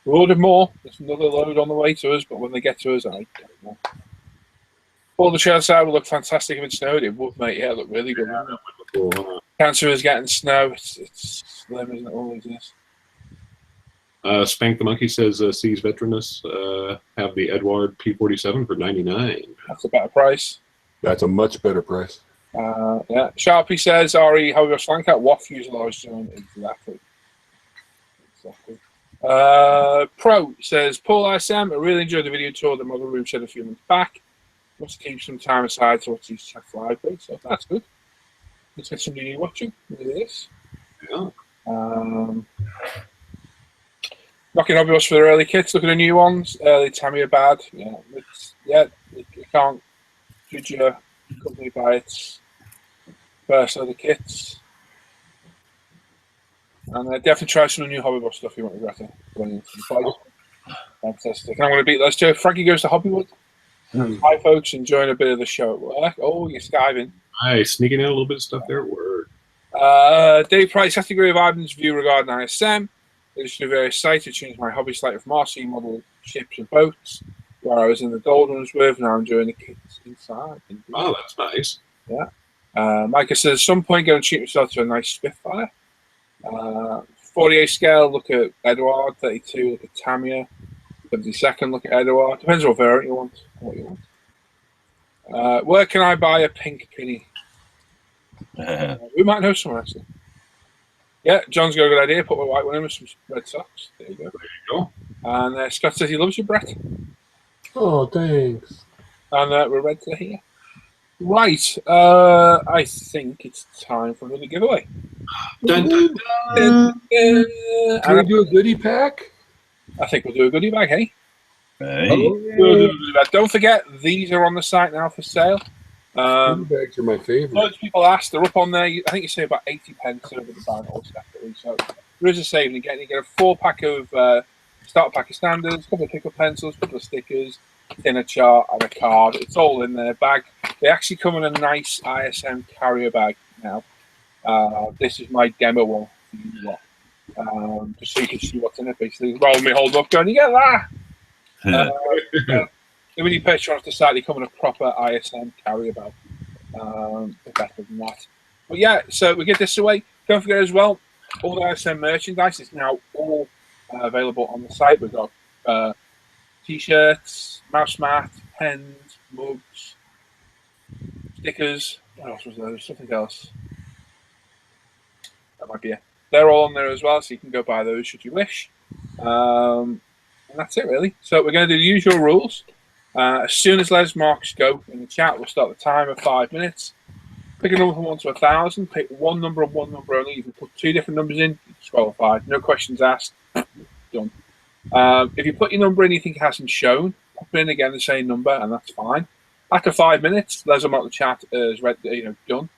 we ordered more. There's another load on the way to us, but when they get to us, I don't know. All the shell side will look fantastic if it snowed. It would, mate. Yeah, it look really good. Cancer is getting snow. It's slim, isn't it? Always is. Spank the Monkey says Seas Veteranus have the Edward P47 for $99. That's a better price. That's a much better price. Yeah. Sharpie says, Ari, how your slank out? What fuselage zone? Exactly. Pro says, Paul ISM, I really enjoyed the video tour the model room said a few months back. Must keep some time aside to watch these chats live, so that's good. Let's get somebody new watching. Look at this. Yeah. Rocking Hobbyos for the early kits. Look at the new ones. Early Tamiya bad. You can't judge your company by its first other kits. And definitely try some new Hobbyboss stuff if you want to regret it. Fantastic. And I'm going to beat those two. Frankie goes to Hobbywood. Hi, folks. Enjoying a bit of the show at work. Oh, you're skiving. Nice. Sneaking in a little bit of stuff there at work. Dave Price has to agree with Ivan's view regarding ISM. It's a very site to change my hobby slightly from RC model ships and boats, where I was in the Doldrums with, and I'm enjoying the kits inside. Oh, that's nice. Yeah. Micah says, at some point, going to treat myself to a nice Spitfire. 48 scale, look at Edward. 32, look at Tamiya. 52nd, look at Edward. Depends what variant you want. What you want. Where can I buy a pink penny? We might know someone actually. Yeah, John's got a good idea. Put a white one in with some red socks. There you go. There you go. And Scott says he loves you, Bret. Oh, thanks. And we're ready to hear. Right, I think it's time for another giveaway. Dun, dun, Can Can we do a goodie pack? I think we'll do a goodie bag, hey? Hey. We'll do a goodie bag. Don't forget, these are on the site now for sale. Goodie bags are my favorite. Loads of people asked, they're up on there. I think you say about 80 pence over the bag all separately. So there is a saving again. You get a 4-pack of starter pack of standards, a couple of pickup pencils, a couple of stickers, thinner chart, and a card. It's all in their bag. They actually come in a nice ISM carrier bag now. This is my demo one for you lot. Just so you can see what's in it, basically. Rather than me hold up going, you get that? When you purchase off the site, they come in a proper ISM carrier bag. Better than that. But yeah, so we get this away. Don't forget as well, all the ISM merchandise is now all available on the site. We've got t-shirts, mouse mat, pens, mugs, stickers. What else was there? There's something else. That might be it. They're all on there as well, so you can go buy those should you wish. And that's it, really. So we're going to do the usual rules. As soon as Les marks go in the chat, we'll start the timer 5 minutes. Pick a number from 1 to 1,000. Pick one number and one number only. You can put 2 different numbers in. Disqualified. No questions asked. Done. If you put your number in you think it hasn't shown, pop in again the same number, and that's fine. After 5 minutes, Les will mark the chat as done.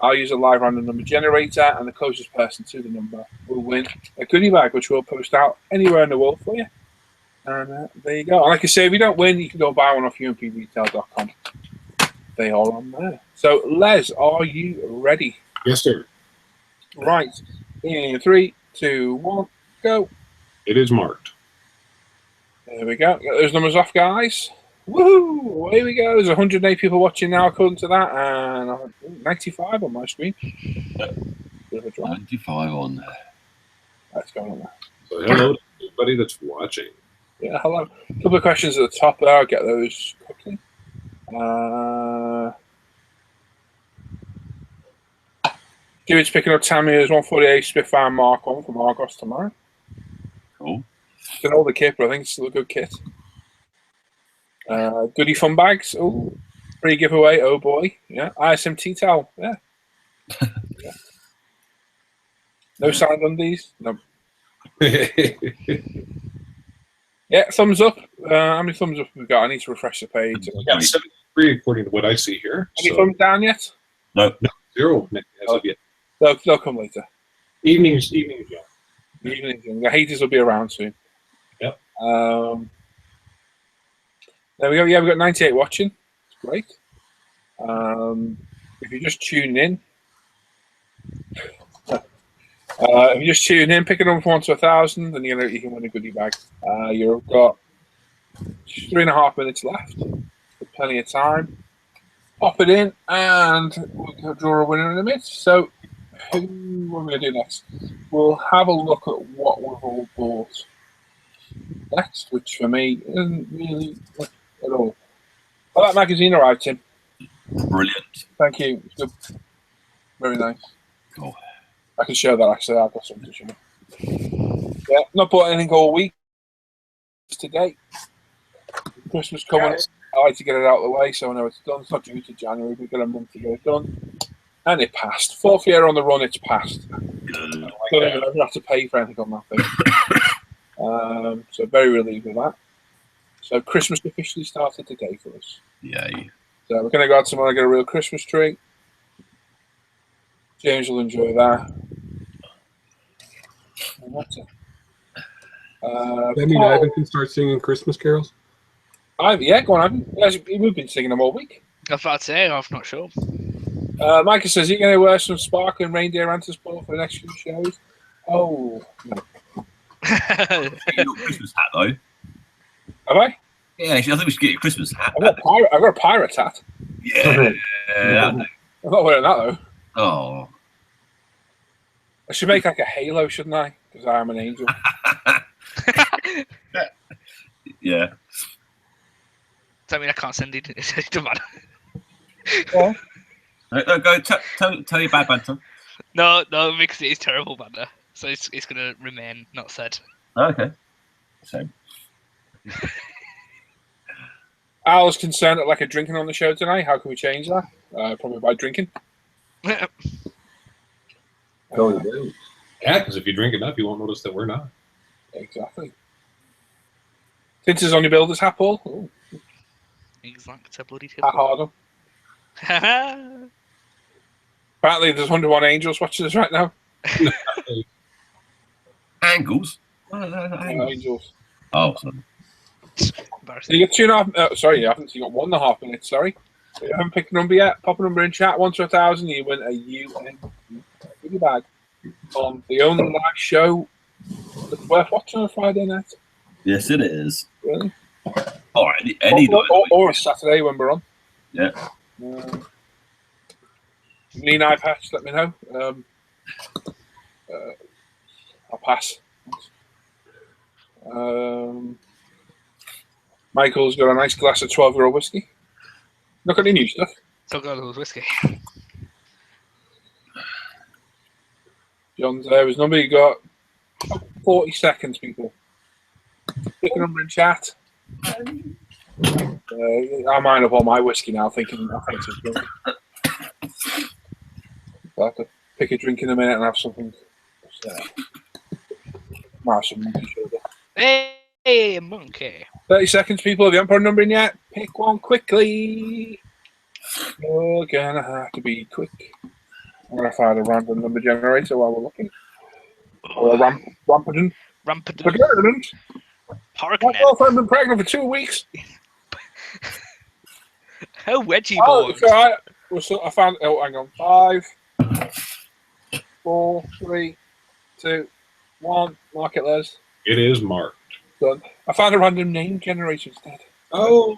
I'll use a live random number generator, and the closest person to the number will win a goodie bag, which we'll post out anywhere in the world for you. And there you go. And like I say, if you don't win, you can go buy one off umpretail.com. They are on there. So, Les, are you ready? Yes, sir. Right. In 3, 2, 1, go. It is marked. There we go. Get those numbers off, guys. Woohoo! Away we go. There's 108 people watching now, according to that, and 95 on my screen. Bit of a drop. 95 on there. That's going on there. So hello to everybody that's watching. Yeah, hello. A couple of questions at the top there. I'll get those quickly. David's picking up Tamiya's 148 Spitfire Mark 1 from Argos tomorrow. Cool. It's an older kit, but I think it's still a good kit. Goodie fun bags. Oh, free giveaway. Oh boy. Yeah. ISM tea towel. Yeah. Yeah. No signed undies. No. Yeah, thumbs up. How many thumbs up have we got? I need to refresh the page. We got 73 according to what I see here. Any thumbs down yet? No. 0 as of yet. They'll come later. Evenings, yeah. Evenings. The haters will be around soon. Yep. There we go. Yeah, we've got 98 watching. It's great. If you're just tuning in, pick a number from 1 to 1,000, then you can win a goodie bag. You've got 3.5 minutes left. Plenty of time. Pop it in, and we'll draw a winner in a minute. So, what are we going to do next? We'll have a look at what we've all bought next, which for me isn't really much at all. Oh, that magazine arrived, Tim. Brilliant. Thank you. It's good. Very nice. Cool. I can show that actually. I've got something to show. Yeah, not bought anything all week today. Christmas coming. I like to get it out of the way so I know it's done. It's not due to January. We've got a month to get it done. And it passed. 4th year on the run, it's passed. Good. Don't even ever have to pay for anything on that thing. So very relieved with that. So Christmas officially started today for us. Yay. So we're going to go out tomorrow and get a real Christmas tree. James will enjoy that. And that's it. Does that mean Ivan can start singing Christmas carols? Yeah, go on, Ivan. We've been singing them all week. I was about to say, I'm not sure. Micah says, are you going to wear some sparkling reindeer antisport for the next few shows? Oh, no. You got a Christmas hat though. Have I? Yeah, I think we should get you a Christmas hat. I've got a pirate hat. Yeah. I'm not wearing that, though. Oh. I should make like a halo, shouldn't I? Because I am an angel. Yeah. Does that mean I can't send it? It doesn't matter. Yeah. No, go tell your bad banter. No, because it is terrible banter. So it's going to remain not said. Okay. Same. Al's concerned at like a drinking on the show tonight. How can we change that? Probably by drinking. Go you do. Yeah, because if you drink enough, you won't notice that we're not. Exactly. Tinter's on your builder's hat, Paul. Ooh, Exact bloody tip. hat harder. Apparently, there's 101 angels watching us right now. Angles. Angels. Oh, sorry. So you got 2.5. Sorry, you haven't. You got 1.5 minutes. Sorry, you haven't picked a number yet. Pop a number in chat. 1 to 1,000. You win a UN goodie bag on the only live show that's worth watching on a Friday night. Yes, it is. Really? All right. Any night. Or a Saturday when we're on. Yeah. Need eye patch, let me know. I'll pass. Michael's got a nice glass of 12-year-old whiskey. Not got any new stuff. Still got a little whiskey. John's there. His number, you got 40 seconds, people. Pick a number in chat. I mind up all my whiskey now, thinking I think it's drink. I'll have to pick a drink in a minute and have something. Might have some monkey shoulder. Hey, monkey. 30 seconds, people. If you haven't put a number in yet, pick one quickly. You're gonna have to be quick. I'm gonna find a random number generator while we're looking. Or a rampant. Rampant. My Parknet. girlfriend's been pregnant for 2 weeks. Oh, wedgie Oh, board. it's alright. I found. Oh, hang on. 5, 4, 3, 2, 1. Mark it, Les. It is marked. Done. I found a random name generator instead. Oh,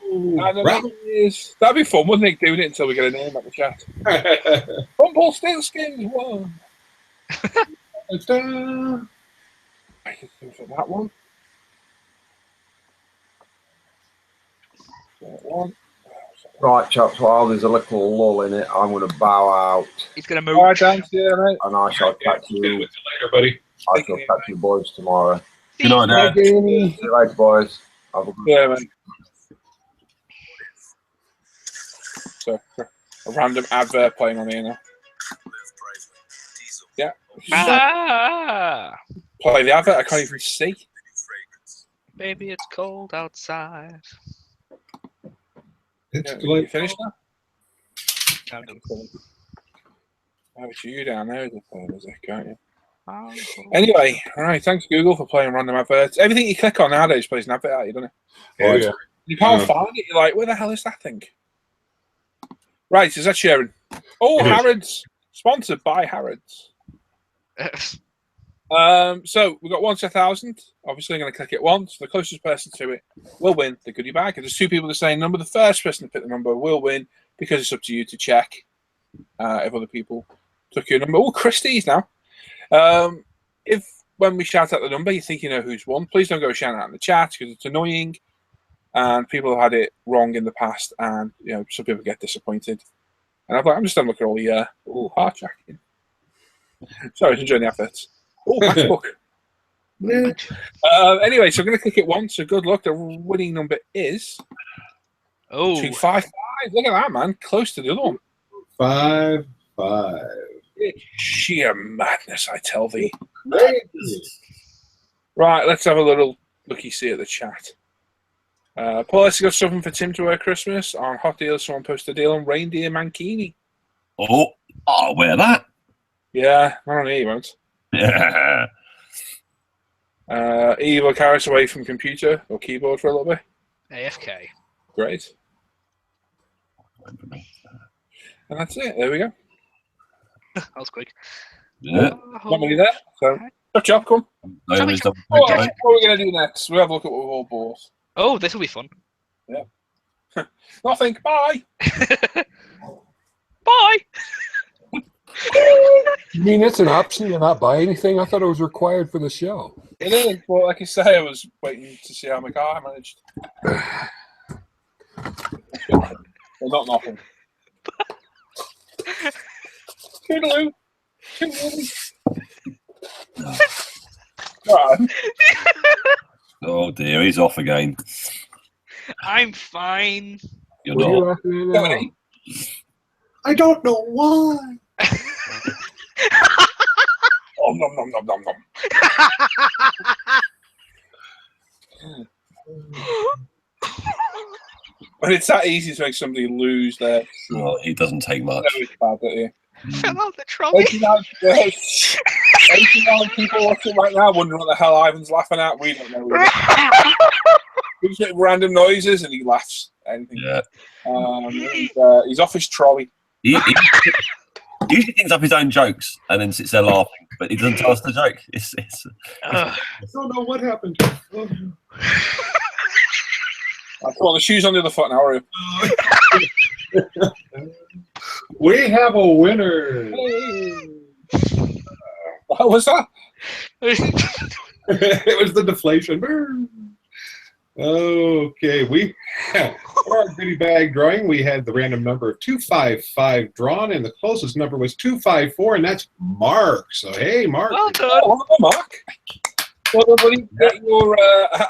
That'd be fun, wouldn't it? Doing it until we get a name at the chat. Rumble Steel Skins 1. I can do for that one. That one. Right, chaps, while there's a little lull in it, I'm going to bow out, He's going to move. All right, thanks, yeah, mate. and I shall catch With you. you later, buddy. I shall catch you boys tomorrow. Good night, Dad. See you later, boys. Have a good Yeah, mate. So, a random advert playing on here now. Yeah. Ah, Play the advert, I can't even see. baby, it's cold outside. Yeah, you finished now? Oh, it's you down there, is it? Can't you? Anyway, all right. Thanks, Google, for playing random adverts. Everything you click on nowadays plays an advert at you, doesn't it? Oh, yeah. You can't find it. You're like, where the hell is that thing? Right, is that sharing? Oh, It is. Harrods. Sponsored by Harrods. So we've got 1 to 1,000. Obviously, I'm going to click it once. The closest person to it will win the goodie bag. If there's 2 people the same number, the first person to pick the number will win, because it's up to you to check if other people took your number. Oh, Christie's now. If when we shout out the number, you think you know who's won, please don't go shouting out in the chat, because it's annoying and people have had it wrong in the past, and some people get disappointed. And I'm like, I'm just having a look at all the heart tracking. Sorry, I was enjoying the efforts. Oh, MacBook. Anyway, so I'm going to click it once. So good luck. The winning number is 255. Look at that, man. Close to the other one. 5, 5. It's sheer madness, I tell thee. Right, let's have a little looky-see at the chat. Paul, let's got something for Tim to wear Christmas. On Hot Deals, someone posted a deal on reindeer mankini. Oh, I'll wear that. Yeah, I don't know, you won't. Yeah. Eve will carry us away from computer or keyboard for a little bit. AFK. Great. And that's it. There we go. That was quick. Yeah. Not many there. So, good job, come. I always double check What it. are we going to do next? We'll have a look at what we've all bought. Oh, this will be fun. Nothing. Bye. Bye. You mean it's an option to not buy anything? I thought it was required for the show. It is. Well, like I say, I was waiting to see how my car managed. Well, not nothing. Toodaloo. Toodaloo. Right. Oh dear, he's off again. I'm fine. You're What are you not. laughing at now? I don't know why. Nom, nom, nom, nom, nom, nom. But it's that easy to make somebody lose their. Well, he doesn't take much. It's bad, don't you? Fell out the trolley. 89 people watching right now wondering what the hell Ivan's laughing at. We don't know. We just make random noises and he laughs. Anything. Yeah. He's off his trolley. He usually thinks up his own jokes and then sits there laughing, but he doesn't tell us the joke. I don't know what happened. Come on, the shoe's on the other foot now, hurry up. We have a winner. What was that? It was the deflation. Okay, for our goodie bag drawing, we had the random number of 255 drawn, and the closest number was 254, and that's Mark. So, hey, Mark. Well done. Oh, Mark. Well done, buddy. Get your,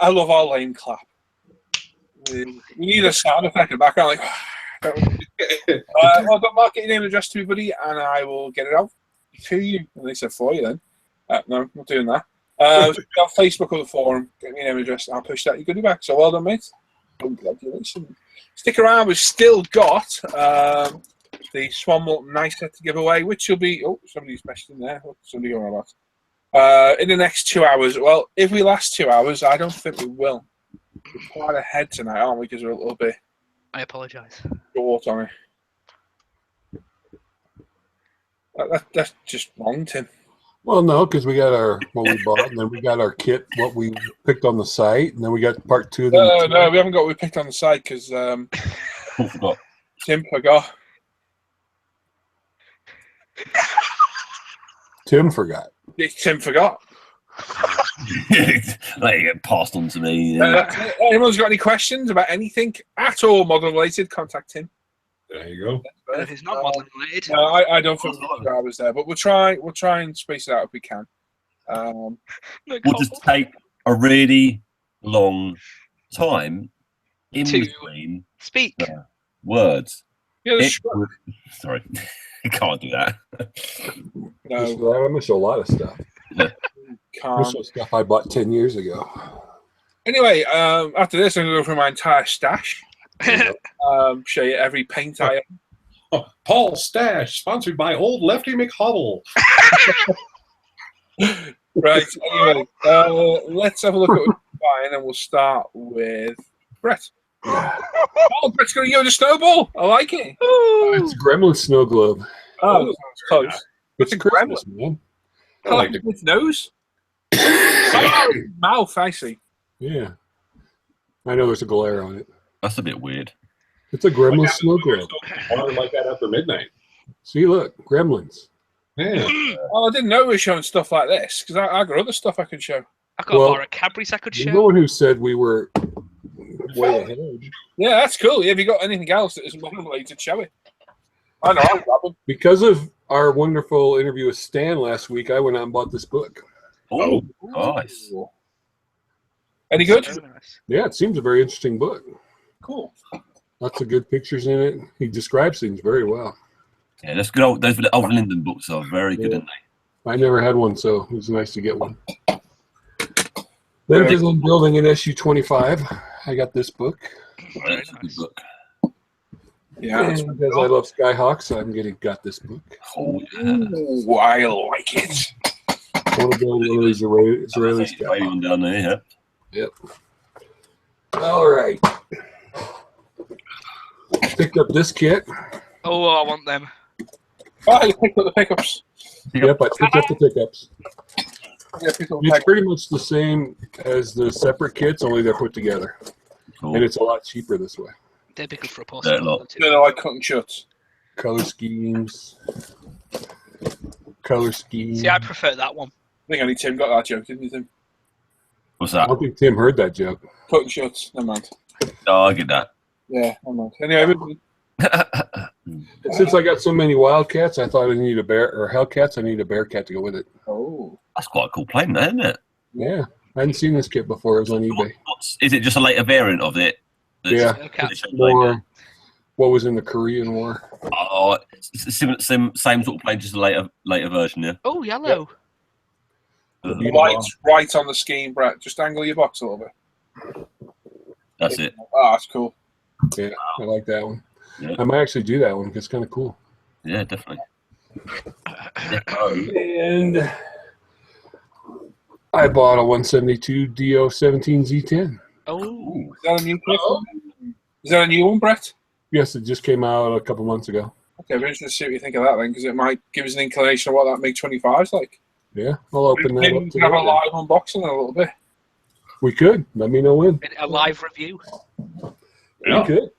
I love our lane clap. We need a sound effect in the background, like. Well done, Mark. Get your name and address to me, buddy, and I will get it out to you. At least for you, then. No, I'm not doing that. On Facebook or the forum, get me your name and address, and I'll push that. You goodie back. So well done, mate. Congratulations. Stick around. We've still got the Swan Malt Nice set to give away, which will be. Oh, somebody's messaging there. What's somebody going on about? In the next 2 hours. Well, if we last 2 hours, I don't think we will. We're quite ahead tonight, aren't we? Because we're a little bit I apologise. short on it. That's just wrong, Tim. Well, no, because we got what we bought, and then we got our kit, what we picked on the site, and then we got part 2 of the No, we haven't got what we picked on the site because I forgot. Tim forgot. Tim forgot. Tim forgot. Let it get passed on to me. Anyone's got any questions about anything at all model related, contact Tim. There you go. But if it's not modelling related, No, I don't think I was there, but we'll try and space it out if we can. no We'll just take a really long time in To between speak. words. Yeah, It would- sorry, I can't do that. no, I miss a lot of stuff. I can't. miss stuff I bought 10 years ago. Anyway, after this, I'm going to go through my entire stash. Show you every paint I Oh, Paul's Stash, sponsored by Old Lefty McHobble. Right, anyway, let's have a look at what we're buying, and we'll start with Bret. Oh, Bret's going to give it a snowball. I like it. It's a Gremlin snow globe. Oh, that's close. It's a Christmas, man. I like its nose. Oh, mouth, I see. Yeah. I know there's a glare on it. That's a bit weird. It's a Gremlin snow globe. Water like that after midnight. See, look, Gremlins. Yeah. Well, I didn't know we were showing stuff like this because I got other stuff I can show. I've got Well, a bar of Cadbury's I could There's show. no one who said we were way ahead. Yeah, that's cool. Have you got anything else that isn't model related? Show it. I know. I'm grabbing. Because of our wonderful interview with Stan last week, I went out and bought this book. Oh, nice. Any good? Very nice. Yeah, it seems a very interesting book. Cool. Lots of good pictures in it. He describes things very well. Yeah, that's good. Those old Linden books are very good, aren't they? I never had one, so it was nice to get one. Then, because I'm building an SU-25, I got this book. That's a good book. Yeah. And because I love Skyhawks, got this book. Oh, yeah. Ooh, I like it. I want to build one of these Israeli Waiting Skyhawks. on down there, yeah. Yep. All right. Picked up this kit. Oh, I want them. Oh, you picked up the pickups. Yep, I picked up the pickups. Yeah, picked up the It's pickups. pretty much the same as the separate kits, only they're put together. Cool. And it's a lot cheaper this way. They'd be good for a They're postcard. not. They're like cutting shuts. Color schemes. Color schemes. See, I prefer that one. I think only Tim got that joke, didn't you, Tim? What's I that? don't think Tim heard that joke. Cutting shuts. Never mind. Oh, I get that. Yeah, never mind. Anyway, Since I got so many Wildcats, I thought I need a bear or Hellcats. I need a Bearcat to go with it. oh. That's quite a cool plane, though, isn't it? Yeah, I hadn't seen this kit before. It was on eBay. Is it just a later variant of it? Yeah. Okay. More what was in the Korean War. Oh, it's the same sort of plane, just a later version, yeah. Oh, yellow. Right on the scheme, Brett. Just angle your box a little bit. That's it. Oh, that's cool. Yeah, I like that one. Yeah. I might actually do that one because it's kind of cool. Yeah, definitely. And I bought a 172 DO17Z10. Oh, Is that a new kit? Is that a new one, Brett? Yes, it just came out a couple months ago. Okay, we're interested to see what you think of that then, because it might give us an inclination of what that MiG-25 is like. Yeah, I'll open that Maybe up we can have a today. live unboxing in a little bit. We could. Let me know when. a live review. Yeah. We could.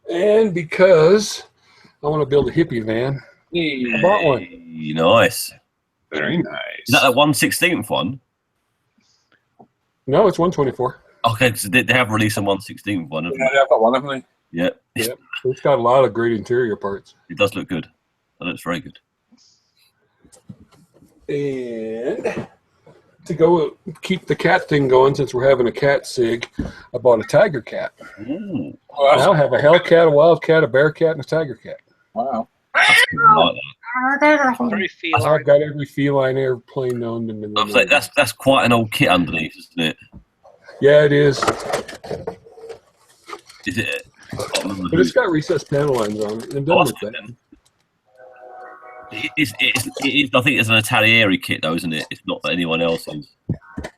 And because I want to build a hippie van, I bought one. Hey, nice. Very nice. Is that the 1/16th one? No, it's 124. Okay, because they have released a 1/16th one. Haven't Yeah, I've got one, haven't I? they? Yeah, Yep. It's got a lot of great interior parts. it does look good. It looks very good. And to go keep the cat thing going, since we're having a cat sig, I bought a tiger cat. Ooh, Oh, Now I have a hellcat, a wildcat, a bearcat, and a tiger cat. wow. that's cool. I like that. Very So feline. I've got every feline airplane known to I was like, man. that's quite an old kit underneath, isn't it? Yeah, it is. Is it? I can't remember But it's got recessed panel lines on it. It Oh, doesn't look that's bad. It is, I think it's an Italieri kit, though, isn't it? It's not anyone else's.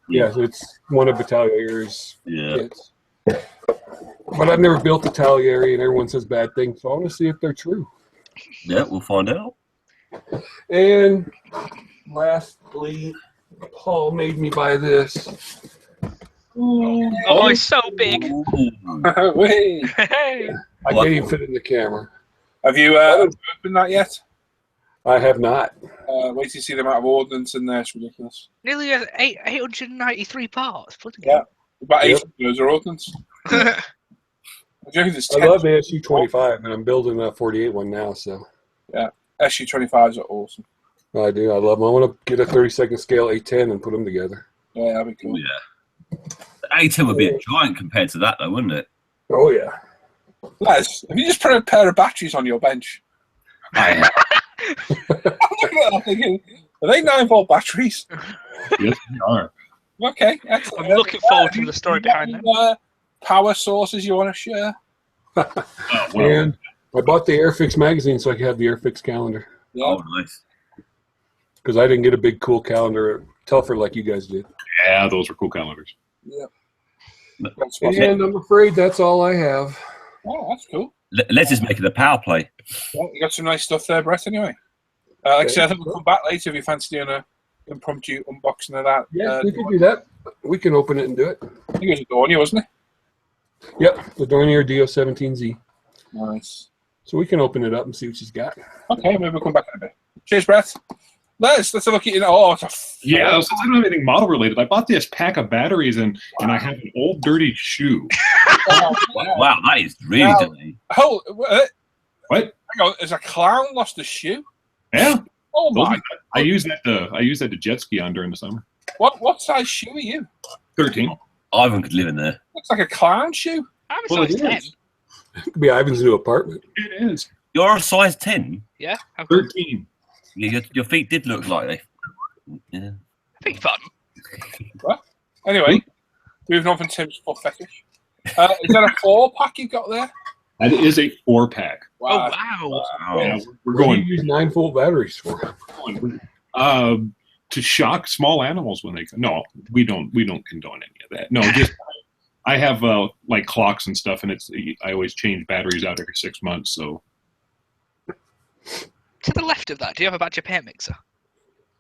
Yeah, it's one of Battaglier's Yeah. kits. But I've never built a Taglieri, and everyone says bad things, so I want to see if they're true. Yeah, we'll find out. And lastly, Paul made me buy this. Oh, it's so big. Ooh. Wait. Hey. I can't even fit it in the camera. Have you opened that yet? I have not. Wait till you see the amount of ordnance in there. It's ridiculous. Nearly 893 parts. Bloody Yeah. About 8 Yep. of those are ordnance. hell. I'm joking, there's I 10. love the SU-25, and I'm building a 48 one now, so SU-25s are awesome. I do. I love them. I want to get a 32nd scale A10 and put them together. Yeah, that'd be Oh, cool. yeah. The A10 would be a giant compared to that, though, wouldn't it? Oh, yeah. Les, have you just put a pair of batteries on your bench? I'm thinking, are they 9-volt batteries? Yes, they are. Okay, excellent. I'm looking forward to the story behind them. Power sources you want to share? Well, And I bought the Airfix magazine so I could have the Airfix calendar. Yeah. Oh, nice. Because I didn't get a big, cool calendar at Telford like you guys did. yeah, those are cool calendars. Yeah. And I'm afraid that's all I have. Oh, that's cool. Les is making a power play. Well, you got some nice stuff there, Brett, anyway. Like I said, I think we'll come back later if you fancy doing a impromptu unboxing of that. Yeah, we can do that. We can open it and do it. I think it was a Dornier, wasn't it? Yep, the Dornier DO17Z. Nice. So we can open it up and see what she's got. Okay, maybe we'll come back in a bit. Cheers, Brett. Let's have a look at it. Oh, it's a Yeah, since I don't have anything model related, I bought this pack of batteries and I have an old dirty shoe. Oh, Wow, that is really Wow. dirty. Hold, What? Hang on, has a clown lost a shoe? Yeah. Oh my! I use that to jet ski on during the summer. What size shoe are you? 13. Ivan could live in there. Looks like a clown shoe. I'm a Well, size it 10. is. It could be Ivan's new apartment. It is. You're a size 10. Yeah, how come? 13. Your feet did look like they. Yeah. I beg your pardon. Anyway, moving on from Tim's foot fetish. Is that a 4-pack you've got there? That is a 4-pack. Oh, Wow. wow. Yeah, we're What do going you use 9-volt batteries for? to shock small animals when they come. No, we don't condone any of that. No, just I have like clocks and stuff, and I always change batteries out every 6 months. So To the left of that, do you have a Badger paint mixer?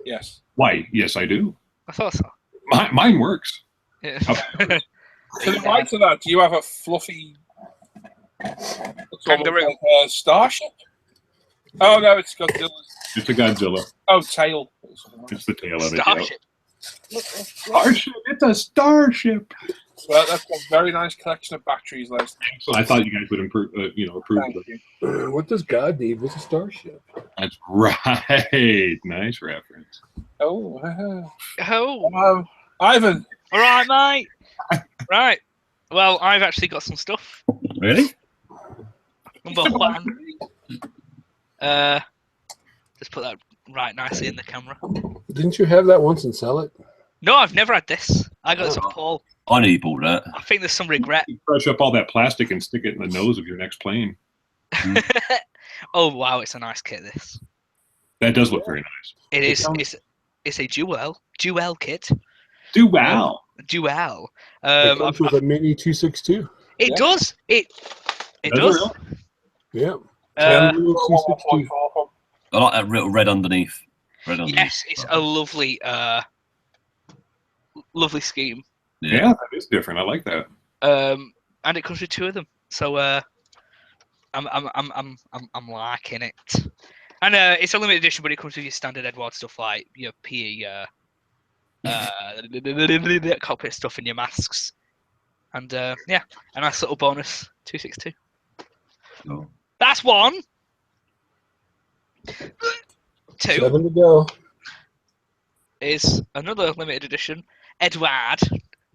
Yes. why? Yes, I do. I thought so. Mine works. Yeah. To the right of that, do you have a fluffy Kangaroo. like a starship? Oh no, it's Godzilla's. It's a Godzilla. Oh, tail. It's the tail of it. Starship. Yeah. Starship. It's a starship. Well, that's a very nice collection of batteries, Les. So I thought you guys would approve of Thank it. you. What does God need with a starship? That's right. Nice reference. Oh. Oh, Ivan. all right, mate. Right. Well, I've actually got some stuff. Really? Number one. Just put that right nicely in the camera. Didn't you have that once and sell it? No, I've never had this. I got this off Paul. I know you bought that. I think there's some regret. You crush up all that plastic and stick it in the nose of your next plane. Oh wow, it's a nice kit. This. That does look very nice. It is. It's a dual kit. Dual. Dual. It comes with a mini 262. It does. It Does it does. really? Yeah. Uh, 10 262. I like that little red underneath. yes, it's a lovely, lovely scheme. Yeah, that is different. I like that. And it comes with 2 of them. So I'm liking it. And it's a limited edition, but it comes with your standard Edward stuff like your PE, cockpit stuff and your masks. And yeah, a nice little bonus 262. Oh. That's 1. 2 7 to go. is another limited edition Edward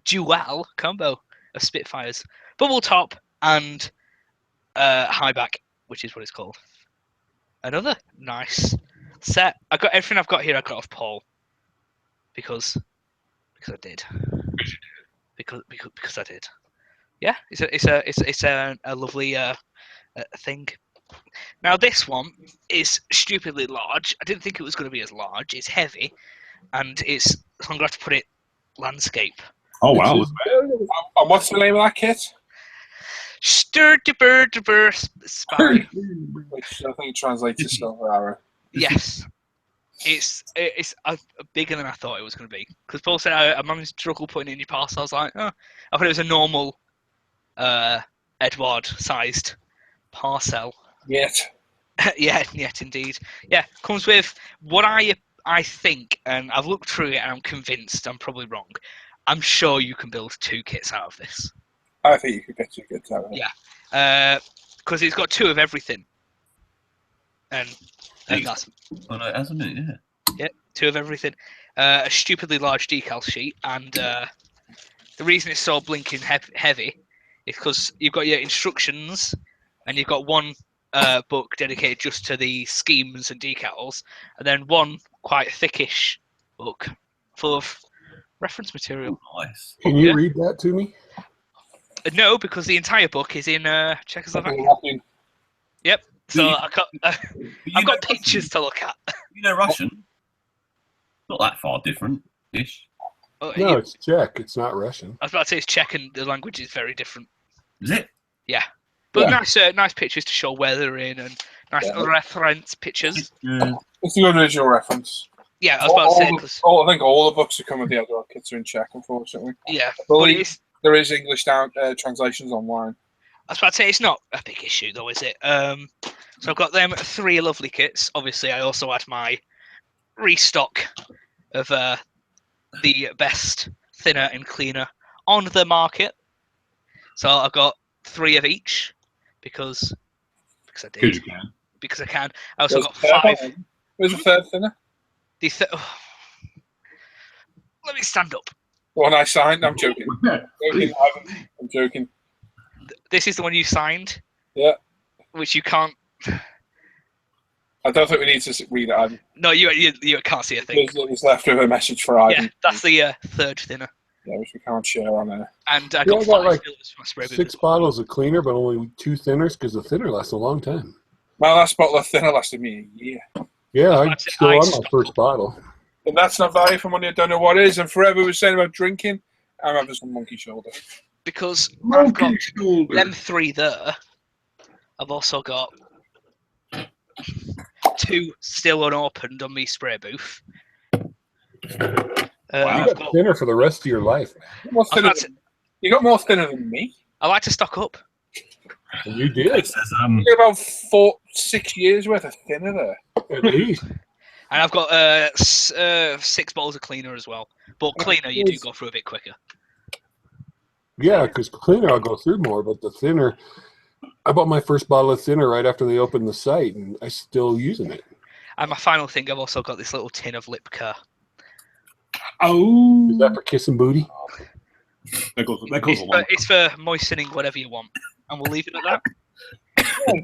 Dual combo of Spitfires, bubble top and high back, which is what it's called. Another nice set. I got everything I've got here. I got off Paul because I did. Because I did. Yeah, it's a lovely thing. Now this one is stupidly large. I didn't think it was going to be as large. It's heavy, and I'm going to have to put it landscape. Oh wow. And what's the name of that kit? Stir-de-bur-de-bur Spy. Which I think translates to Silver Arrow. Yes. It's bigger than I thought it was going to be. Because Paul said I managed to struggle putting it in your parcel. I was like, oh. I thought it was a normal Edward-sized parcel. Yet. Yet indeed. Yeah, comes with what I think, and I've looked through it and I'm convinced I'm probably wrong. I'm sure you can build 2 kits out of this. I think you could get 2 kits out of it. Yeah. Because it's got 2 of everything. And that's... Oh, no, it hasn't it? Yeah. Yeah, 2 of everything. A stupidly large decal sheet, and the reason it's so blinking heavy is because you've got your instructions, and you've got one book dedicated just to the schemes and decals, and then one quite thickish book full of reference material. Nice. Can you Yeah. read that to me? No, because the entire book is in Czechoslovakia. Yep. So I've got pictures to look at. You know Russian? Not that far different ish. Oh, No, yeah, it's Czech. It's not Russian. I was about to say it's Czech, and the language is very different. Is it? But Yeah. nice pictures to show where they're in, and nice reference pictures. It's a good visual reference. Yeah, I was about to say, 'cause- I think all the books that come with the Edward kits are in Czech, unfortunately. yeah, I but believe it's, there is English translations online. I was about to say it's not a big issue though, is it? So I've got them 3 lovely kits. Obviously, I also had my restock of the best thinner and cleaner on the market. So I've got 3 of each because I Because did. you can. because I can. I also got Third 5. one. Where's the third thinner? Let me stand up. The one I signed? I'm joking. I'm joking. This is the one you signed. Yeah. Which you can't. I don't think we need to read it, Ivan. No, you can't see a thing. It's left with a message for Ivan. Yeah, that's the third thinner. Yeah, which we can't share on there. And I Yeah, got I got 5 like fillers for my spray booth. 6 bottles of cleaner, but only 2 thinners because the thinner lasts a long time. My last bottle of thinner lasted me a year. Yeah, I'm I'd say still I on my stopped first up. bottle. And that's not value for money I don't know what is. And forever was saying about drinking, I'm having some monkey shoulder. Because I've got Monkey shoulder. them 3 there. I've also got 2 still unopened on me spray booth. You I've got got, thinner for the rest of your life. You got more thinner than me. I like to stock up. And you did, It says, You got about 6 years worth of thinner there. at least. And I've got 6 bottles of cleaner as well. But cleaner, you do go through a bit quicker. Yeah, because cleaner I'll go through more, but the thinner, I bought my first bottle of thinner right after they opened the site, and I'm still using it. And my final thing, I've also got this little tin of lip care. Oh, Is that for kissing booty? that goes a long. It's for moistening whatever you want. And we'll leave it at that.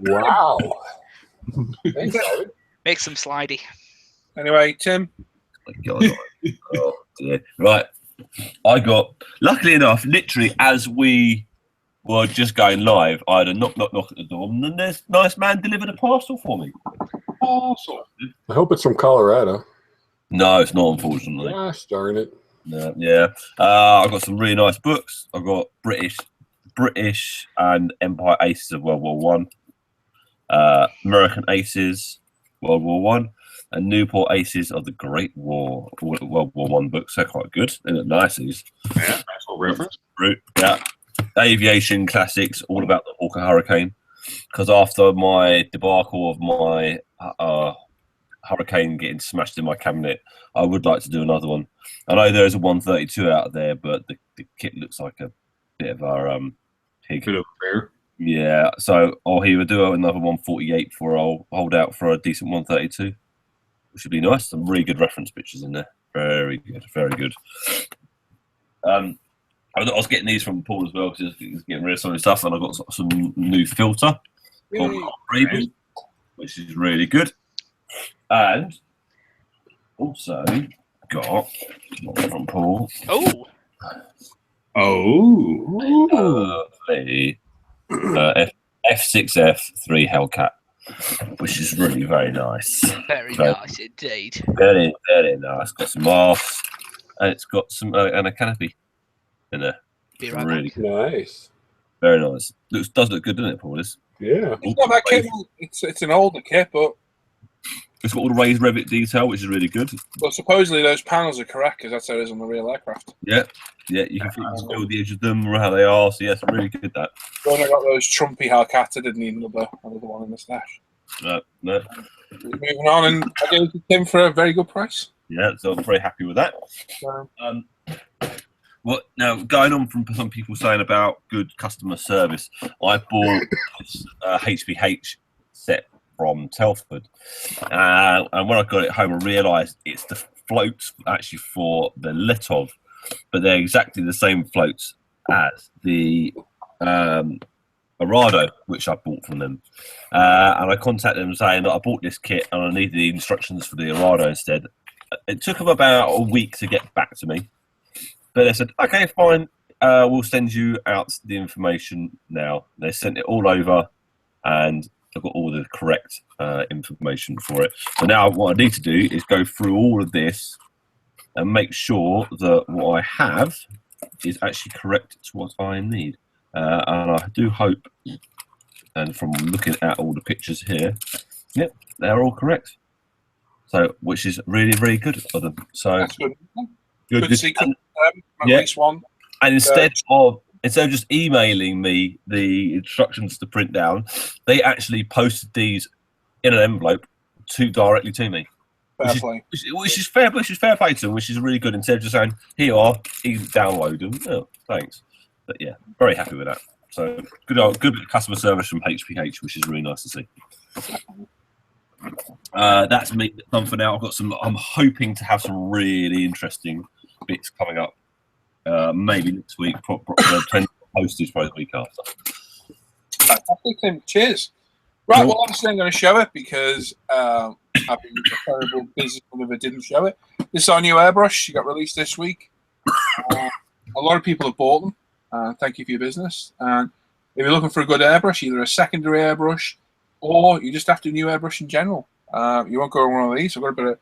Wow. Thanks, David. Make some slidey. Anyway, Tim. my God. Oh, dear. Right. I got, luckily enough, literally as we were just going live, I had a knock at the door, and then this nice man delivered a parcel for me. Parcel. I hope it's from Colorado. No, it's not, unfortunately. Gosh darn it. No, yeah. I got some really nice books. I got British and Empire Aces of World War One, American Aces, World War One, and Newport Aces of the Great War, World War One books. They're quite good. They look nice. These. Yeah, nice little reference. Yeah. Aviation classics, all about the Hawker Hurricane. Because after my debacle of my Hurricane getting smashed in my cabinet, I would like to do another one. I know there's a 132 out there, but the kit looks like a bit of our pig. Bit of fair. Yeah, so I'll either do another 148 before I'll hold out for a decent 132, which would be nice. Some really good reference pictures in there. Very good, very good. I was getting these from Paul as well because he's getting rid of some of his stuff, and I got some new filter called Raven, which is really good. And also got from Paul. Oh, The F6F3 Hellcat, which is really very nice. very nice indeed. Very, very nice. Got some masks, and it's got some and a canopy in there. Be right Really back. Nice. very nice. Does look good, doesn't it, Paul? Yeah. It's not that kit. It's an older kit, but It's got all the raised Revit detail, which is really good. supposedly those panels are correct because that's how it is on the real aircraft. Yeah, you can feel the edge of them or how they are. So yes, really good that. When I got those Trumpy Hellcats, I didn't need another one in the stash. No. Moving on, and I gave it to Tim for a very good price. Yeah, so I'm very happy with that. So, What now? Going on from some people saying about good customer service, I bought this HPH set from Telford, and when I got it home, I realised it's the floats actually for the Letov, but they're exactly the same floats as the Arado, which I bought from them. And I contacted them saying that I bought this kit and I needed the instructions for the Arado instead. It took them about a week to get back to me. But they said, okay, fine, we'll send you out the information now. They sent it all over, and I've got all the correct information for it. So now what I need to do is go through all of this and make sure that what I have is actually correct to what I need. And I do hope, and from looking at all the pictures here, yep, they're all correct. So, which is really, really good of them. So, that's good. good. Good sequence. At Yeah. least one. And instead of just emailing me the instructions to print down, they actually posted these in an envelope directly to me, Fair play. which is fair play to them, which is really good. Instead of just saying, "Here you are, you can download them." Oh, thanks. But yeah, very happy with that. So good bit of customer service from HPH, which is really nice to see. That's me done for now. I've got some. I'm hoping to have some really interesting bits coming up. Maybe next week. Postage probably the week after. Fantastic, Tim. Cheers. Right, Cool. well, obviously I'm going to show it because I've been a terrible business if I didn't show it. This is our new airbrush. You got released this week. A lot of people have bought them. Thank you for your business. And if you're looking for a good airbrush, either a secondary airbrush or you just have to new airbrush in general, you won't go wrong with these. I've got a bit of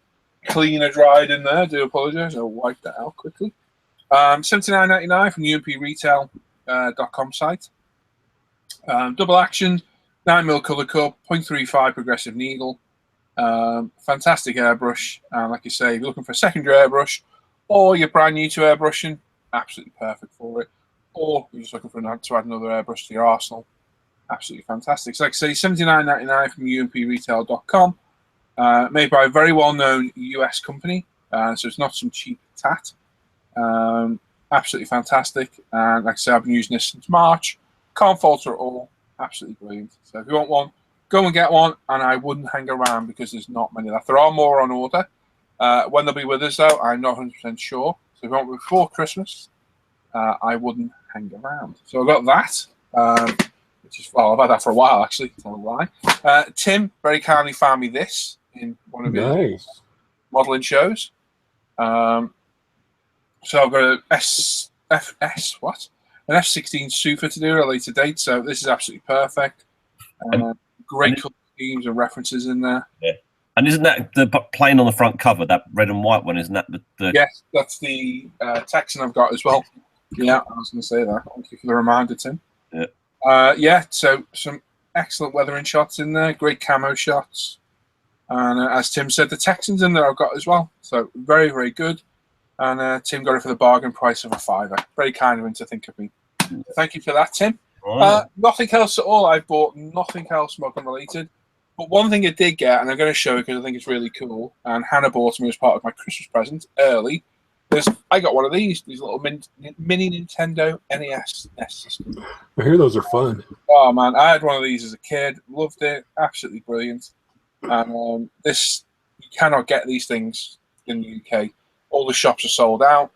cleaner dried in there. I do apologise. I'll wipe that out quickly. $79.99 from UMPRetail.com site. Double action, 9mm colour cup, 0.35 progressive needle. Fantastic airbrush. Like you say, if you're looking for a secondary airbrush or you're brand new to airbrushing, absolutely perfect for it. Or you're just looking for to add another airbrush to your arsenal, absolutely fantastic. So like I say, $79.99 from UMPRetail.com. Made by a very well-known US company, so it's not some cheap tat. Absolutely fantastic. And like I say, I've been using this since March. Can't falter at all. Absolutely brilliant. So if you want one, go and get one. And I wouldn't hang around because there's not many left. There are more on order. When they'll be with us, though, I'm not 100% sure. So if you want before Christmas, I wouldn't hang around. So I've got that, which is, well, I've had that for a while, actually. Tell a lie. Tim very kindly found me this in one of his modelling shows. So I've got an F16 Stuka to do at a later date. So this is absolutely perfect. Great colour schemes and references in there. Yeah. And isn't that the plane on the front cover, that red and white one? Isn't that the... Yes, that's the Texan I've got as well. Yeah, I was going to say that. Thank you for the reminder, Tim. Yeah. So some excellent weathering shots in there, great camo shots. And as Tim said, the Texans in there I've got as well. So very, very good. And Tim got it for the bargain price of $5. Very kind of him to think of me. Thank you for that, Tim. Nothing else at all. I bought nothing else Mogan related. But one thing I did get, and I'm going to show it because I think it's really cool, and Hannah bought me as part of my Christmas present early, is I got one of these little mini Nintendo NES system. I hear those are fun. Oh, man, I had one of these as a kid. Loved it. Absolutely brilliant. And you cannot get these things in the UK. All the shops are sold out.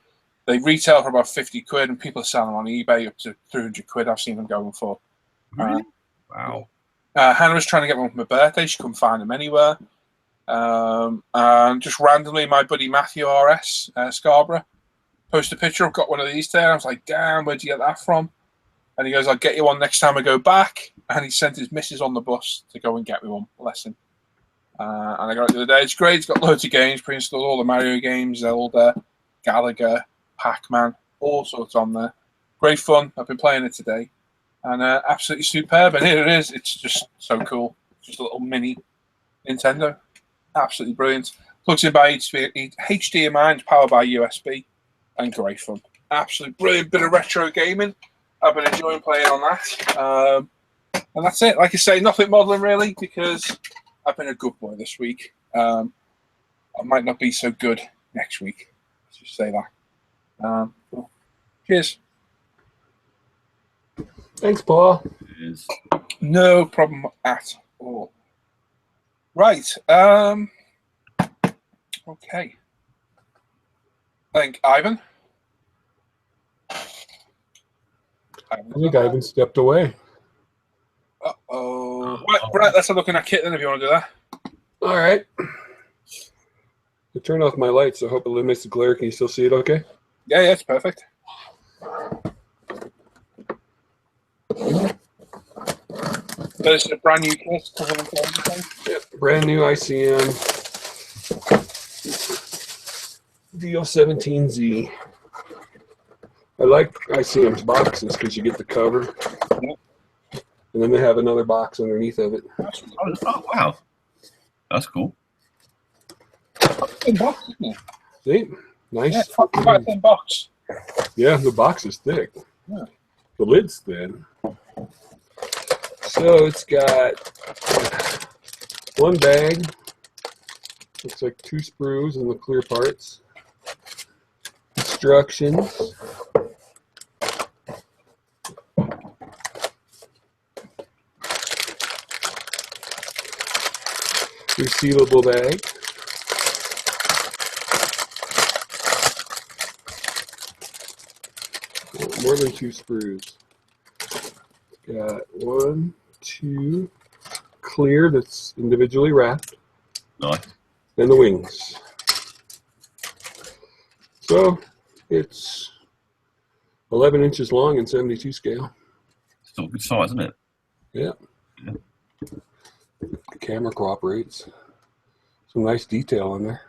They retail for about 50 quid, and people are selling them on eBay up to 300 quid. I've seen them going for. Really? Wow. Hannah was trying to get one for my birthday. She couldn't find them anywhere. And just randomly, my buddy Matthew RS, Scarborough, posted a picture. I've got one of these there. I was like, damn, where'd you get that from? And he goes, I'll get you one next time I go back. And he sent his missus on the bus to go and get me one. Bless him. And I got it the other day. It's great. It's got loads of games pre-installed, all the Mario games, Zelda, Gallagher, Pac-Man, all sorts on there. Great fun. I've been playing it today. And absolutely superb. And here it is. It's just so cool. Just a little mini Nintendo. Absolutely brilliant. Plugs in by HDMI and powered by USB. And great fun. Absolutely brilliant bit of retro gaming. I've been enjoying playing on that. And that's it. Like I say, nothing modelling really, because I've been a good boy this week. I might not be so good next week. Let's just say that. Cool. Cheers. Thanks, Paul. Cheers. No problem at all. Right. Okay. I think Ivan. I think Ivan stepped away. Uh-oh. Right, Bret, let's have a look in that kit then if you want to do that. All right. I turned off my lights, so I hope it limits the glare. Can you still see it okay? Yeah, it's perfect. There's a brand new kit. Yep, brand new ICM DL17Z. I like ICM's boxes because you get the cover. Yep. And then they have another box underneath of it. Oh, wow. That's cool. Thin box, isn't it? See? Nice. Yeah, quite a thin box. Yeah, the box is thick. Yeah. The lid's thin. So it's got one bag. Looks like 2 sprues and the clear parts. Instructions. resealable bag. More than 2 sprues. Got 1, 2, clear that's individually wrapped, Nice. and the wings. So it's 11 inches long and 72 scale. Still a good size, isn't it? Yeah. Yeah. The camera cooperates. Some nice detail on there.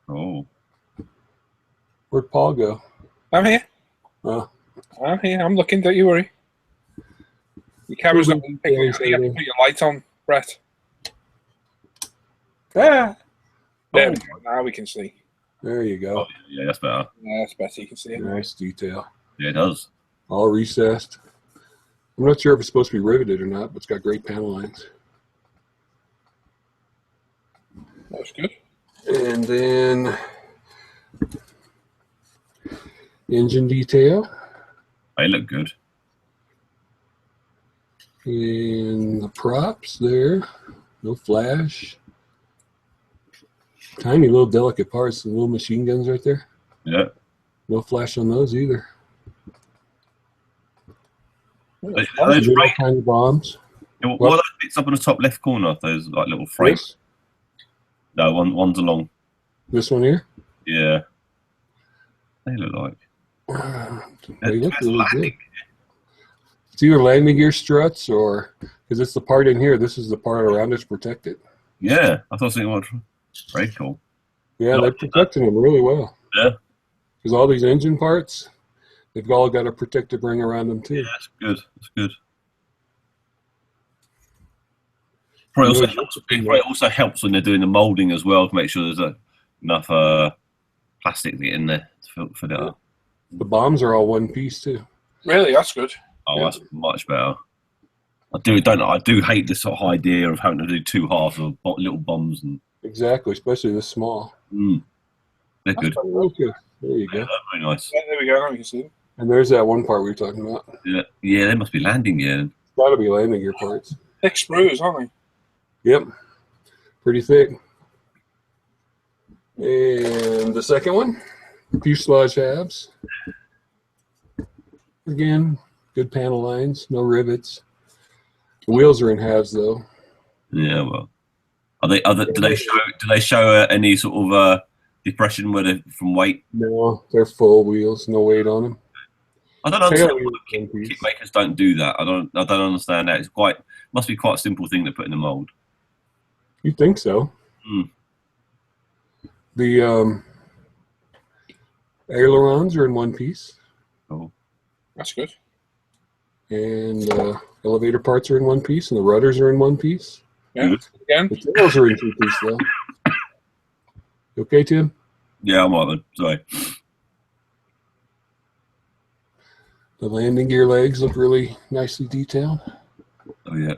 Oh. Where'd Paul go? I'm here. Oh, I'm here. I'm looking. Don't you worry. Your camera's not picking it up. You have to put your light on, Brett. Ah. There we go. Now we can see. there you go. Oh, yeah, that's better. Yeah, that's better. You can see it. Nice detail. Yeah, it does. All recessed. I'm not sure if it's supposed to be riveted or not, but it's got great panel lines. That's good. And then engine detail They look good. and the props there. No flash. Tiny little delicate parts, the little machine guns right there. Yeah. No flash on those either. Are those Little frames? tiny bombs. What are those bits up in the top left corner? Those like little frames? This, No, one's along. this one here. Yeah. They look like. They look That's really good. landing. It's either landing gear struts or because it's the part in here. This is the part around it's protected. Yeah, I thought something was very cool. Yeah, No, they're protecting them really well. Yeah. Because all these engine parts, they've all got a protective ring around them too. Yeah, that's good. That's good. Probably also helps when they're doing the moulding as well to make sure there's enough plastic to get in there to fill it up. The bombs are all one piece too. Really, that's good. Oh, Yeah. that's much better. I do hate this sort of idea of having to do 2 halves of little bombs and Exactly, especially this small. they're good. Okay, there you Yeah, go. they're very nice. Yeah, there we go. Now you can see them. And there's that one part we were talking about. Yeah, yeah, they must be landing gear. It's got to be landing gear parts. Thick sprues, aren't Yep, pretty thick. And the second one, fuselage halves. Again, good panel lines, no rivets. The wheels are in halves though. Yeah, well, do they show any sort of depression where they're from weight? No, they're full wheels, no weight on them. I don't understand why Tail wheels, kit makers don't do that. I don't understand that. Must be quite a simple thing to put in the mold. You'd think so. The ailerons are in one piece, Oh, That's good. and elevator parts are in one piece, and the rudders are in one piece. Yeah. Again. The tails are in 2 pieces though. You okay, Tim? yeah, I'm right then. Sorry. The landing gear legs look really nicely detailed. Oh yeah.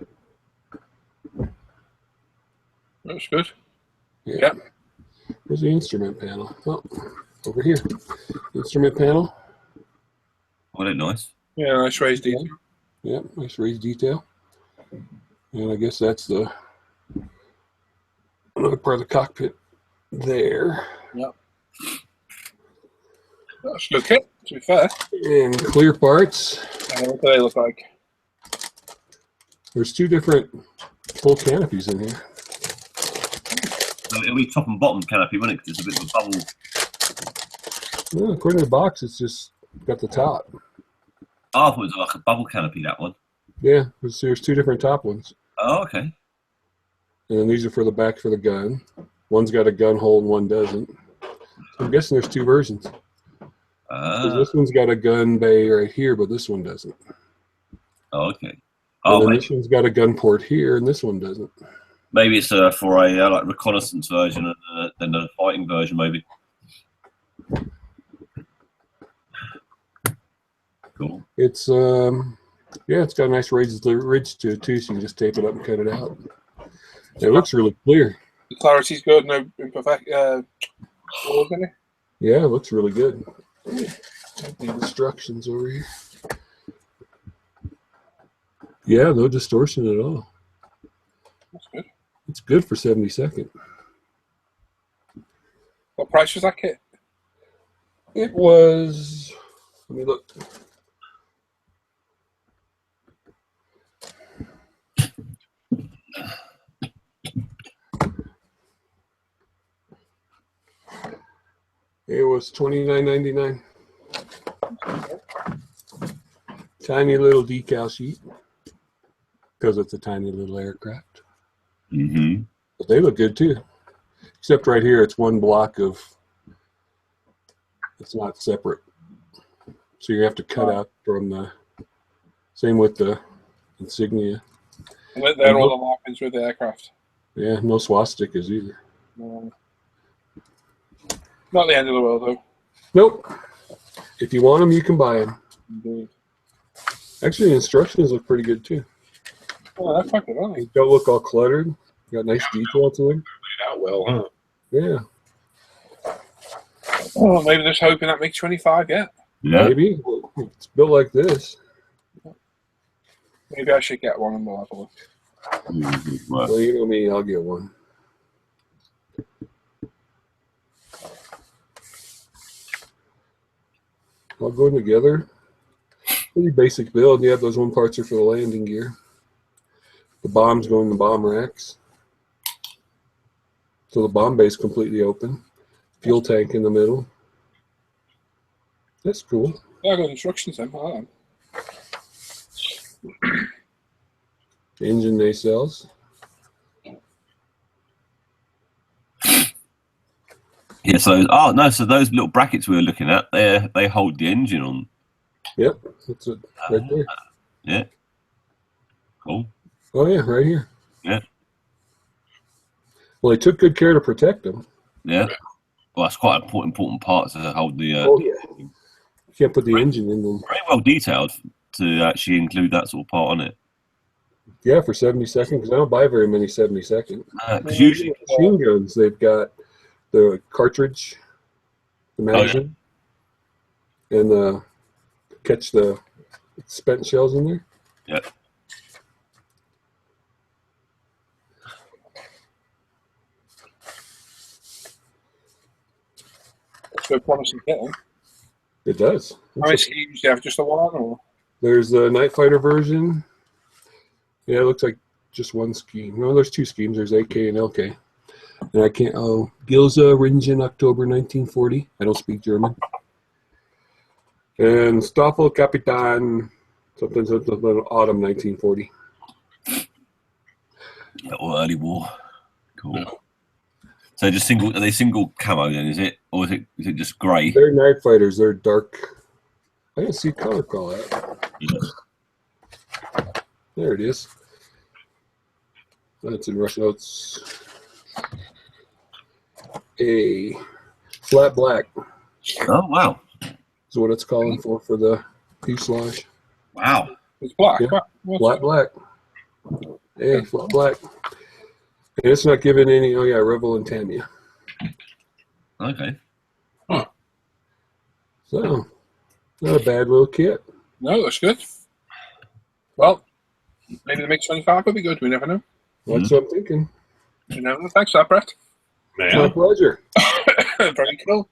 That's good. Yeah. Yep. Where's the instrument panel? Oh, over here. Instrument panel. Oh, they're nice. Yeah, nice raised detail. Yeah, nice raised detail. And I guess that's the another part of the cockpit there. That's good kit, to be fair. And clear parts. What do they look like? There's 2 different full canopies in here. So it'll be top and bottom canopy, won't it? 'Cause it's a bit of a bubble. Well, according to the box, it's just got the top. Oh, I thought it was like a bubble canopy, that one. Yeah, there's 2 different top ones. Oh, okay. And then these are for the back for the gun. One's got a gun hole and one doesn't. So I'm guessing there's 2 versions. 'Cause this one's got a gun bay right here, but this one doesn't. Oh, okay. And Oh, then maybe, this one's got a gun port here, and this one doesn't. maybe it's for a like reconnaissance version and the fighting version, maybe. Cool. It's yeah, it's got a nice ridge to it too, so you can just tape it up and cut it out. It looks really clear. The clarity's good, no imperfect holes in it. Yeah, it looks really good. The instructions over here. Yeah, no distortion at all. That's good. It's good for 72nd. What price was that kit? It was. Let me look. It was $29.99. Tiny little decal sheet because it's a tiny little aircraft. Mm-hmm. But they look good too. Except right here, it's one block of. It's not separate, so you have to cut out from the. Same with the insignia. They're all the markings with the aircraft. Yeah, no swastikas either. No. Not the end of the world, though. Nope. If you want them, you can buy them. Indeed. Actually, the instructions look pretty good too. Oh, that's fucking right. They don't look all cluttered. Got nice detail to them. Laid out well, huh? Yeah, Oh, maybe they're just hoping that makes 25 yet. Yeah. maybe. It's built like this. Maybe I should get one and we'll have a look. Mhm. Well, Well, you know me, I'll get one. All going together. Pretty basic build. Yeah, those one parts are for the landing gear. The bombs go in the bomb racks. So the bomb bay is completely open. Fuel tank in the middle. That's cool. Yeah, I got instructions then. I like them. Engine nacelles. yeah. So, so those little brackets we were looking at, they hold the engine on. Yep, that's it right there. Yeah. Cool. Oh yeah, right here. Yeah. Well, they took good care to protect them. Yeah. Well, that's quite an important part to hold the. Oh yeah. You can't put the engine in them. Very well detailed to actually include that sort of part on it. Yeah, for 72nd, because I don't buy very many 72nd. Because usually, Machine guns, they've got the cartridge, the magazine, and the catch the spent shells in there. yeah. So promising kit. Eh? It does. How many schemes do you have? Just the one? Or? There's the Night Fighter version. Yeah, it looks like just one scheme. No, there's two schemes. There's AK and LK. And I can't. Oh, Gilza, Ringen, October 1940. I don't speak German. And Stoffel Kapitan, something, autumn 1940. Yeah, or early war. Cool. So just single? Are they single camo then? Is it, or is it just grey? They're Night Fighters. They're dark. I didn't see color call out. There it is. That's in Russian. It's a flat black Oh wow! is what it's calling for the fuselage. Wow. It's black. Yeah. What's Flat black. Hey, flat black. And it's not giving any. Oh yeah, Revel and Tamiya. Okay. So not a bad little kit. No, that's good. Well, maybe the Mix 25 would be good. We never know. That's what I'm thinking. You never know. Thanks for that, Brett. My Man, pleasure. Very cool.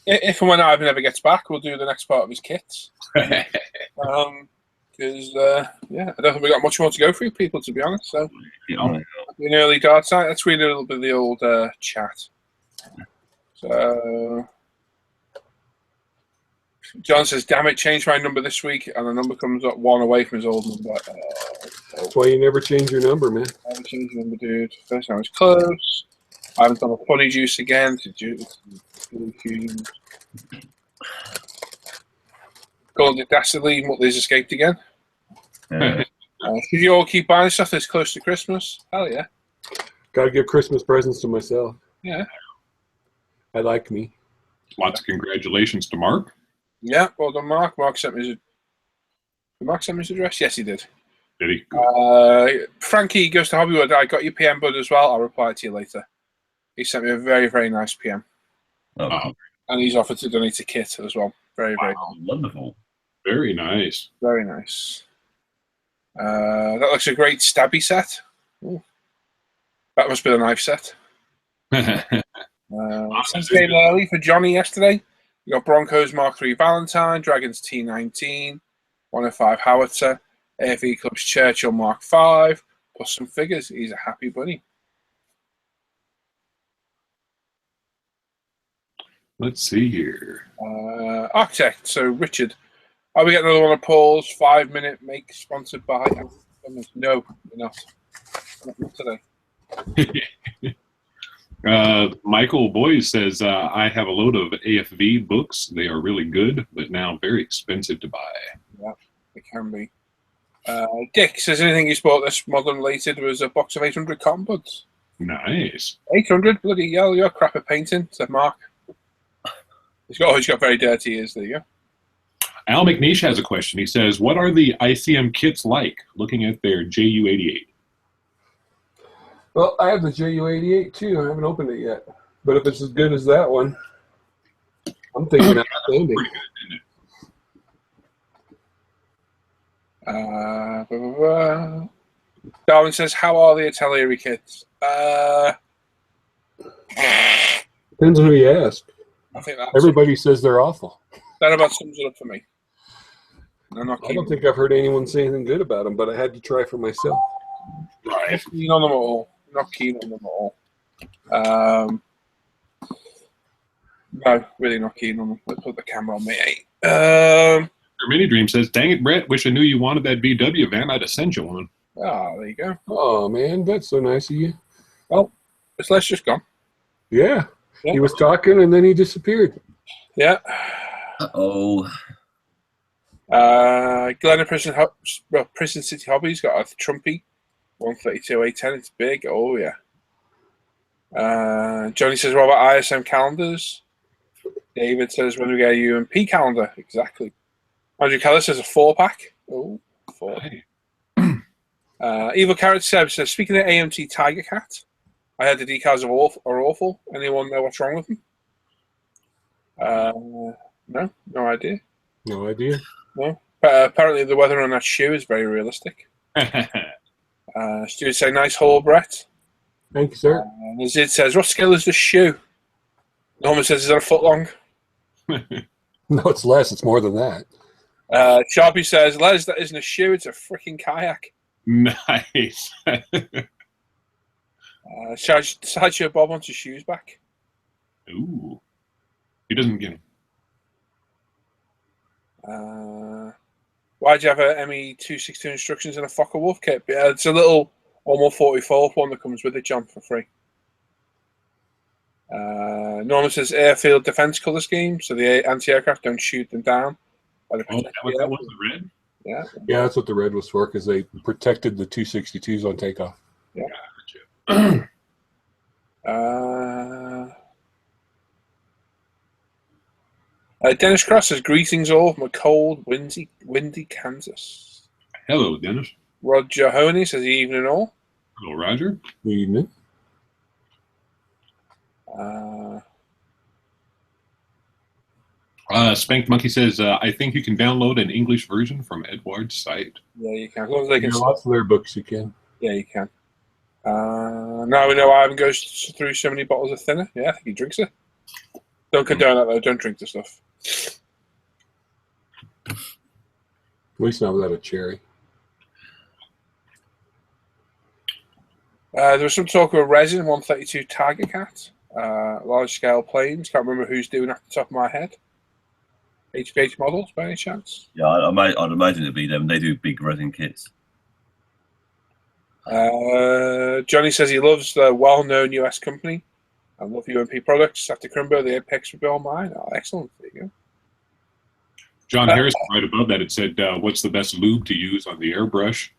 If and when Ivan ever gets back, we'll do the next part of his kits. Because, I don't think we got much more to go through, people, to be honest. So, Yeah. in early darts night, let's read a little bit of the old chat. So, John says, damn it, changed my number this week, and the number comes up one away from his old number. That's why you never change your number, man. I haven't changed the number, dude. First time was close. I haven't done a funny juice again. Golden Dastardly, Muttley's escaped again. Should you all keep buying stuff this close to Christmas? Hell yeah. Got to give Christmas presents to myself. Yeah. I like me. lots of congratulations to Mark. Yeah, well done, Mark. Mark sent me his, did Mark send me his address? Yes, he did. Did he? Frankie goes to Hobbywood. I got your PM, bud, as well. I'll reply to you later. He sent me a very, very nice PM. Oh, And he's offered to donate a kit as well. Very, very, wow, wonderful. Very nice. very nice. That looks a great stabby set. Ooh. That must be the knife set. 10K early for Johnny yesterday. You got Broncos Mark III Valentine, Dragons T19, 105 Howitzer, AFE Clubs Churchill Mark V, plus some figures. He's a happy bunny. Let's see here. Architect, so Richard. Are we getting another one of Paul's 5-minute make sponsored by? No, we're not. Not today. Michael Boyes says, I have a load of AFV books. They are really good, but now very expensive to buy. Yeah, it can be. Dick says, anything you bought this modern related was a box of 800 cotton buds. Nice. 800? Bloody hell, you're crap at painting, said Mark. He's got very dirty ears. There you go. Al McNeish has a question. He says, what are the ICM kits like, looking at their JU88? Well, I have the JU88 too. I haven't opened it yet. But if it's as good as that one, I'm thinking outstanding. Darwin says, how are the Atelier kits? Depends on who you ask. I think that's Everybody says they're awful. that about sums it up for me. I'm not I keen. don't think I've heard anyone say anything good about them, but I had to try for myself. Not keen on them at all. Not keen on them at all. No, really not keen on them. Let's put the camera on me. Your Mini Dream says, dang it, Brett, wish I knew you wanted that VW van. I'd have sent you one. There you go. Oh, man, that's so nice of you. Well, this let's just gone. Yeah. Yeah. He was talking, and then he disappeared. Yeah. Oh, Glenn Prison City Hobbies got a Trumpy 132 A10. It's big. Oh yeah. Johnny says, what about ISM calendars? David says, when do we get a UMP calendar? Exactly. Andrew Keller says a 4-pack. Oh, 4. Hey. Evil Carrot says, speaking of AMT Tiger Cat, I heard the decals are awful. Anyone know what's wrong with them? No idea. No idea. No. But apparently the weather on that shoe is very realistic. Stuart say, nice haul, Bret. Thank you, sir. Zid says, what scale is this shoe? Norman says, is that a foot long? No, it's less. It's more than that. Sharpie says, Les, that isn't a shoe, it's a freaking kayak. Nice. Sideshow Bob wants his shoes back. Ooh. He doesn't get Why'd you have a ME262 instructions in a Fokker Wolf kit? Yeah, it's a little Ormo 44 one that comes with it, John, for free. Norman says airfield defense color scheme, so the anti-aircraft don't shoot them down. that was the red? Yeah. Yeah, that's what the red was for, because they protected the 262s on takeoff. Yeah. Dennis Cross says, greetings all from a cold, windy Kansas. Hello, Dennis. Roger Honey says, evening all. Hello, Roger. Good evening. Spanked Monkey says, I think you can download an English version from Edward's site. Yeah, you can. As long as they can. Yeah, lots of their books you can. Yeah, you can. Now we know Ivan goes through so many bottles of thinner. Yeah, I think he drinks it. Don't condone that, though. Don't drink the stuff. At least not without a cherry. There was some talk of a resin 132 Tiger Cat. Large scale planes. Can't remember who's doing it off the top of my head. HPH models, by any chance? yeah, I'd imagine it'd be them. They do big resin kits. Johnny says he loves the well-known US company. I love UMP products. After Crimbo, the Apex would be all mine. Oh, excellent. There you go. John Harris, right above that, it said, what's the best lube to use on the airbrush?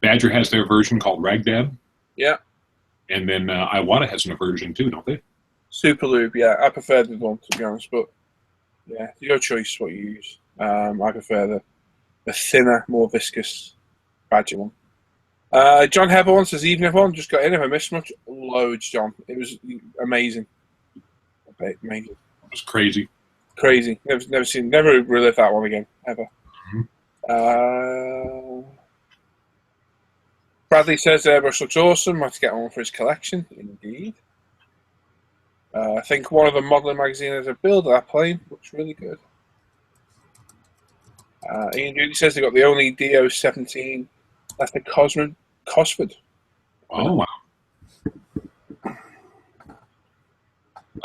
Badger has their version called Ragdab. Yeah. And then Iwata has an version too, don't they? Super Lube, yeah. I prefer the one, to be honest. But, yeah, it's your choice what you use. I prefer the thinner, more viscous Badger one. John Heber says, evening everyone, just got in. If I missed much, loads, John. It was amazing. Amazing. It was crazy. Crazy. Never relived that one again, ever. Bradley says airbrush looks awesome. Might have to get one for his collection. Indeed. I think one of the modelling magazines has a build of that plane. Looks really good. Ian Judy says they got the only DO-17 left at Cosford. Oh, wow.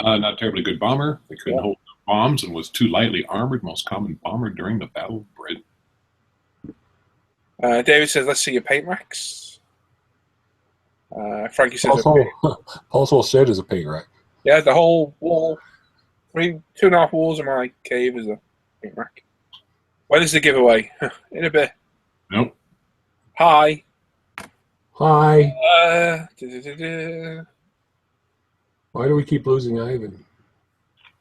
Not a terribly good bomber. They couldn't hold bombs and was too lightly armored. Most common bomber during the Battle of Bret. David says, let's see your paint racks. Frankie says, Paul's whole shed is a paint rack. yeah, the whole wall, 2.5 walls of my cave is a paint rack. When is the giveaway? In a bit. Nope. Hi. Hi. Why do we keep losing Ivan?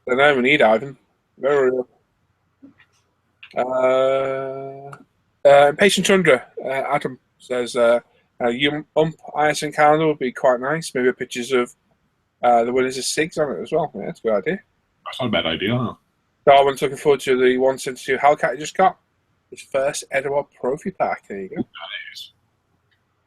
I know we need Ivan. Very real. Patient Tundra. Adam says, ISN calendar would be quite nice. Maybe pictures of the winners of SIGs on it as well. Yeah, that's a good idea. That's not a bad idea, huh? Darwin's looking forward to the 172 Hellcat he just got. His first Edward Trophy pack. There you go. Nice.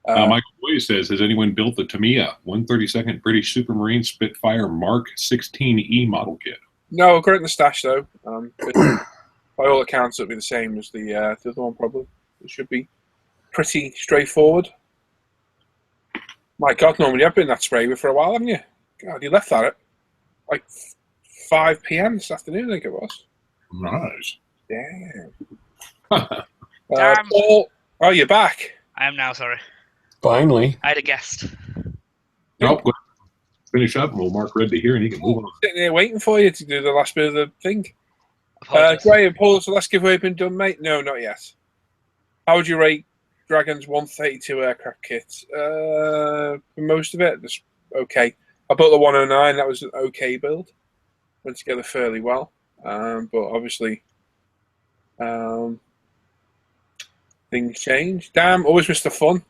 Michael Boyd says, has anyone built the Tamiya 132nd British Supermarine Spitfire Mark 16E model kit? No, we're in the stash though. By all accounts, it'll be the same as the other one. Probably it should be pretty straightforward. My God, normally I've been in that spray for a while, haven't you? God, you left that at like 5 p.m. this afternoon, I think it was. Nice. Damn. Damn. Paul, oh, you're back. I am now, sorry. Finally. I had a guest. Nope. Finish up and we'll mark red to here and he can move on. Sitting here waiting for you to do the last bit of the thing. Apologies. Graham, Paul, so last giveaway been done, mate? No, not yet. How would you rate Dragon's 132 aircraft kit? For most of it, just okay. I built the 109. That was an okay build. Went together fairly well. But obviously, things change. Damn, always missed the fun.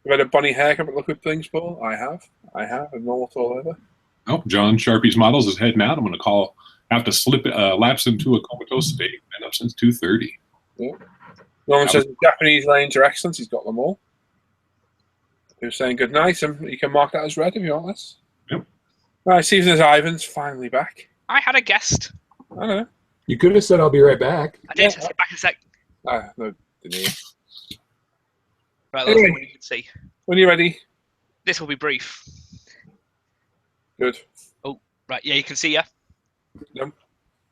You've had a bunny haircut but look good things, Paul. I have, and not all over. Oh, John Sharpie's Models is heading out. I'm going to have to lapse into a comatose state. Been up since 2:30. Yeah. Norman says the Japanese lanes are excellent. He's got them all. He was saying good night, and you can mark that as red if you want this. Yep. Right, Stephen Ivan's finally back. I had a guest. I know. You could have said I'll be right back. I did. I'll be back in a sec. No, didn't you? Right, let's see what you can see. When you're ready. This will be brief. Good. Oh, right. Yeah, you can see, yeah?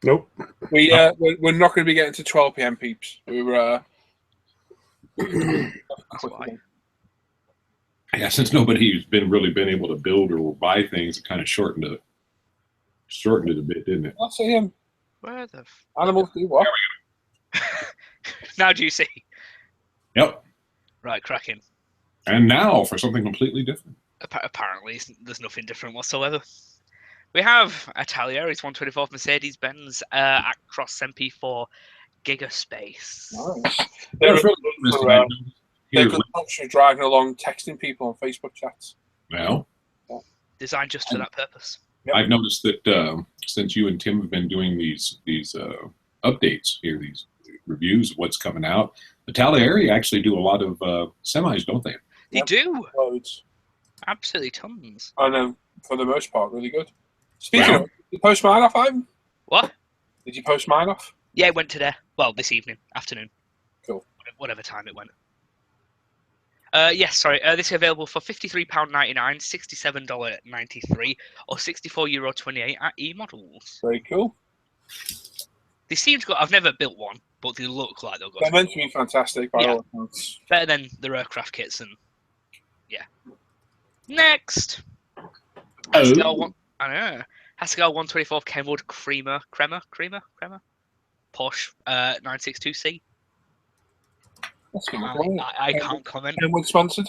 Nope. We're not going to be getting to 12 p.m. peeps. We were. That's why. Yeah, since nobody's really been able to build or buy things, it kind of shortened it a bit, didn't it? I'll see him. Where the Animals do what? Now do you see? Yep. Right, cracking. And now for something completely different. Apparently, there's nothing different whatsoever. We have a Talieres 124 Mercedes-Benz Actros MP4 Gigaspace. Nice. That's really interesting. They're good for dragging along, texting people on Facebook chats. Well, Designed just for that purpose. Yep. I've noticed that since you and Tim have been doing these updates here, these reviews of what's coming out, the Talieres actually do a lot of semis, don't they? They do. Loads. Absolutely tons. I know, for the most part, really good. Speaking of, did you post mine off, Ivan? What? Did you post mine off? Yeah, it went today. Well, this afternoon. Cool. Whatever time it went. Yes, sorry. This is available for £53.99, $67.93, or €64.28 at eModels. Very cool. They seem to go. I've never built one, but they look like they'll go. They're meant to be fantastic by all accounts. Better than the aircraft kits, and yeah. Next. Haskell I know. Haskell 124 Kenwood Creamer. Porsche 962C. That's good. I can't comment. Kenwood sponsored.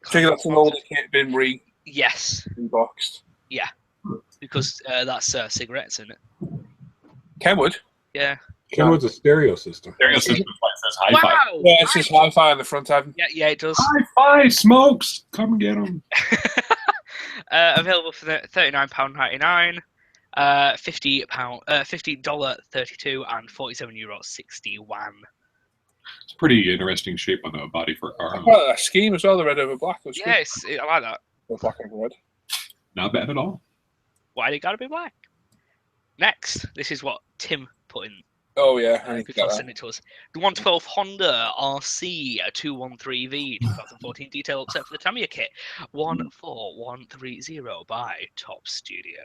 Figure that's an older kit been Yes. reboxed. Yeah. Because that's cigarettes in it. Kenwood? Yeah. Kenwood's a stereo system. Stereo system says hi-fi. Wow. Yeah, it's just hi-fi on the front, Ivan. Yeah, it does. Hi-fi smokes. Come get them. Available for £39.99, $50.32, and €47.61. It's a pretty interesting shape on the body for a car. I quite like that scheme as well, the red over black. Looks good. Yeah, I like that. Or black over red. Not bad at all. Why they gotta be black? Next, this is what Tim put in Oh yeah, I need to before get that. sending it to us. The 112 Honda RC 213V 2014 detail upset for the Tamiya kit. 14130 by Top Studio.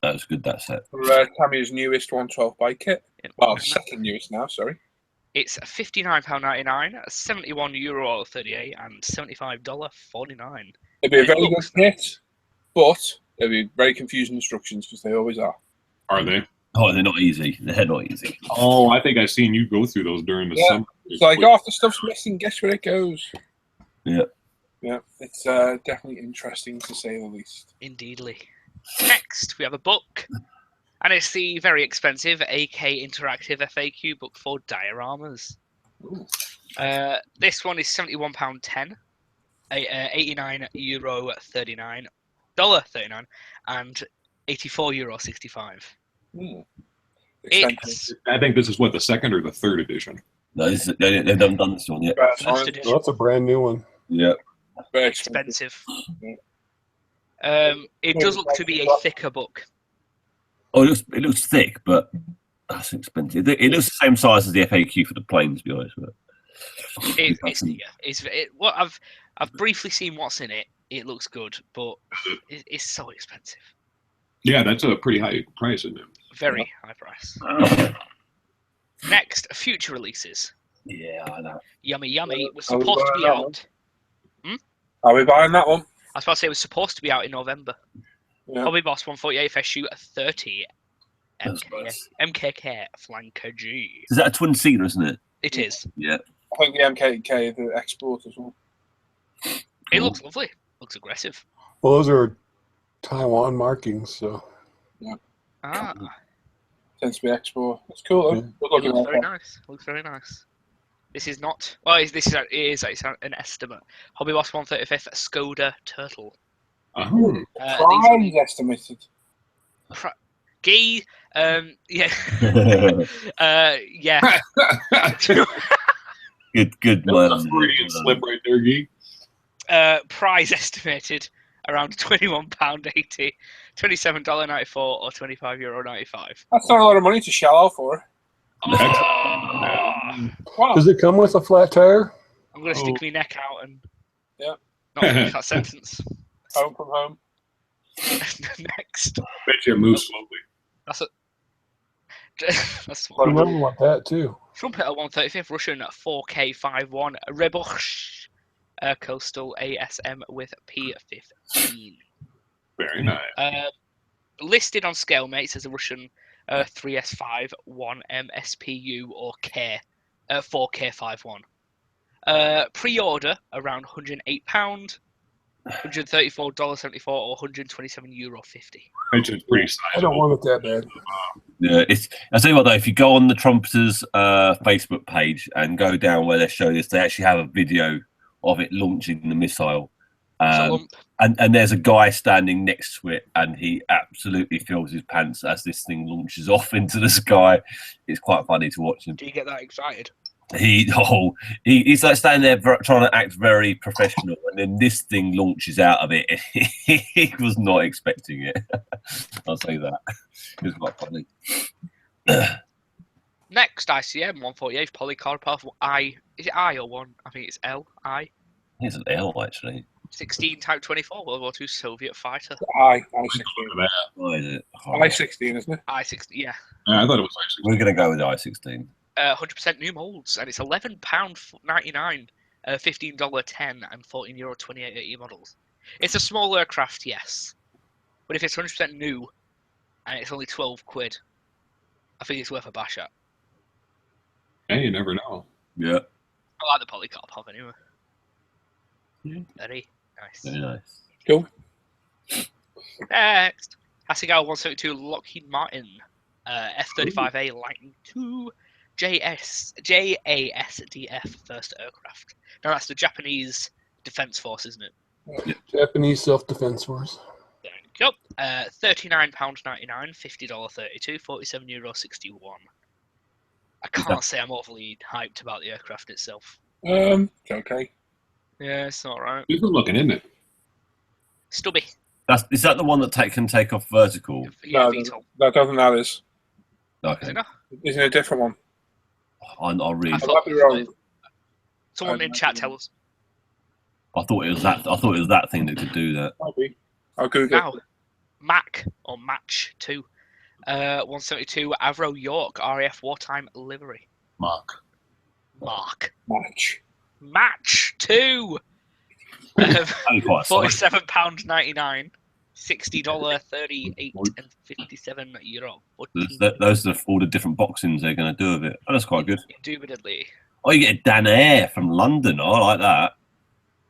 That was good, that set. Tamiya's newest 112 bike kit. Well, second newest now, sorry. It's £59.99, €71.38, and $75.49. It'd be a It very looks good kit, but it'd be very confusing instructions because they always are. Are they? Oh, they're not easy. They're not easy. Oh, I think I've seen you go through those during the Yeah. summer. It's like, oh, if the stuff's missing, guess where it goes? Yeah. Yeah, it's definitely interesting to say the least. Indeedly. Next, we have a book. And it's the very expensive AK Interactive FAQ book for dioramas. This one is £71.10, €89.39, and €84.65. It's I think this is what, the second or the third edition? No, they haven't done this one yet. first edition. Oh, that's a brand new one. Yeah. Very expensive. Expensive. It does look to be a thicker book. Oh, it looks thick, but that's expensive. It looks the same size as the FAQ for the plane, to be honest with you. What I've briefly seen what's in it. It looks good, but it's so expensive. Yeah, that's a pretty high price, isn't it? Very high price. Next, future releases. Yeah, I know. Yummy Yummy was supposed to be out. Are we buying that one? I was about to say it was supposed to be out in November. Yeah. Hobby Boss 148 FSU 30 That's nice. MKK Flanker G. Is that a twin seater, isn't it? It is. Yeah. I think the MKK, the export as well. It looks lovely. Looks aggressive. Well, those are Taiwan markings, so Ah, Tends to be export. It's cool though. Yeah. Good it looking looks very like nice. Looks very nice. This is not. Well, it's an estimate. Hobby Boss 135th Skoda Turtle. Oh. Price estimated. Gee, yeah, yeah. Good That man. was a Freudian slip right there, Gee. Price estimated around £21.80, $27.94, or €25.95. That's not a lot of money to shell out for. Oh, Wow. does it come with a flat tire? I'm gonna stick my neck out and not finish that sentence. Home from home. Next, Bet you move slowly. that's it. That's I one. remember want that too. Trumpeter 135th Russian 4K51 Rebuch Coastal ASM with P15. Very nice. Listed on ScaleMates as a Russian 3S5 1M SPU or K 4K51. Pre-order around £108, $134.74 or €127.50. It's pretty I sizable. don't want it that bad. Yeah, I'll tell you what though, if you go on the Trumpeters Facebook page and go down where they show this, they actually have a video of it launching the missile. It's a lump. And there's a guy standing next to it, and he absolutely fills his pants as this thing launches off into the sky. It's quite funny to watch him. Do you get that excited? He's like standing there trying to act very professional, and then this thing launches out of it. He was not expecting it. I'll say that. It was quite funny. Next, ICM 148 Polycarpov I. Is it I or 1? I think it's L. I. It's an L actually. 16 Type 24 World War II Soviet fighter. I-16. Why is it? I-16, isn't it? I-16, yeah. I thought it was actually. We're gonna go with the I-16. 100% new molds, and it's £11.99, $15.10, and €14.28 at e-models. It's a small aircraft, yes, but if it's 100% new and it's only £12, I think it's worth a bash at. Hey, you never know. Yeah. I like the Polycarpov anyway. Yeah. Very nice. Very nice. Cool. Next, Hasegawa 172 Lockheed Martin F-35A Lightning II JASDF first aircraft. Now that's the Japanese Defense Force, isn't it? Japanese self-defense force. There you go. £39.99, $50.32, €47.61. I can't say I'm overly hyped about the aircraft itself. It's okay. Yeah, it's all right. Good looking, isn't it? Stubby. Is that the one that can take off vertical? Yeah, No, VTOL. that doesn't that is. Is Okay, it not? Isn't it a different one? I'll read. I I thought- might be wrong. Someone in chat tell us. I thought it was that thing that could do that. Might be. I'll Google. Now, Mac or Match 2. 172 Avro York RAF wartime livery. Mark. Mark. Match. Match 2. Only quite a size. £47.99. $60.38 and 57 euro. Those are all the different boxings they're going to do of it. Oh, that's quite good. Indubitably. Oh, you get a Dan Air from London. Oh, I like that.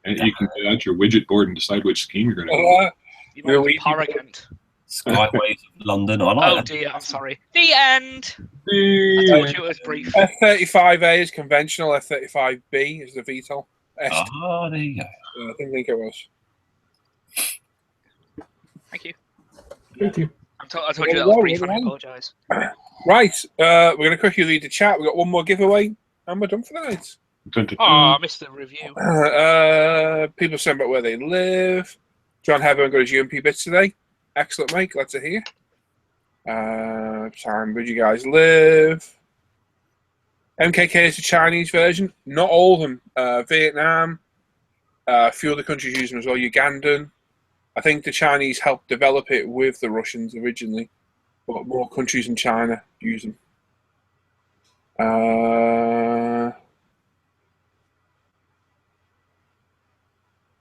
And you can get out your widget board and decide which scheme you're going to do. You You're know, weak. Paragant. Skyways of London. I like Oh that. dear, I'm sorry. The end. I told you it was brief. F-35A is conventional. F-35B is the VTOL. Oh, there you go. I didn't think it was. Thank you. Thank you. I told you that was brief, and I apologise. Right, we're going to quickly read the chat. We've got one more giveaway, and we're done for the night. Oh, I missed the review. People saying about where they live. John Heather got his UMP bits today. Excellent, mate. Glad to hear. Time, where do you guys live? MKK is the Chinese version. Not all of them. Vietnam. A few other countries use them as well. Ugandan. I think the Chinese helped develop it with the Russians originally, but more countries than China use them.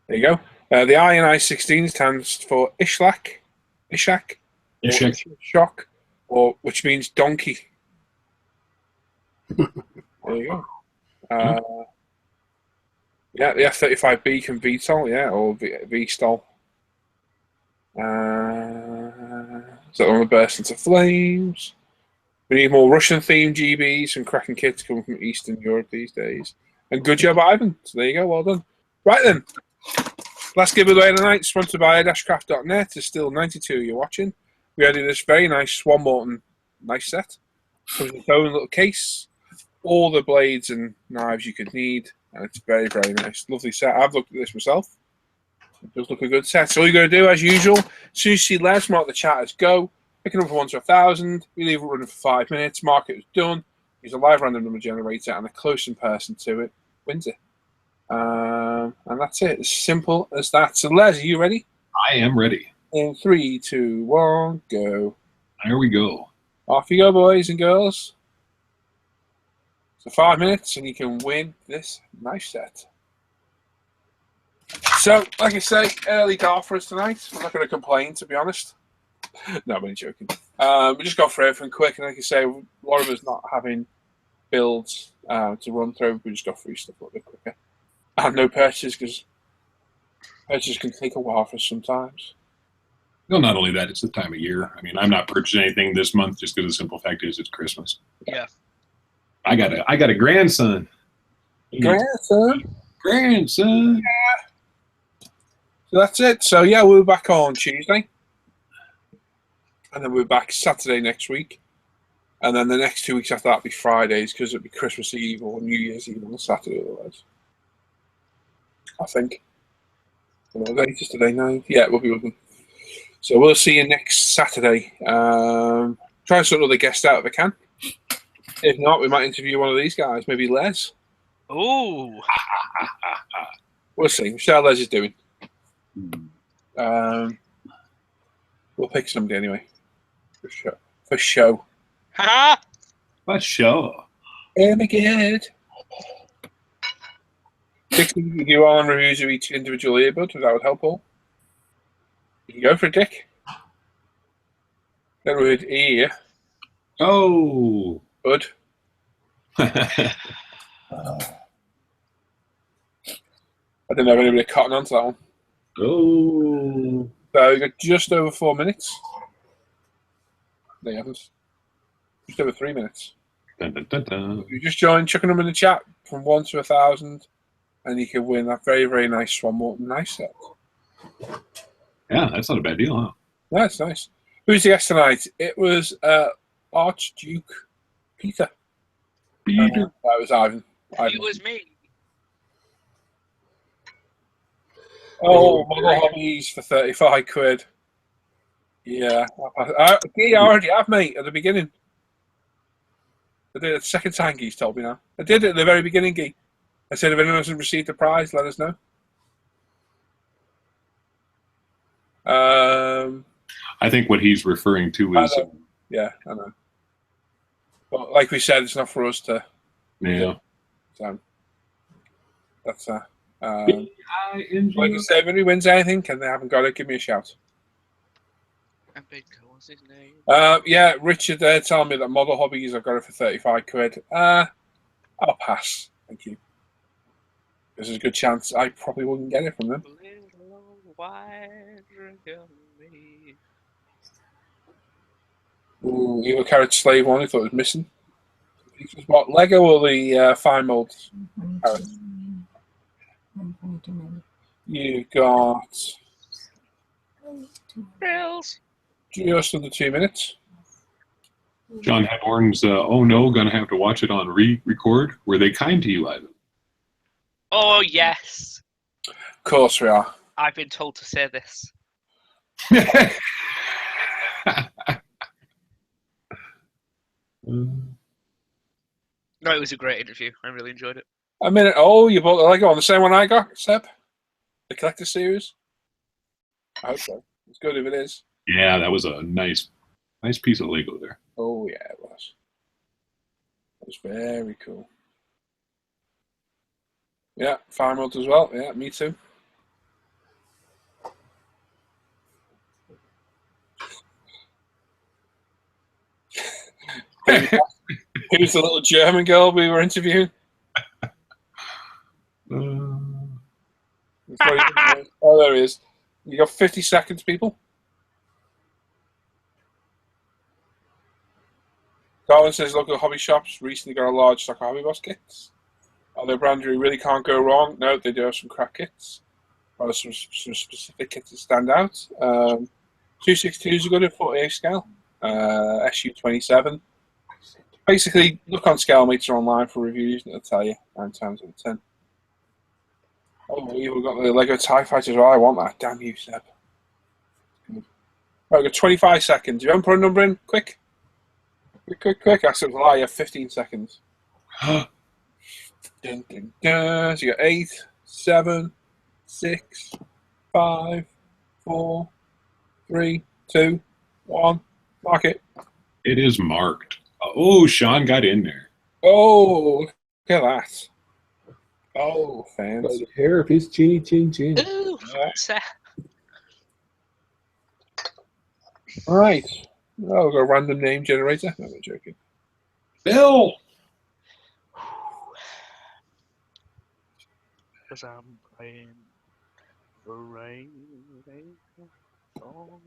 There you go. The I in I-16 stands for Ishak, Shock, or which means donkey. There you go. Yeah, the F-35B can VTOL, yeah, or V-STOL. So on the burst into flames. We need more Russian-themed GBs and cracking kits coming from Eastern Europe these days. And good job, Ivan. So there you go, well done. Right then. Last giveaway of the night, sponsored by air-craft.net. There's still 92 you're watching. We added this very nice Swan Morton knife set. Comes in its own little case. All the blades and knives you could need. And it's very, very nice. Lovely set. I've looked at this myself. It does look a good set. So all you got to do, as usual, as soon as you see Les, mark the chat as go. Pick it up for 1 to 1,000. We leave it running for 5 minutes. Mark it as done. Use a live random number generator, and the closest person to it wins it. And that's it. As simple as that. So, Les, are you ready? I am ready. In 3, 2, 1, go. There we go. Off you go, boys and girls. So 5 minutes, and you can win this knife set. So, like I say, early car for us tonight. I'm not going to complain, to be honest. No, I'm only joking. We just got through everything quick, and like I say, a lot of us not having builds to run through. We just got through stuff a little bit quicker. And no purchases, because purchases can take a while for us sometimes. Well, not only that, it's the time of year. I mean, I'm not purchasing anything this month just because the simple fact is it's Christmas. Yeah. I got a grandson. Grandson. So that's it. So yeah, we'll be back on Tuesday. And then we're back Saturday next week. And then the next 2 weeks after that will be Fridays, because it'll be Christmas Eve or New Year's Eve on the Saturday otherwise. I think. Well, latest today, 9. Yeah, we'll be with them. So we'll see you next Saturday. Try and sort of the guest out if I can. If not, we might interview one of these guys, maybe Les. Ooh. We'll see. We'll see how Les is doing. We'll pick somebody anyway. For show. Ha! For sure. Oh my god. 60 you do on reviews of each individual earbud, that would help all. You can go for it, Dick. Then with ear. Oh. Bud. I didn't have anybody cotton onto that one. Oh. So we got just over 4 minutes. They haven't. Just over 3 minutes. Dun, dun, dun, dun. You just join, chucking them in the chat from 1 to 1,000, and you can win that very, very nice Swan Morton knife set. Yeah, that's not a bad deal, huh? That's nice. Who's the guest tonight? It was Archduke Peter. Peter. That was Ivan. It was me. Oh, Model Hobbies for 35 quid. Yeah. I already have, mate, at the beginning. I did it the second time, Guy's told me now. I did it at the very beginning, Guy. I said if anyone hasn't received a prize, let us know. I think what he's referring to is Yeah, I know. But like we said, it's not for us to. yeah. So that's I like I said, if anybody wins anything and they haven't got it, give me a shout. And big what's his name? Yeah, Richard there telling me that Model Hobbies I've got it for 35 quid. I'll pass. Thank you. There's a good chance I probably wouldn't get it from them. Ooh, Evil Carrot Slave one, I thought it was missing. What, Lego or the fine mold carrot? You got Rails. just under 2 minutes. John Hepborn's oh no, gonna have to watch it on record. Were they kind to you, Ivan? Oh yes. Of course we are. I've been told to say this. No, it was a great interview. I really enjoyed it. A minute. Oh, you bought the Lego on the same one I got, Seb? The collector series? I hope so. It's good if it is. Yeah, that was a nice piece of Lego there. Oh, yeah, it was. It was very cool. Yeah, fire mode as well. Yeah, me too. Who's the little German girl we were interviewing? Oh, there he is. You got 50 seconds, people. Darwin says local hobby shops recently got a large stock of Hobby Boss kits. Are they a brand you really can't go wrong? No, they do have some crack kits. Or some specific kits that stand out. 262s are good at 48 scale. SU27. Basically, look on Scale Meter online for reviews and it'll tell you 9 times out of 10. Oh, we've got the Lego TIE Fighter as well. I want that. Damn you, Seb. Right, we've got 25 seconds. You haven't put a number in? Quick. Quick. I said, well, you have 15 seconds. Dun, dun, dun. So you got 8, 7, 6, 5, 4, 3, 2, 1. Mark it. It is marked. Oh, Sean got in there. Oh, look at that. Oh, fancy. By the hair of his chinny chin chin. Ooh, fancy. All right. Oh, we've got a random name generator. No, I'm joking. Bill. Because I'm playing the rain. Oh.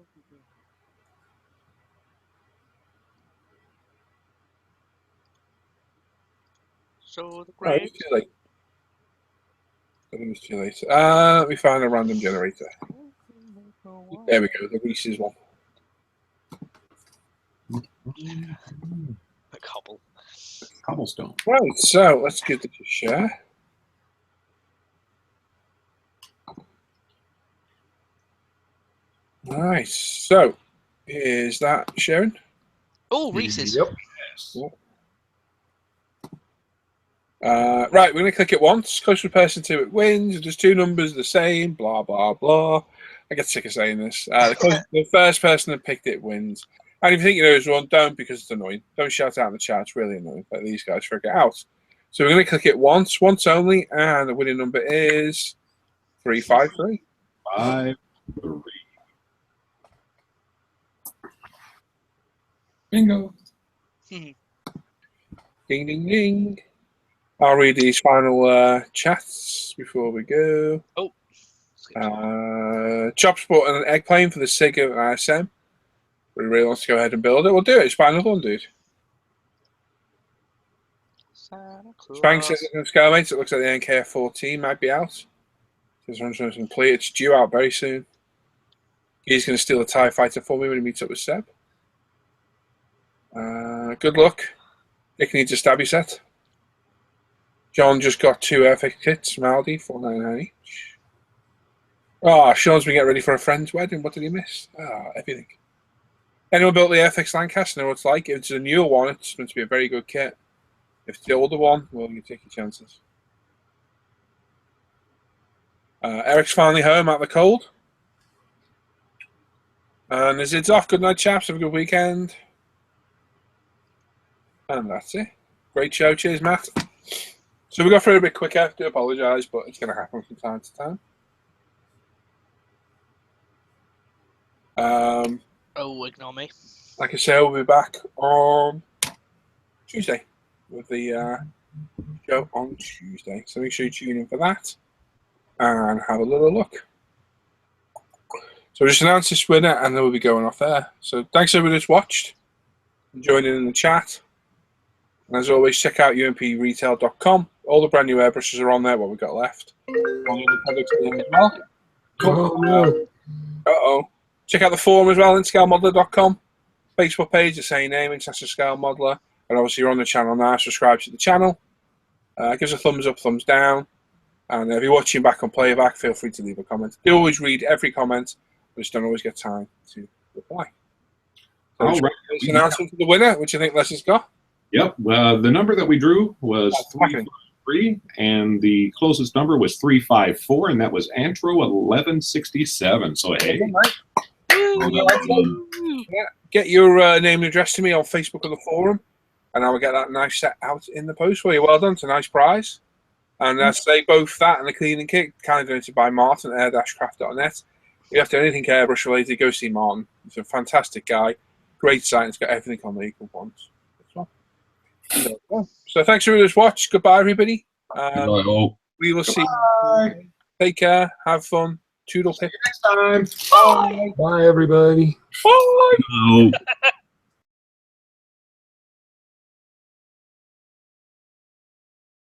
So the Oh, rain. it's too late. I think it's too late. Let me find a random generator. There we go. The Reese's one. A cobble. Cobblestone. Right, so let's give this a share. Nice. So, is that sharing? Oh, Reese's. Yep. Right, we're going to click it once. Closest person to it wins. If there's 2 numbers the same, blah, blah, blah. I get sick of saying this. The first person that picked it wins. And if you think you know who's won, don't, because it's annoying. Don't shout out in the chat. It's really annoying. Let these guys figure it out. So we're going to click it once only, and the winning number is 353. 5, 3. Bingo. Ding, ding, ding. I'll read these final chats before we go. Oh. Chop Sport and an egg plane for the sake of ISM. But he really wants to go ahead and build it. We'll do it. It's buy another one, dude. Spank says it's in scale, mates. It looks like the NKF-14 might be out. Says runs complete. It's due out very soon. He's going to steal a TIE Fighter for me when he meets up with Seb. Good luck. Nick needs a stabby set. John just got 2 FX kits from Aldi, $4.99 each. Oh, Sean's been getting ready for a friend's wedding. What did he miss? Everything. Anyone built the FX Lancaster know what it's like. If it's a newer one, it's meant to be a very good kit. If it's the older one, well, you take your chances. Eric's finally home out of the cold. And the Zid's off. Good night, chaps. Have a good weekend. And that's it. Great show. Cheers, Matt. So we got through a bit quicker. I do apologise, but it's going to happen from time to time. Ignore me. Like I say, we'll be back on Tuesday with the show on Tuesday. So make sure you tune in for that and have a little look. So we just announced this winner and then we'll be going off there. So thanks everybody that's watched and joining in the chat. And as always, check out umpretail.com. All the brand new airbrushes are on there, what we've got left. All the other products are there as well. Oh, no. Uh-oh. Check out the forum as well, scalemodeler.com. Facebook page, the same name, International Scale Modeler. And obviously you're on the channel now, subscribe to the channel. Give us a thumbs up, thumbs down. And if you're watching back on playback, feel free to leave a comment. I always read every comment, but just don't always get time to reply. So All right. This announcement of the winner, which I think Les has got. Yep. The number that we drew was 353, and the closest number was 354, and that was Antro 1167. So hey, Yeah. Get your name and address to me on Facebook or the forum, and I will get that nice set out in the post for you. Well done. It's a nice prize. And say both that and the cleaning kit, kind of donated by Martin at air-craft.net. If you have to do anything airbrush related, go see Martin. He's a fantastic guy. Great site. It's got everything on there you can want. So thanks for this watch. Goodbye, everybody. We will see you. Take care. Have fun. Toodle pip. next time. Bye. Bye, everybody. Bye. Oh.